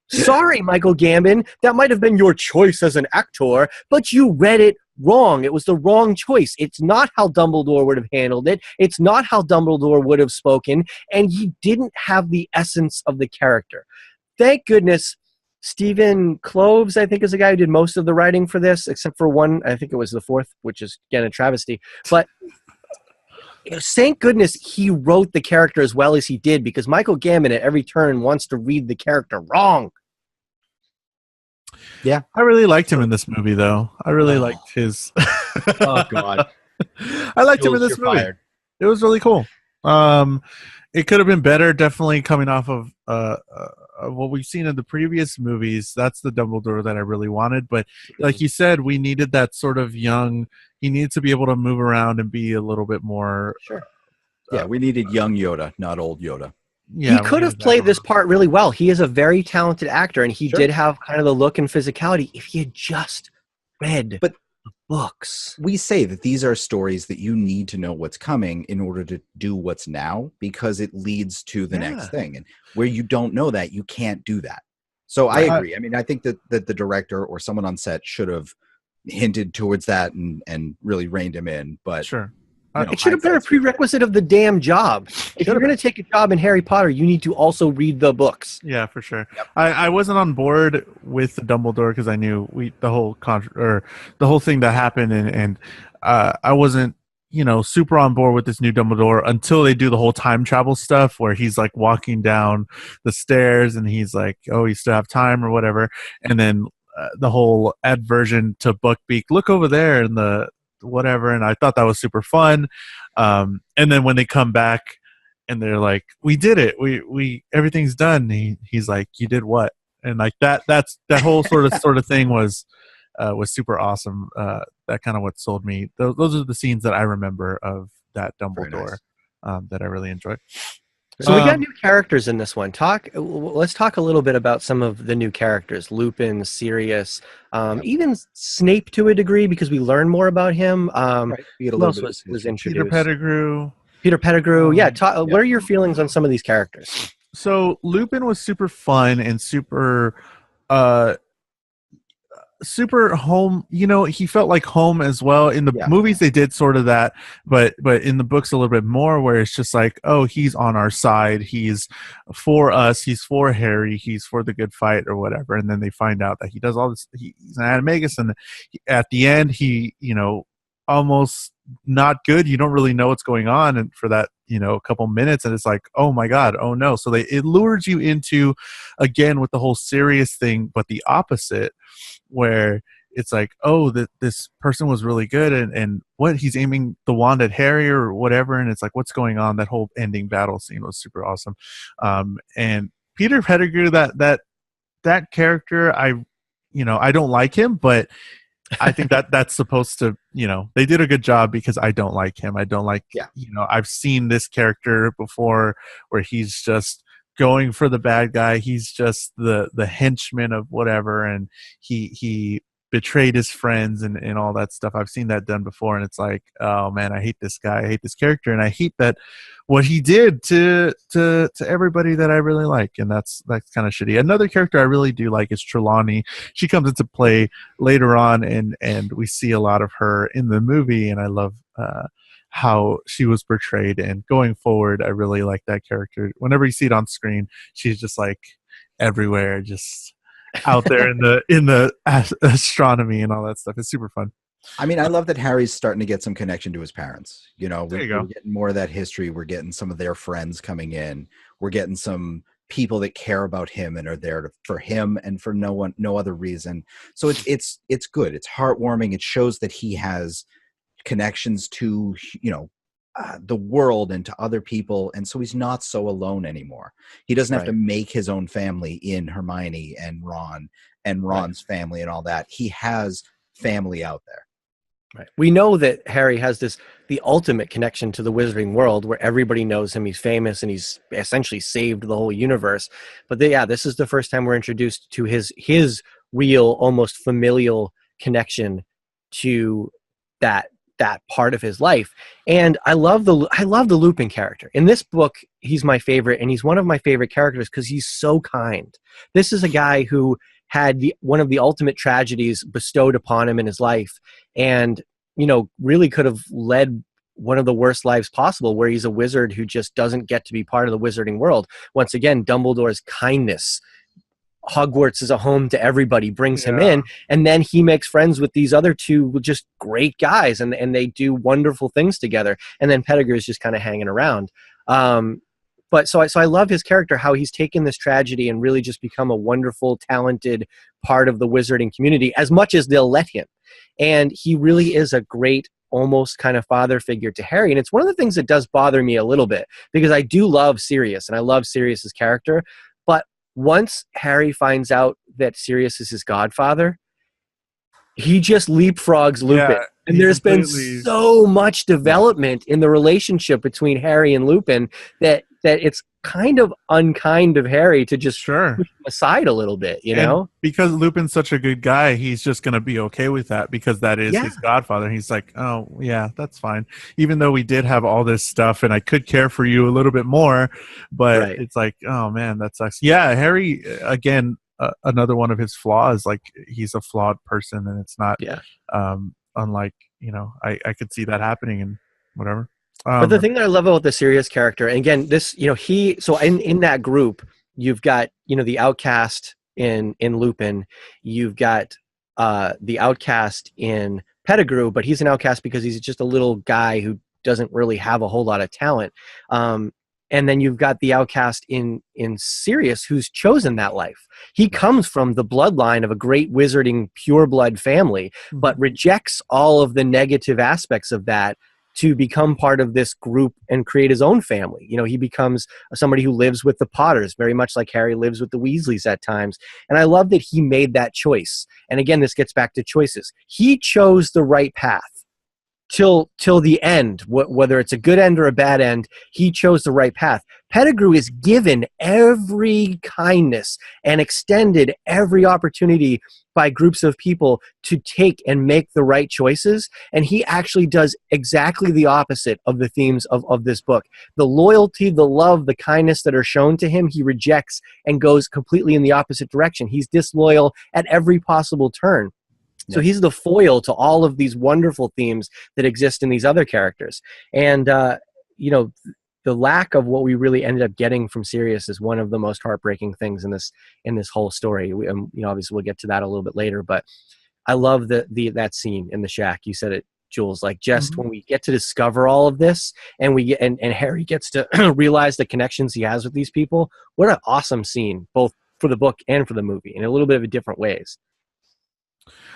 Sorry, Michael Gambon, that might have been your choice as an actor, but you read it wrong. It was the wrong choice. It's not how Dumbledore would have handled it. It's not how Dumbledore would have spoken, and he didn't have the essence of the character. Thank goodness Stephen Kloves, I think, is the guy who did most of the writing for this, except for one, I think it was the fourth, which is, again, a travesty. But thank goodness he wrote the character as well as he did, because Michael Gambon at every turn wants to read the character wrong. Yeah, I really liked him in this movie, though. I really liked his. Oh God, I liked him in this movie. Fired. It was really cool. It could have been better, definitely coming off of what we've seen in the previous movies. That's the Dumbledore that I really wanted. But like you said, we needed that sort of young. He needed to be able to move around and be a little bit more. Sure. Yeah, we needed young Yoda, not old Yoda. Yeah, he could have played this part really well. He is a very talented actor, and he Sure. did have kind of the look and physicality if he had just read the books. We say that these are stories that you need to know what's coming in order to do what's now, because it leads to the next thing. And where you don't know that, you can't do that. So I agree. I mean, I think that the director or someone on set should have hinted towards that and really reined him in. But Sure. It should have been a prerequisite of the damn job. If you're going to take a job in Harry Potter, you need to also read the books. Yeah, for sure. Yep. I wasn't on board with the Dumbledore because I knew the whole thing that happened, and I wasn't super on board with this new Dumbledore until they do the whole time travel stuff where he's like walking down the stairs and he's like, oh, you still have time or whatever, and then the whole adversion to Buckbeak, look over there in the whatever, and I thought that was super fun. And then when they come back and they're like, we did it, we everything's done, he's like, you did what? And like that whole sort of thing was super awesome. That kind of what sold me. Those are the scenes that I remember of that Dumbledore. That I really enjoyed. So we got new characters in this one. Let's talk a little bit about some of the new characters. Lupin, Sirius, even Snape to a degree, because we learn more about him. Who else was introduced? Peter Pettigrew. What are your feelings on some of these characters? So Lupin was super fun and super home. He felt like home as well. In the movies they did sort of that, but in the books a little bit more, where it's just like, oh, he's on our side, he's for us, he's for Harry, he's for the good fight or whatever. And then they find out that he does all this, he's an animagus, and at the end he almost not good. You don't really know what's going on, and for that a couple minutes, and it's like, oh my god, oh no. So it lures you into, again, with the whole serious thing, but the opposite, where it's like, oh, this person was really good, and what, he's aiming the wand at Harry or whatever, and it's like, what's going on? That whole ending battle scene was super awesome. And Peter Pettigrew, that character, I don't like him, but I think that's supposed to, they did a good job, because I don't like him. I don't like, I've seen this character before where he's just going for the bad guy. He's just the henchman of whatever, and he betrayed his friends and all that stuff. I've seen that done before, and it's like, oh man, I hate this guy. I hate this character, and I hate that what he did to everybody that I really like, and that's kind of shitty. Another character I really do like is Trelawney. She comes into play later on, and we see a lot of her in the movie, and I love how she was portrayed. And going forward, I really like that character. Whenever you see it on screen, she's just like everywhere, just out there in the astronomy and all that stuff. It's super fun. I mean, I love that Harry's starting to get some connection to his parents. There you go. We're getting more of that history. We're getting some of their friends coming in. We're getting some people that care about him and are there for him and for no other reason. So it's good. It's heartwarming. It shows that he has connections to the world and to other people, and so he's not so alone anymore. He doesn't have to make his own family in Hermione and Ron and Ron's family and all that. He has family out there. Right. We know that Harry has the ultimate connection to the wizarding world where everybody knows him. He's famous and he's essentially saved the whole universe. But this is the first time we're introduced to his real, almost familial connection to that part of his life. And I love the Lupin character. In this book, he's my favorite, and he's one of my favorite characters because he's so kind. This is a guy who had one of the ultimate tragedies bestowed upon him in his life, and really could have led one of the worst lives possible, where he's a wizard who just doesn't get to be part of the wizarding world. Once again, Dumbledore's kindness, Hogwarts is a home to everybody, brings him in, and then he makes friends with these other two just great guys, and they do wonderful things together, and then Pettigrew's just kind of hanging around. But so I love his character, how he's taken this tragedy and really just become a wonderful, talented part of the wizarding community, as much as they'll let him. And he really is a great, almost kind of father figure to Harry. And it's one of the things that does bother me a little bit, because I do love Sirius, and I love Sirius's character. But once Harry finds out that Sirius is his godfather, he just leapfrogs Lupin. And there's been so much development in the relationship between Harry and Lupin that it's kind of unkind of Harry to just push him aside a little bit, you know? Because Lupin's such a good guy, he's just going to be okay with that, because that is his godfather. He's like, oh, yeah, that's fine. Even though we did have all this stuff and I could care for you a little bit more, but it's like, oh, man, that sucks. Yeah, Harry, again, another one of his flaws, like he's a flawed person, and it's not unlike, I could see that happening and whatever. But the thing that I love about the Sirius character, and again, this, so in that group, you've got, the outcast in Lupin, you've got the outcast in Pettigrew, but he's an outcast because he's just a little guy who doesn't really have a whole lot of talent. And then you've got the outcast in Sirius, who's chosen that life. He comes from the bloodline of a great wizarding pureblood family, but rejects all of the negative aspects of that to become part of this group and create his own family. He becomes somebody who lives with the Potters, very much like Harry lives with the Weasleys at times. And I love that he made that choice. And again, this gets back to choices. He chose the right path till the end, whether it's a good end or a bad end. He chose the right path. Pettigrew is given every kindness and extended every opportunity by groups of people to take and make the right choices, and he actually does exactly the opposite of the themes of this book. The loyalty, the love, the kindness that are shown to him, he rejects and goes completely in the opposite direction. He's disloyal at every possible turn. So he's the foil to all of these wonderful themes that exist in these other characters. And, the lack of what we really ended up getting from Sirius is one of the most heartbreaking things in this whole story. Obviously we'll get to that a little bit later, but I love that scene in the shack. You said it, Jules, like just when we get to discover all of this and and Harry gets to realize the connections he has with these people. What an awesome scene, both for the book and for the movie, in a little bit of a different ways.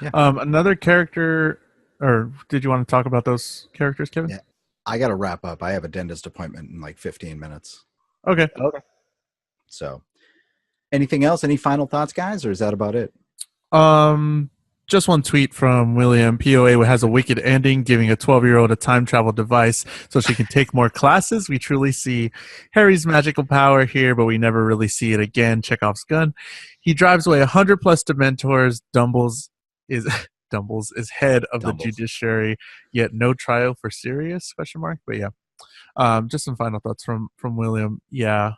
Yeah. Another character, or did you want to talk about those characters, Kevin? Yeah. I got to wrap up. I have a dentist appointment in like 15 minutes. Okay. So anything else? Any final thoughts, guys? Or is that about it? Just one tweet from William. POA has a wicked ending, giving a 12-year-old a time travel device so she can take more classes. We truly see Harry's magical power here, but we never really see it again. Chekhov's gun. He drives away 100+ Dementors. Dumbles is head of the judiciary, yet no trial for Sirius? ? But yeah, just some final thoughts from William. Yeah,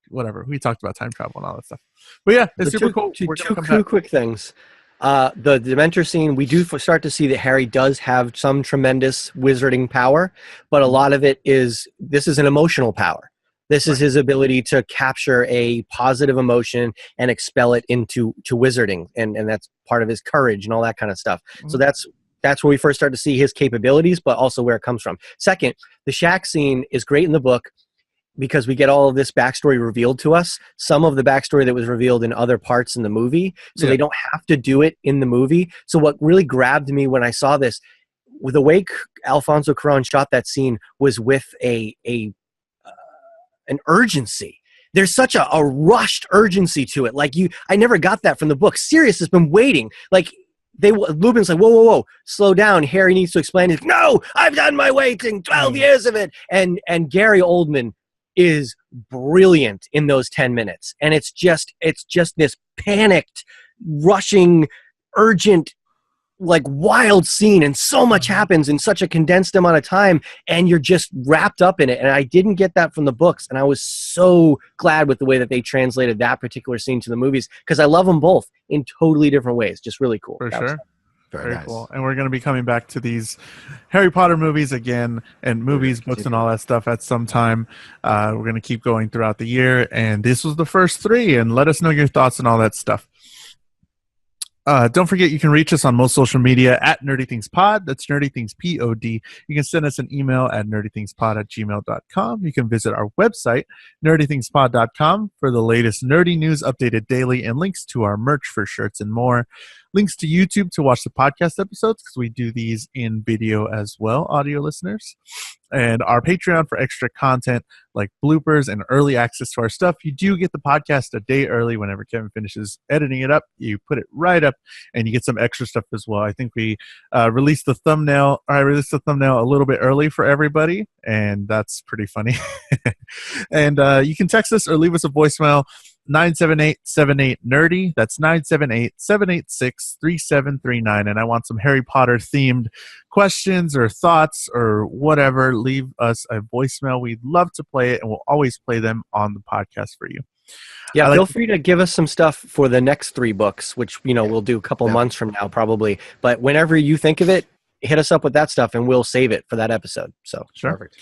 whatever. We talked about time travel and all that stuff. But yeah, it's super cool. Two quick things. The Dementor scene, we do start to see that Harry does have some tremendous wizarding power, but a lot of it is an emotional power. This is his ability to capture a positive emotion and expel it into wizarding, and that's part of his courage and all that kind of stuff. So that's where we first start to see his capabilities, but also where it comes from. Second, the shack scene is great in the book because we get all of this backstory revealed to us. Some of the backstory that was revealed in other parts in the movie, so they don't have to do it in the movie. So what really grabbed me when I saw this, with the way Alfonso Cuarón shot that scene, was with an urgency. There's such a rushed urgency to it. Like I never got that from the book. Sirius has been waiting. Like Lupin's like, whoa, slow down. Harry needs to explain it. No, I've done my waiting, 12 years of it. And Gary Oldman is brilliant in those 10 minutes. And it's just this panicked, rushing, urgent, like wild scene, and so much happens in such a condensed amount of time, and you're just wrapped up in it. And I didn't get that from the books, and I was so glad with the way that they translated that particular scene to the movies, because I love them both in totally different ways. Just really cool. For sure. Very nice. cool. And we're going to be coming back to these Harry Potter movies again, and movies, books, and all that stuff at some time. We're going to keep going throughout the year, and this was the first 3, and let us know your thoughts and all that stuff. Don't forget, you can reach us on most social media at NerdyThingsPod. That's NerdyThingsPod. You can send us an email at nerdythingspod@gmail.com. You can visit our website, nerdythingspod.com, for the latest nerdy news updated daily, and links to our merch for shirts and more. Links to YouTube to watch the podcast episodes, because we do these in video as well, audio listeners. And our Patreon for extra content like bloopers and early access to our stuff. You do get the podcast a day early whenever Kevin finishes editing it up. You put it right up, and you get some extra stuff as well. I think we released the thumbnail. I released the thumbnail a little bit early for everybody, and that's pretty funny. And you can text us or leave us a voicemail, 978-78-NERDY. That's 978-786-3739. And I want some Harry Potter themed questions or thoughts or whatever. Leave us a voicemail. We'd love to play it, and we'll always play them on the podcast for you. Yeah, feel free to give us some stuff for the next 3 books, which we'll do a couple months from now probably. But whenever you think of it, hit us up with that stuff, and we'll save it for that episode. So sure. Perfect.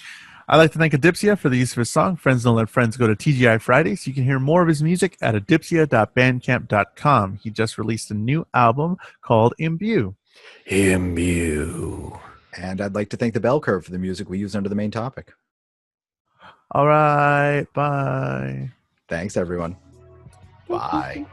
I'd like to thank Adipsia for the use of his song, Friends Don't Let Friends Go to TGI Fridays. You can hear more of his music at adipsia.bandcamp.com. He just released a new album called Imbue. Imbue. And I'd like to thank the Bell Curve for the music we use under the main topic. All right, bye. Thanks, everyone. Bye.